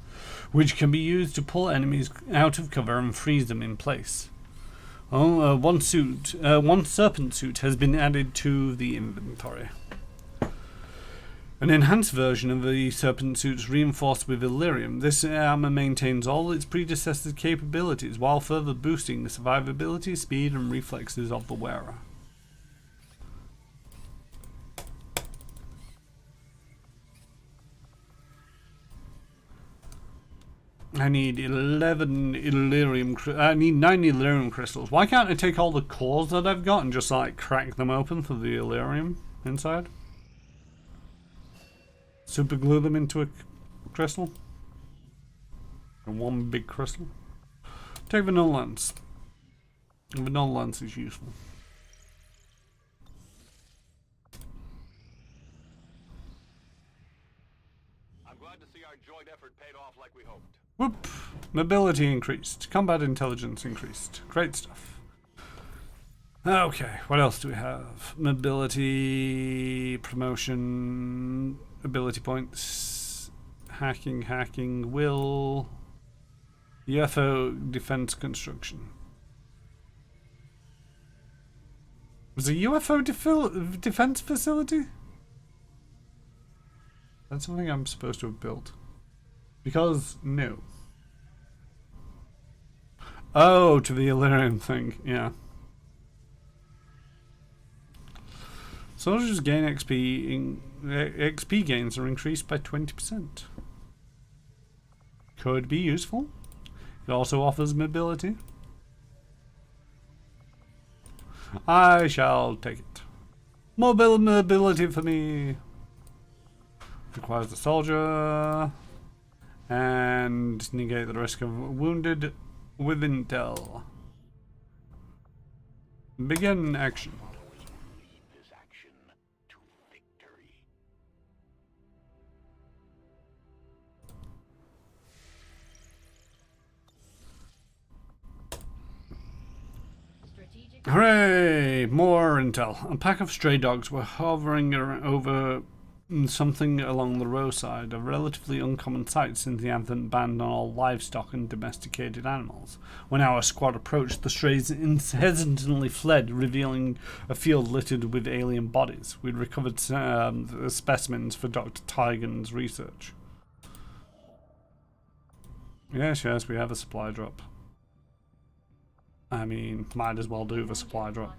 A: which can be used to pull enemies out of cover and freeze them in place. One Serpent Suit has been added to the inventory. An enhanced version of the Serpent Suits reinforced with Illyrium, this armor maintains all its predecessor's capabilities while further boosting the survivability, speed and reflexes of the wearer. I need 11 Illyrium. I need 9 Illyrium crystals. Why can't I take all the cores that I've got and just like crack them open for the Illyrium inside? Super glue them into a crystal? And one big crystal? Take vanilla lens. Vanilla lens is useful.
B: I'm glad to see our joint effort paid off like we hoped.
A: Whoop! Mobility increased. Combat intelligence increased. Great stuff. Okay, what else do we have? Mobility, promotion, ability points, hacking, will, UFO defense construction. Was a UFO defense facility? That's something I'm supposed to have built. Because, no. Oh, to the Illyrium thing, yeah. Soldiers gain XP. XP gains are increased by 20%. Could be useful. It also offers mobility. I shall take it. Mobility for me. Requires the soldier. And negate the risk of wounded with intel. Begin action.
J: Lead this action.
A: Hooray! More intel. A pack of stray dogs were hovering over something along the roadside, a relatively uncommon sight since the Advent banned on all livestock and domesticated animals. When our squad approached, the strays hesitantly fled, revealing a field littered with alien bodies. We'd recovered specimens for Dr. Tigan's research. Yes, we have a supply drop. I mean, might as well do the supply drop.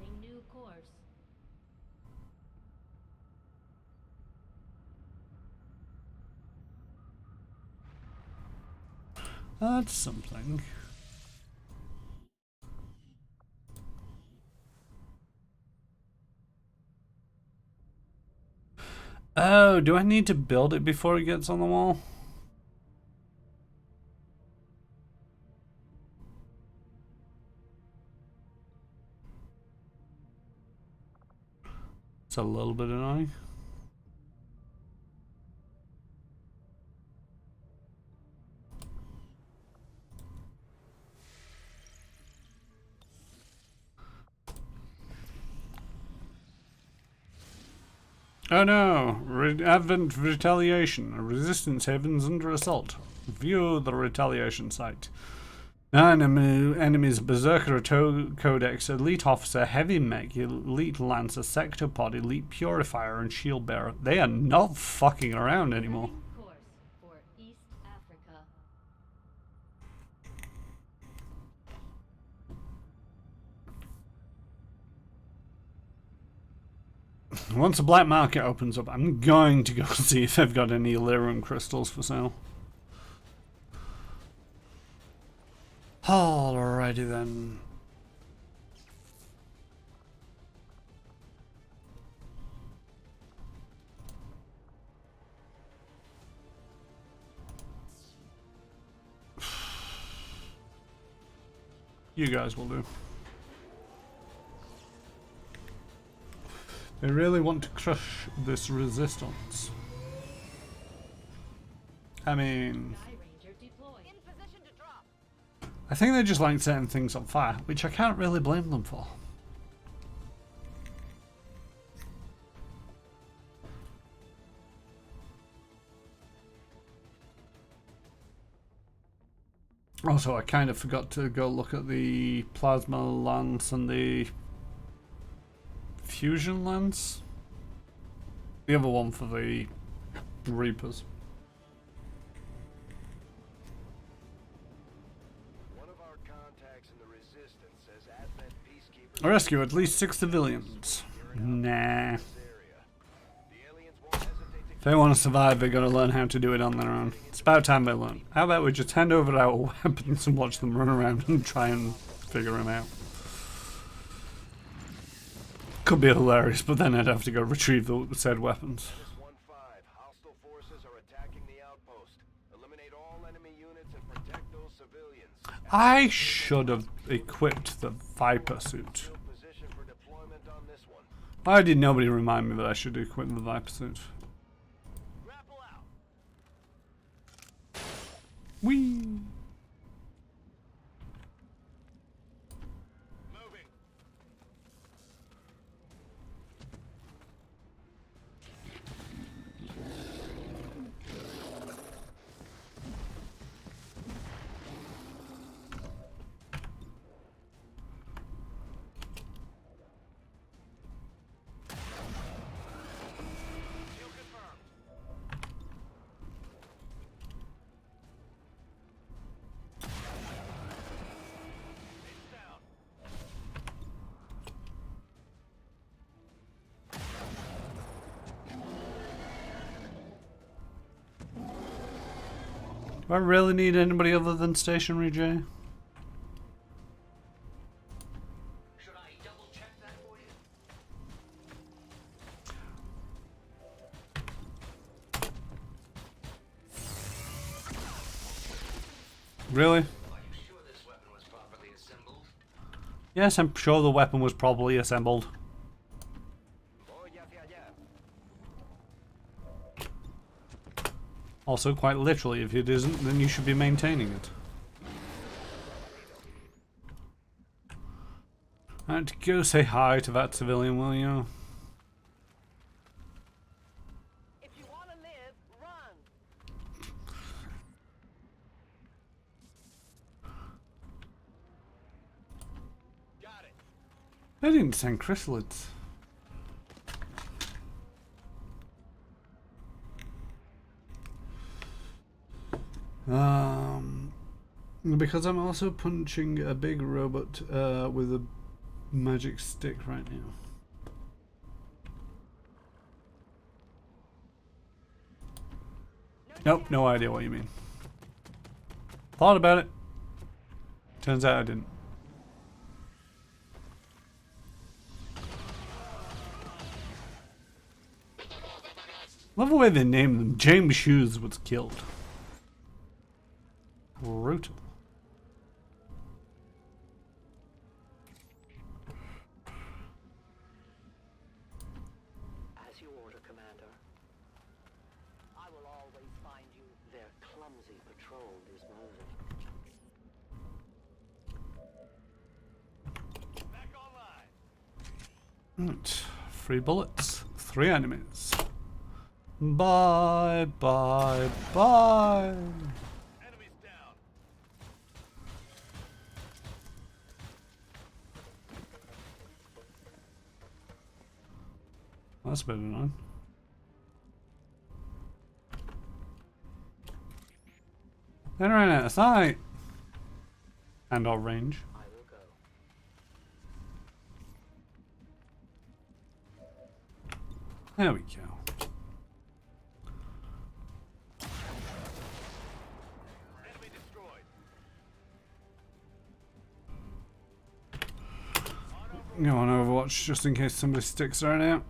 A: That's something. Oh, do I need to build it before it gets on the wall? It's a little bit annoying. Oh no! Advent retaliation. A resistance haven's under assault. View the retaliation site. Enemies Berserker Codex, Elite Officer, Heavy Mech, Elite Lancer, Sectopod, Elite Purifier, and Shield Bearer. They are not fucking around anymore. Once the black market opens up, I'm going to go see if they've got any Lyrium crystals for sale. Alrighty then. You guys will do. They really want to crush this resistance. I mean, I think they just like setting things on fire, which I can't really blame them for. Also, I kind of forgot to go look at the plasma lance and the fusion lance. The other one for the Reapers.
C: One of our contacts in the Resistance says Advent peacekeepers
A: Rescue at least 6 civilians. Nah. If they want to survive, they're going to learn how to do it on their own. It's about time they learn. How about we just hand over our weapons and watch them run around and try and figure them out. Could be hilarious, but then I'd have to go retrieve the said weapons.
C: 1-5. Hostile forces are attacking the outpost. Eliminate all enemy units and protect those civilians.
A: I should have equipped the Viper suit.
C: Position for deployment on this one.
A: Why did nobody remind me that I should equip the Viper suit?
C: Grapple out.
A: Whee! Do I really need anybody other than Stationary J?
M: Should I double check that for you?
A: Really?
M: Are you sure this weapon was properly assembled?
A: Yes, I'm sure the weapon was properly assembled. Also, quite literally, if it isn't, then you should be maintaining it. Alright, go say hi to that civilian, will you?
I: If you want to live, run.
B: Got it.
A: They didn't send chrysalids. Because I'm also punching a big robot with a magic stick right now. Nope, no idea what you mean. Thought about it. Turns out I didn't. Love the way they named them. James Hughes was killed. Brutal.
C: As you order, Commander.
I: I will always find you.
C: Their clumsy patrol is moving.
B: Back online.
A: Right. 3 bullets. 3 enemies. Bye, bye, bye.
B: Enemies down.
A: That's better than none. Then ran out of sight. And our range.
C: I will go.
A: There we go.
B: Enemy destroyed.
A: Go on Overwatch just in case somebody sticks around out.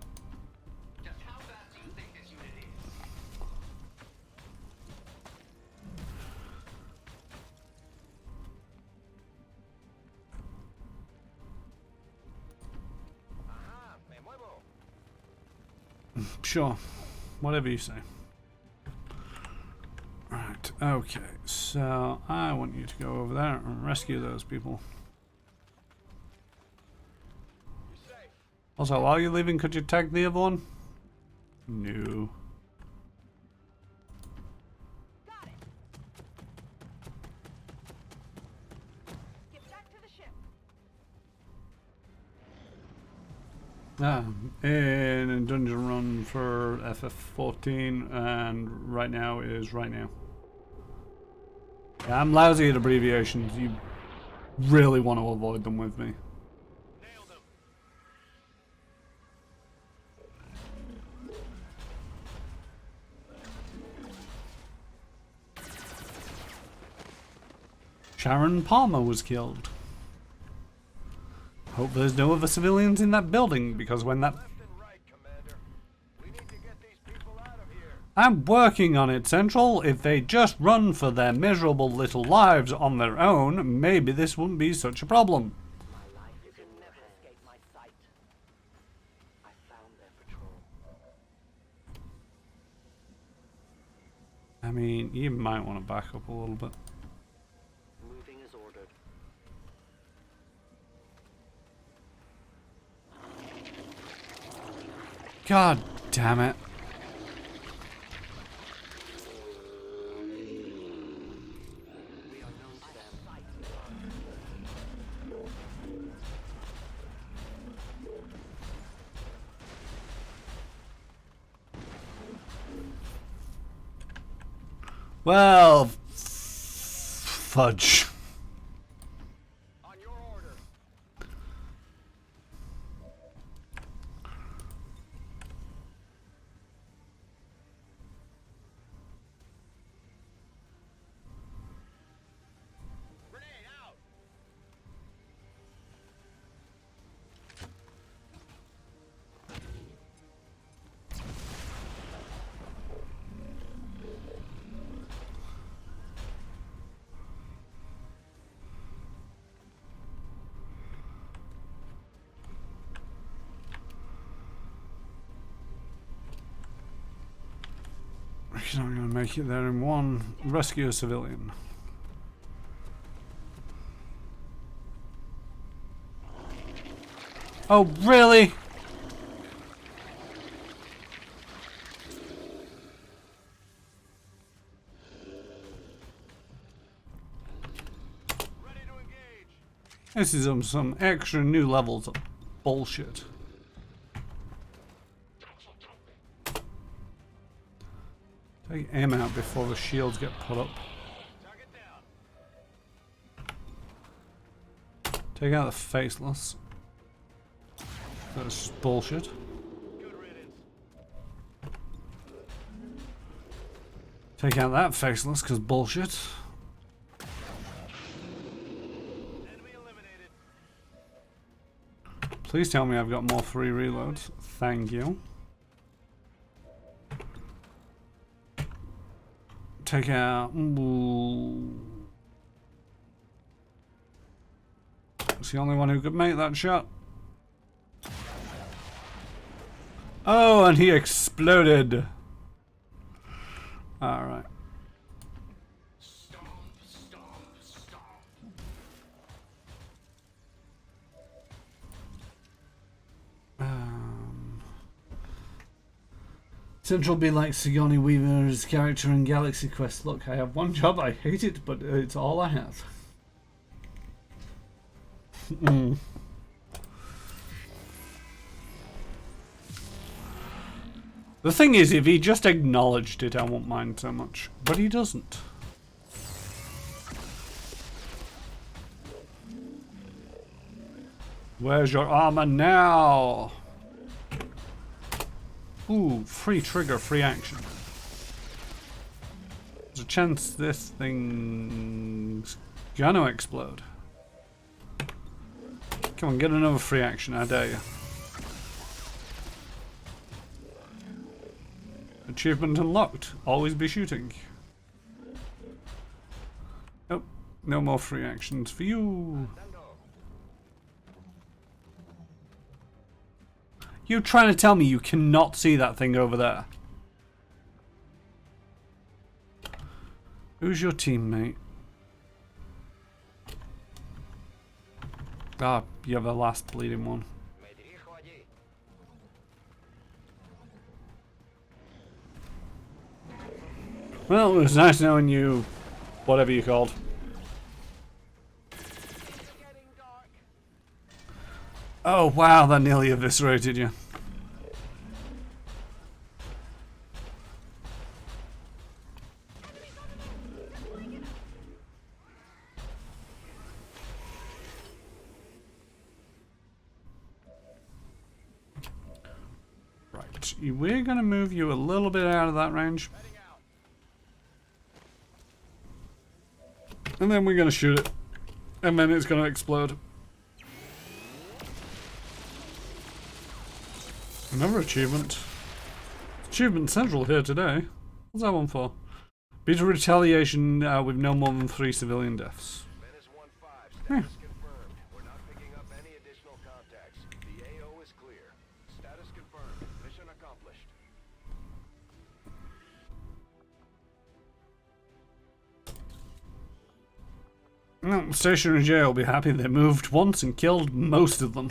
M: Just how fast do you think this unit is?
B: Aha, me muevo.
A: Sure. Whatever you say. Right, okay. So I want you to go over there and rescue those people.
B: You're safe.
A: Also, while you're leaving, could you tag the other one? No.
I: Got it. Get back to the ship.
A: In a dungeon run for FF14, and right now is right now. Yeah, I'm lousy at abbreviations. You really want to avoid them with me.
B: Nailed him.
A: Sharon Palmer was killed. Hope there's no other civilians in that building, because when that...
B: Left and right, Commander. We need to get these people out of here.
A: I'm working on it, Central. If they just run for their miserable little lives on their own, maybe this wouldn't be such a problem.
C: My life is in their hands.
I: Escape my sight.
C: I found their patrol.
A: I mean, you might want to back up a little bit.
C: Moving as ordered.
A: God damn it.
C: We are known to them.
A: Well, fudge.
B: On your order. Grenade out.
A: You're not going to make it there in one. Rescue a civilian. Oh, really? This is some extra new levels of bullshit. Take aim out before the shields get put up. Take out the faceless. That's just bullshit. Take out that faceless, because bullshit. Please tell me I've got more free reloads. Thank you. Take out... Ooh. It's the only one who could make that shot. Oh, and he exploded. Alright. Central be like Sigourney Weaver's character in Galaxy Quest. Look, I have one job, I hate it, but it's all I have. The thing is, if he just acknowledged it, I won't mind so much. But he doesn't. Where's your armor now? Ooh, free trigger, free action. There's a chance this thing's gonna explode. Come on, get another free action, I dare you. Achievement unlocked. Always be shooting. Oh, no more free actions for you. You're trying to tell me you cannot see that thing over there? Who's your teammate? Ah, you're the last bleeding one. Well, it was nice knowing you, whatever you called. Oh wow, that nearly eviscerated you. Right, we're gonna move you a little bit out of that range. And then we're gonna shoot it. And then it's gonna explode. Another achievement. Achievement Central here today. What's that one for? Beat a retaliation with no more than 3 civilian deaths.
C: Menace 1-5, status confirmed. We're not picking up any additional contacts. The AO is clear. Status confirmed. Mission accomplished.
A: No, Station and J will be happy they moved once and killed most of them.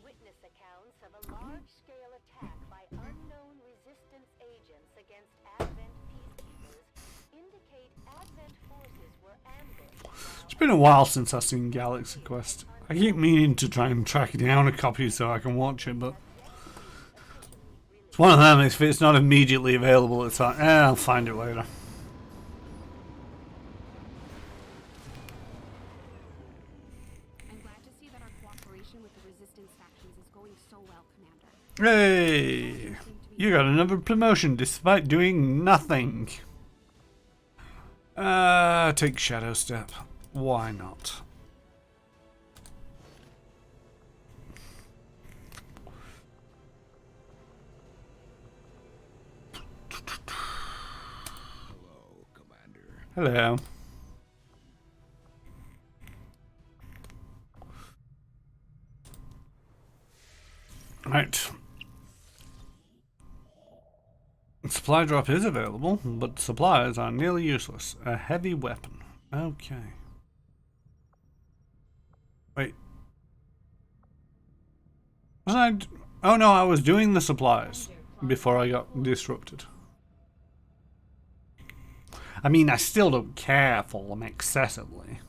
E: Witness accounts of a large-scale attack by unknown resistance agents against Advent peacekeepers indicate Advent forces were ambushed.
A: It's been a while since I've seen Galaxy Quest. I keep meaning to try and track down a copy so I can watch it, but it's one of them. If it's not immediately available, it's like, I'll find it later. Hey! You got another promotion despite doing nothing. Take Shadow Step. Why not?
G: Hello, Commander.
A: Hello. Right. Supply drop is available, but supplies are nearly useless. A heavy weapon. Okay. Wait. Was I? Oh no, I was doing the supplies before I got disrupted. I mean, I still don't care for them excessively.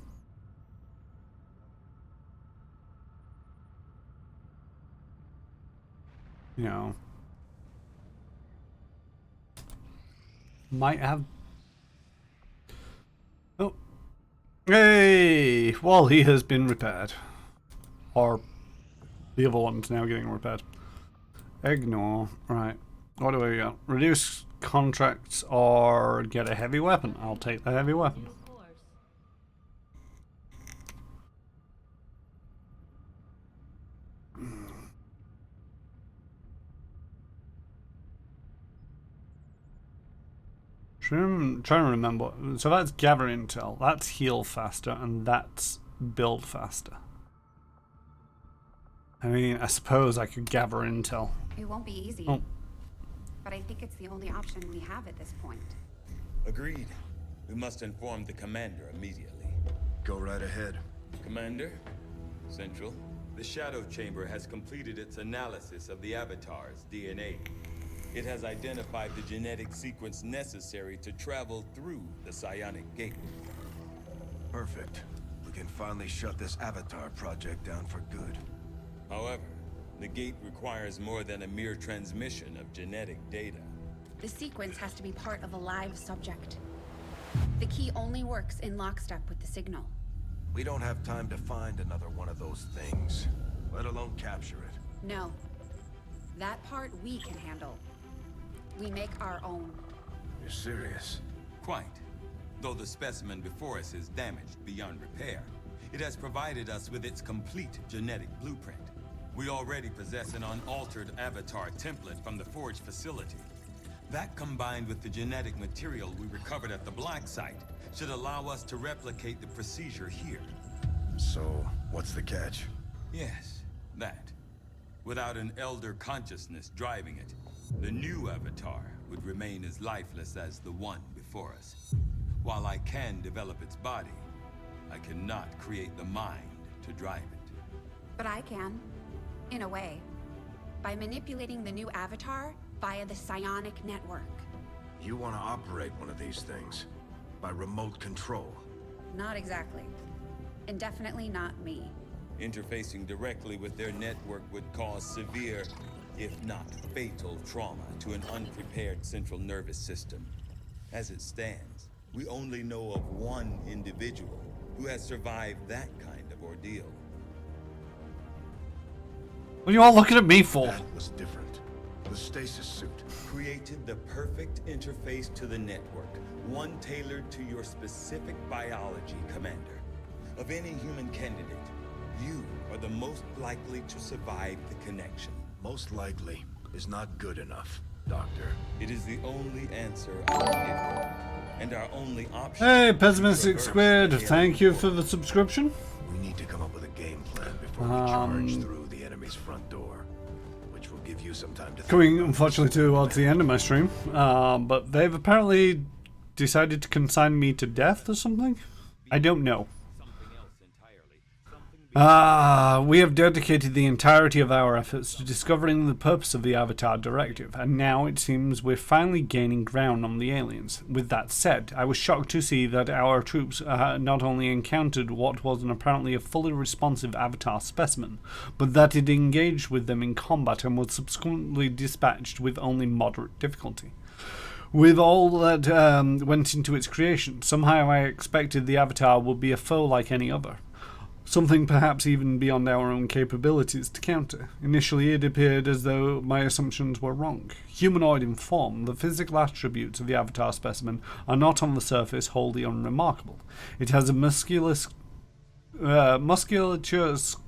A: You know. Might have. Oh. Hey! Well, he has been repaired. Or the other one's now getting repaired. Ignore. Right. What do we got? Reduce contracts or get a heavy weapon. I'll take the heavy weapon. I'm trying to remember. So that's gather intel, that's heal faster, and that's build faster. I mean, I suppose I could gather intel.
F: It won't be easy.
A: Oh.
F: But I think it's the only option we have at this point.
K: Agreed. We must inform the commander immediately.
H: Go right ahead.
K: Commander, Central. The Shadow Chamber has completed its analysis of the Avatar's DNA. It has identified the genetic sequence necessary to travel through the Psionic Gate.
H: Perfect. We can finally shut this Avatar project down for good.
K: However, the gate requires more than a mere transmission of genetic data.
F: The sequence has to be part of a live subject. The key only works in lockstep with the signal.
H: We don't have time to find another one of those things, let alone capture it.
F: No. That part we can handle. We make our own.
H: You're serious?
K: Quite. Though the specimen before us is damaged beyond repair, it has provided us with its complete genetic blueprint. We already possess an unaltered avatar template from the Forge facility. That, combined with the genetic material we recovered at the Black Site, should allow us to replicate the procedure here.
H: So, what's the catch?
K: Yes, that. Without an elder consciousness driving it, the new avatar would remain as lifeless as the one before us. While I can develop its body, I cannot create the mind to drive it.
F: But I can. In a way. By manipulating the new avatar via the psionic network.
H: You want to operate one of these things? By remote control?
F: Not exactly. And definitely not me.
K: Interfacing directly with their network would cause severe, if not fatal, trauma to an unprepared central nervous system. As it stands, we only know of one individual who has survived that kind of ordeal.
A: What are you all looking at me for?
H: That was different. The stasis suit
K: created the perfect interface to the network, one tailored to your specific biology, Commander. Of any human candidate, you are the most likely to survive the connection.
H: Most likely is not good enough, Doctor.
K: It is the only answer I can give, and our only option.
A: Hey, Pessimistic Squid, thank you for the subscription.
H: We need to come up with a game plan before we charge through the enemy's front door, which will give you some time to
A: coming, unfortunately, towards the end of my stream, but they've apparently decided to consign me to death or something. I don't know. We have dedicated the entirety of our efforts to discovering the purpose of the Avatar Directive, and now it seems we're finally gaining ground on the aliens. With that said, I was shocked to see that our troops not only encountered what was apparently a fully responsive Avatar specimen, but that it engaged with them in combat and was subsequently dispatched with only moderate difficulty. With all that went into its creation, somehow I expected the Avatar would be a foe like any other. Something perhaps even beyond our own capabilities to counter. Initially it appeared as though my assumptions were wrong. Humanoid in form, the physical attributes of the Avatar specimen are not on the surface wholly unremarkable. It has a musculature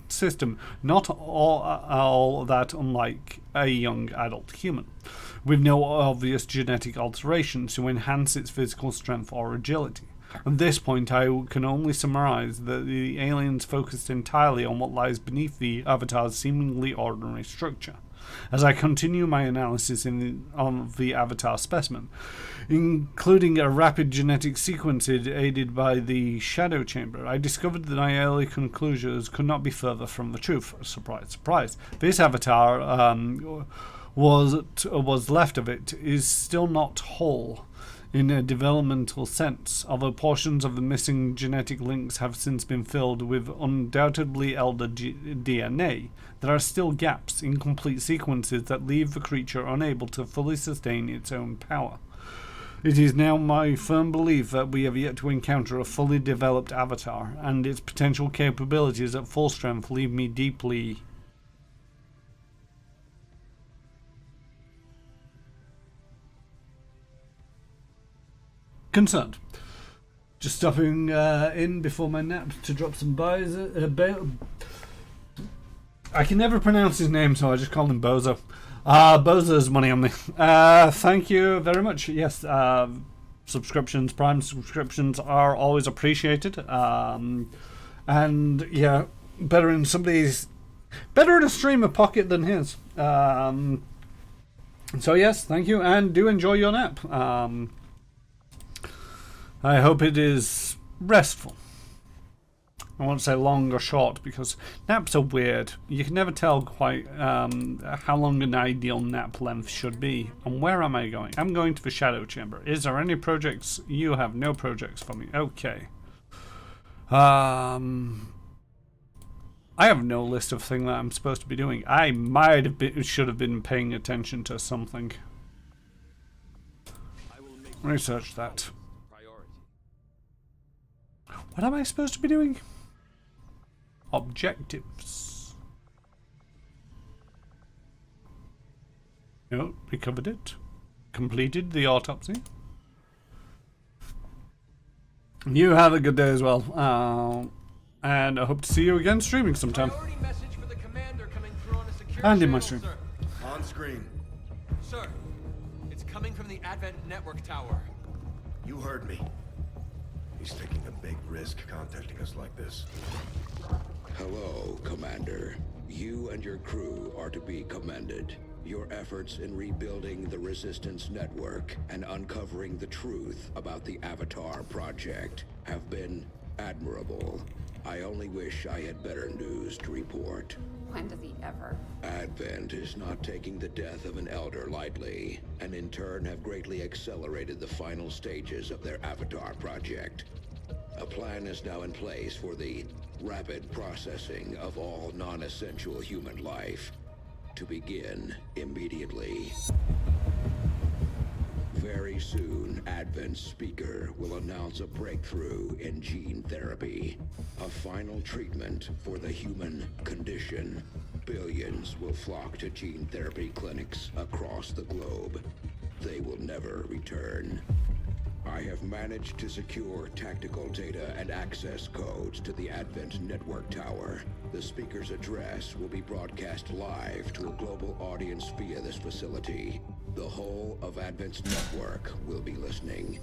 A: system not all that unlike a young adult human, with no obvious genetic alterations to enhance its physical strength or agility. At this point, I can only surmise that the aliens focused entirely on what lies beneath the Avatar's seemingly ordinary structure. as I continue my analysis of the Avatar specimen, including a rapid genetic sequence aided by the shadow chamber. I discovered that my early conclusions could not be further from the truth. Surprise, surprise. This Avatar, was left of it, is still not whole in a developmental sense, although portions of the missing genetic links have since been filled with undoubtedly elder DNA. There are still gaps, incomplete sequences that leave the creature unable to fully sustain its own power. It is now my firm belief that we have yet to encounter a fully developed Avatar, and its potential capabilities at full strength leave me deeply concerned. Just stopping in before my nap to drop some buys. I can never pronounce his name, so I just call him Bozo. Bozo's money on me. Thank you very much. Yes, subscriptions, Prime subscriptions are always appreciated. And yeah, better in a streamer pocket than his. So yes, thank you, and do enjoy your nap. I hope it is restful. I won't say long or short because naps are weird. You can never tell quite how long an ideal nap length should be. And where am I going? I'm going to the shadow chamber. Is there any projects? You have no projects for me. Okay. I have no list of things that I'm supposed to be doing. I should have been paying attention to something. Research that. What am I supposed to be doing? Objectives. No, we covered it. Completed the autopsy. You have a good day as well. And I hope to see you again streaming sometime.
M: Message for the commander coming through on a secure
A: And in my
M: channel,
A: stream.
M: sir.
H: On screen.
M: Sir, it's coming from the Advent Network Tower.
H: You heard me. He's taking a big risk contacting us like this.
N: Hello, Commander. You and your crew are to be commended. Your efforts in rebuilding the Resistance Network and uncovering the truth about the Avatar Project have been admirable. I only wish I had better news to report.
F: When does he ever?
N: Advent is not taking the death of an elder lightly, and in turn have greatly accelerated the final stages of their Avatar project. A plan is now in place for the rapid processing of all non-essential human life, to begin immediately. Very soon, Advent's speaker will announce a breakthrough in gene therapy, a final treatment for the human condition. Billions will flock to gene therapy clinics across the globe. They will never return. I have managed to secure tactical data and access codes to the Advent Network Tower. The speaker's address will be broadcast live to a global audience via this facility. The whole of Advent's network will be listening.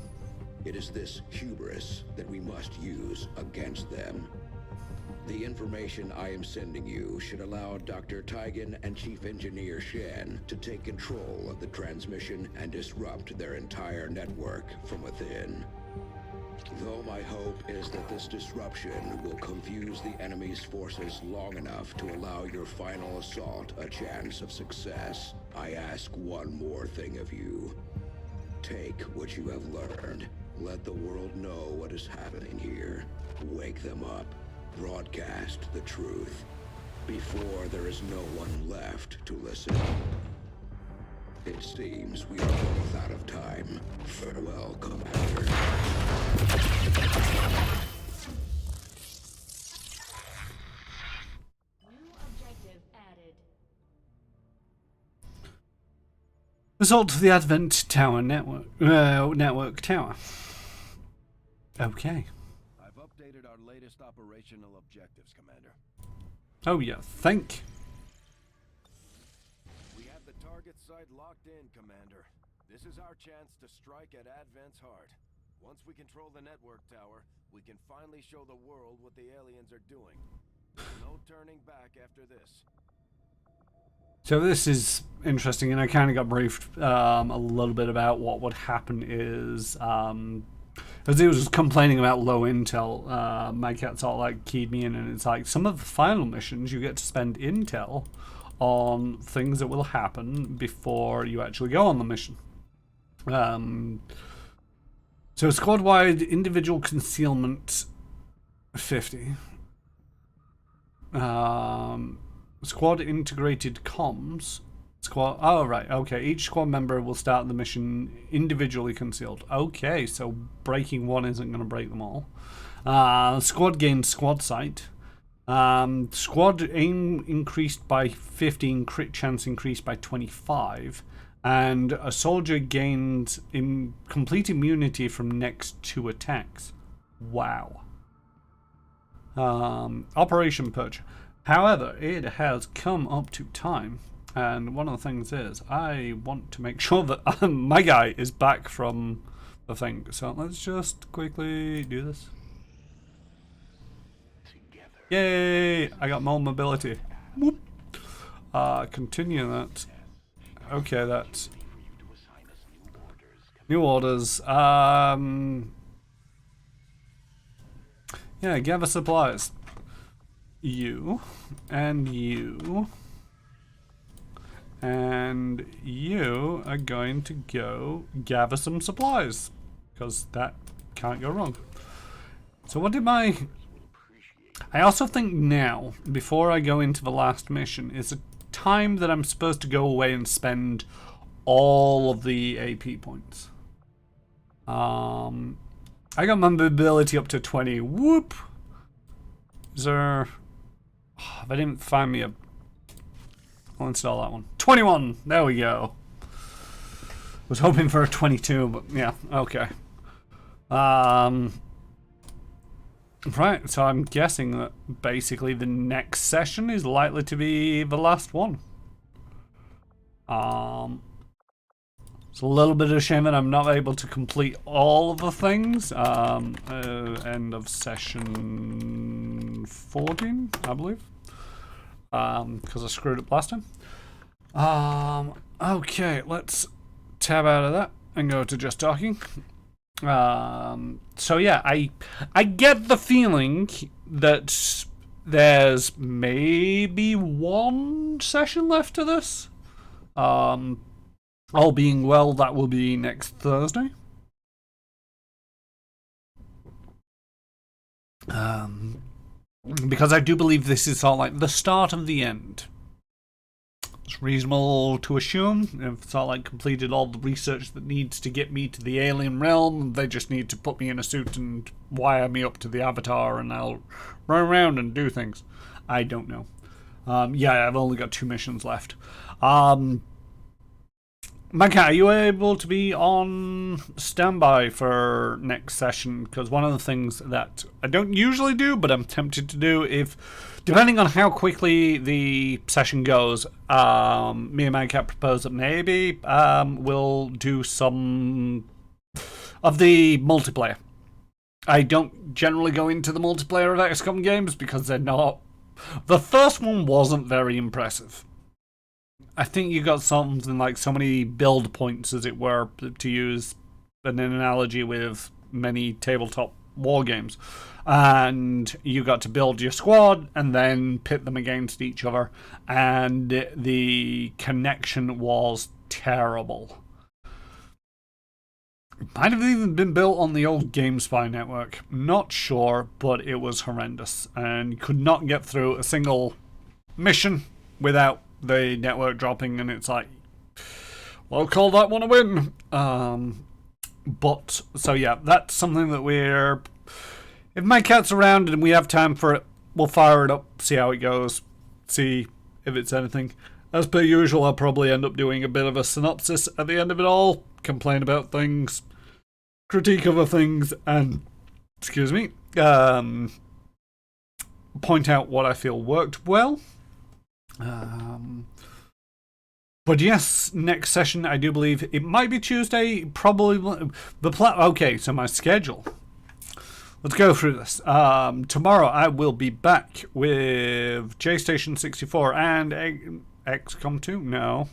N: It is this hubris that we must use against them. The information I am sending you should allow Dr. Taigen and Chief Engineer Shen to take control of the transmission and disrupt their entire network from within. Though my hope is that this disruption will confuse the enemy's forces long enough to allow your final assault a chance of success, I ask one more thing of you. Take what you have learned. Let the world know what is happening here. Wake them up. Broadcast the truth before there is no one left to listen. It seems we are both out of time. Farewell, Commander.
D: New objective added.
A: Result of the Advent Tower network tower. Okay.
H: I've updated our latest operational objectives, Commander.
A: Oh yeah, thank.
H: We have the target site locked in, Commander. This is our chance to strike at Advent's heart. Once we control the network tower, we can finally show the world what the aliens are doing. No turning back after this.
A: So this is interesting, and I kind of got briefed a little bit about what would happen is, as he was complaining about low intel, my cat sort of like keyed me in, and it's like some of the final missions you get to spend intel on things that will happen before you actually go on the mission. So squad-wide individual concealment 50. Squad integrated comms. Squad. Oh, right. Okay. Each squad member will start the mission individually concealed. Okay, so breaking one isn't going to break them all. Squad gains squad sight. Squad aim increased by 15, crit chance increased by 25, and a soldier gains complete immunity from next 2 attacks. Wow. Operation Purge. However, it has come up to time, and one of the things is I want to make sure that my guy is back from the thing. So let's just quickly do this. Yay! I got more mobility. Whoop. Continue that. Okay, that's new orders. Yeah, gather supplies. You and you and you are going to go gather some supplies, because that can't go wrong. So what did I also think now, before I go into the last mission, is a time that I'm supposed to go away and spend all of the AP points. I got my mobility up to 20. Whoop! Is there... Oh, if I didn't find me a... I'll install that one. 21! There we go. Was hoping for a 22, but yeah, okay. Right, so I'm guessing that basically the next session is likely to be the last one. It's a little bit of a shame that I'm not able to complete all of the things. End of session 14, I believe. Because I screwed up last time. Okay, let's tab out of that and go to just talking. So yeah, I get the feeling that there's maybe one session left to this. All being well, that will be next Thursday. Because I do believe this is all like the start of the end. It's reasonable to assume if it's all like completed all the research that needs to get me to the alien realm, they just need to put me in a suit and wire me up to the avatar and I'll run around and do things. I don't know. Yeah, I've only got 2 missions left. Mancat, are you able to be on standby for next session? Because one of the things that I don't usually do, but I'm tempted to do, if depending on how quickly the session goes, me and Mancat propose that maybe we'll do some of the multiplayer. I don't generally go into the multiplayer of Xcom games because they're not... The first one wasn't very impressive. I think you got something like so many build points, as it were, to use an analogy with many tabletop war games. And you got to build your squad and then pit them against each other. And the connection was terrible. It might have even been built on the old GameSpy network. Not sure, but it was horrendous. And you could not get through a single mission without the network dropping, and it's like, well, call that one a win. But so yeah, that's something that we're, if my cat's around and we have time for it, we'll fire it up, see how it goes, see if it's anything. As per usual, I'll probably end up doing a bit of a synopsis at the end of it all, complain about things, critique other things, and excuse me, point out what I feel worked well. But yes, next session, I do believe it might be Tuesday, probably okay, so my schedule. Let's go through this. Tomorrow I will be back with J-Station 64 and XCOM 2? No.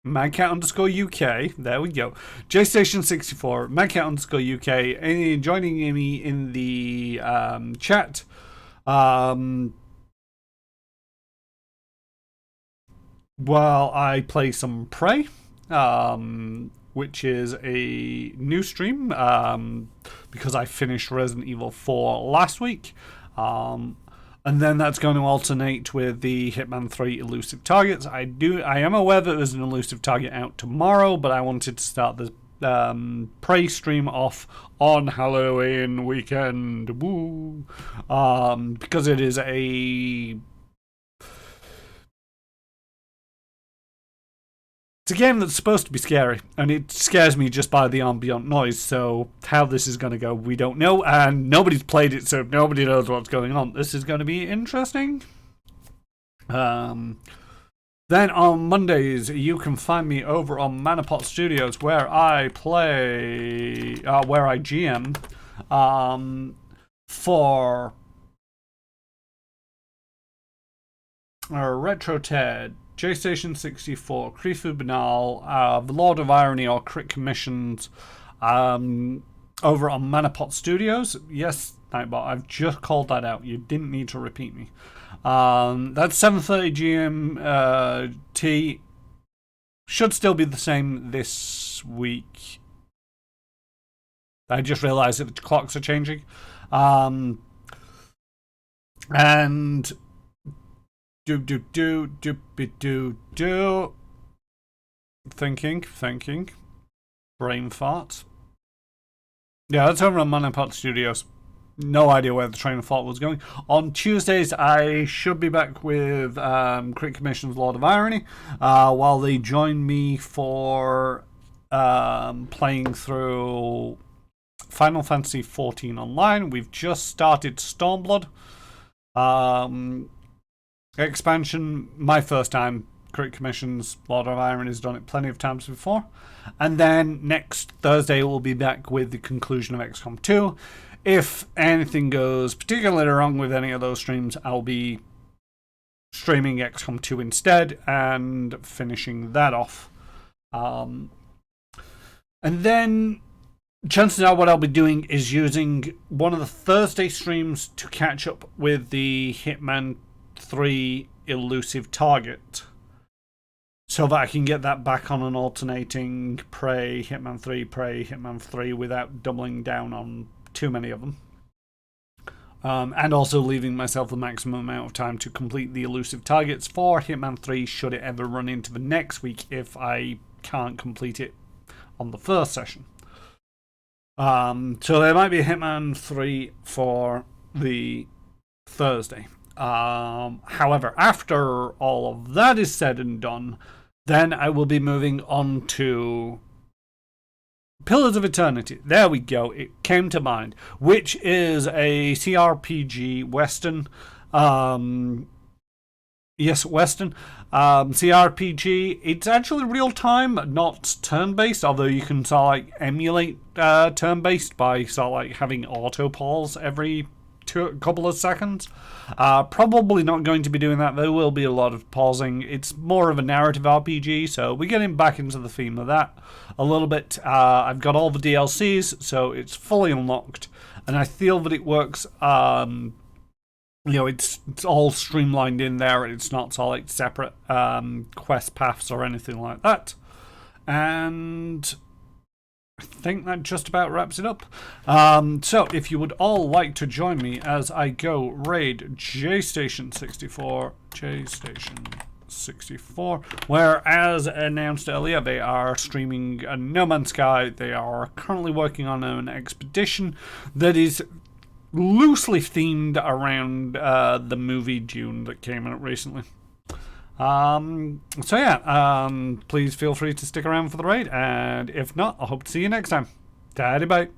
A: Magcat_UK. There we go. JStation64. Magcat_UK. And joining me in the chat. While I play some Prey. Which is a new stream. Because I finished Resident Evil 4 last week. And then that's going to alternate with the Hitman 3 elusive targets. I am aware that there's an elusive target out tomorrow, but I wanted to start the Prey stream off on Halloween weekend. Woo! Because it is it's a game that's supposed to be scary, and it scares me just by the ambient noise, so how this is going to go, we don't know, and nobody's played it, so nobody knows what's going on. This is going to be interesting. Then on Mondays, you can find me over on Manapot Studios, where I play, where I GM, for Retro Ted, JStation64, Krifu Banal, The Lord of Irony or Crit Commissions, over on Manapot Studios. Yes, Nightbot, I've just called that out. You didn't need to repeat me. That's 7:30 GMT. Should still be the same this week. I just realised that the clocks are changing. And Thinking. Brain fart. Yeah, that's over on Manapot Studios. No idea where the train of thought was going. On Tuesdays, I should be back with Crit Commission's Lord of Irony, while they join me for playing through Final Fantasy XIV Online. We've just started Stormblood. Expansion, my first time. Crit Commission's Lord of Iron has done it plenty of times before. And then next Thursday we'll be back with the conclusion of XCOM 2. If anything goes particularly wrong with any of those streams, I'll be streaming XCOM 2 instead and finishing that off. And then chances are what I'll be doing is using one of the Thursday streams to catch up with the Hitman 3 elusive target, so that I can get that back on an alternating Prey, Hitman 3 without doubling down on too many of them. And also leaving myself the maximum amount of time to complete the elusive targets for Hitman 3 should it ever run into the next week if I can't complete it on the first session. So there might be a Hitman 3 for the Thursday. However, after all of that is said and done, then I will be moving on to Pillars of Eternity. There we go. It came to mind. Which is a CRPG Western. Yes, Western. CRPG. It's actually real time, not turn-based, although you can sort of like emulate turn-based by sort of like having auto pause every couple of seconds. Probably not going to be doing that. There will be a lot of pausing. It's more of a narrative RPG, so we're getting back into the theme of that a little bit. I've got all the DLCs, so it's fully unlocked, and I feel that it works. It's all streamlined in there, and it's not all like separate quest paths or anything like that. And I think that just about wraps it up. So if you would all like to join me as I go raid JStation64, where, as announced earlier, they are streaming No Man's Sky. They are currently working on an expedition that is loosely themed around the movie Dune that came out recently. So yeah, please feel free to stick around for the raid, and if not, I hope to see you next time. Daddy bye.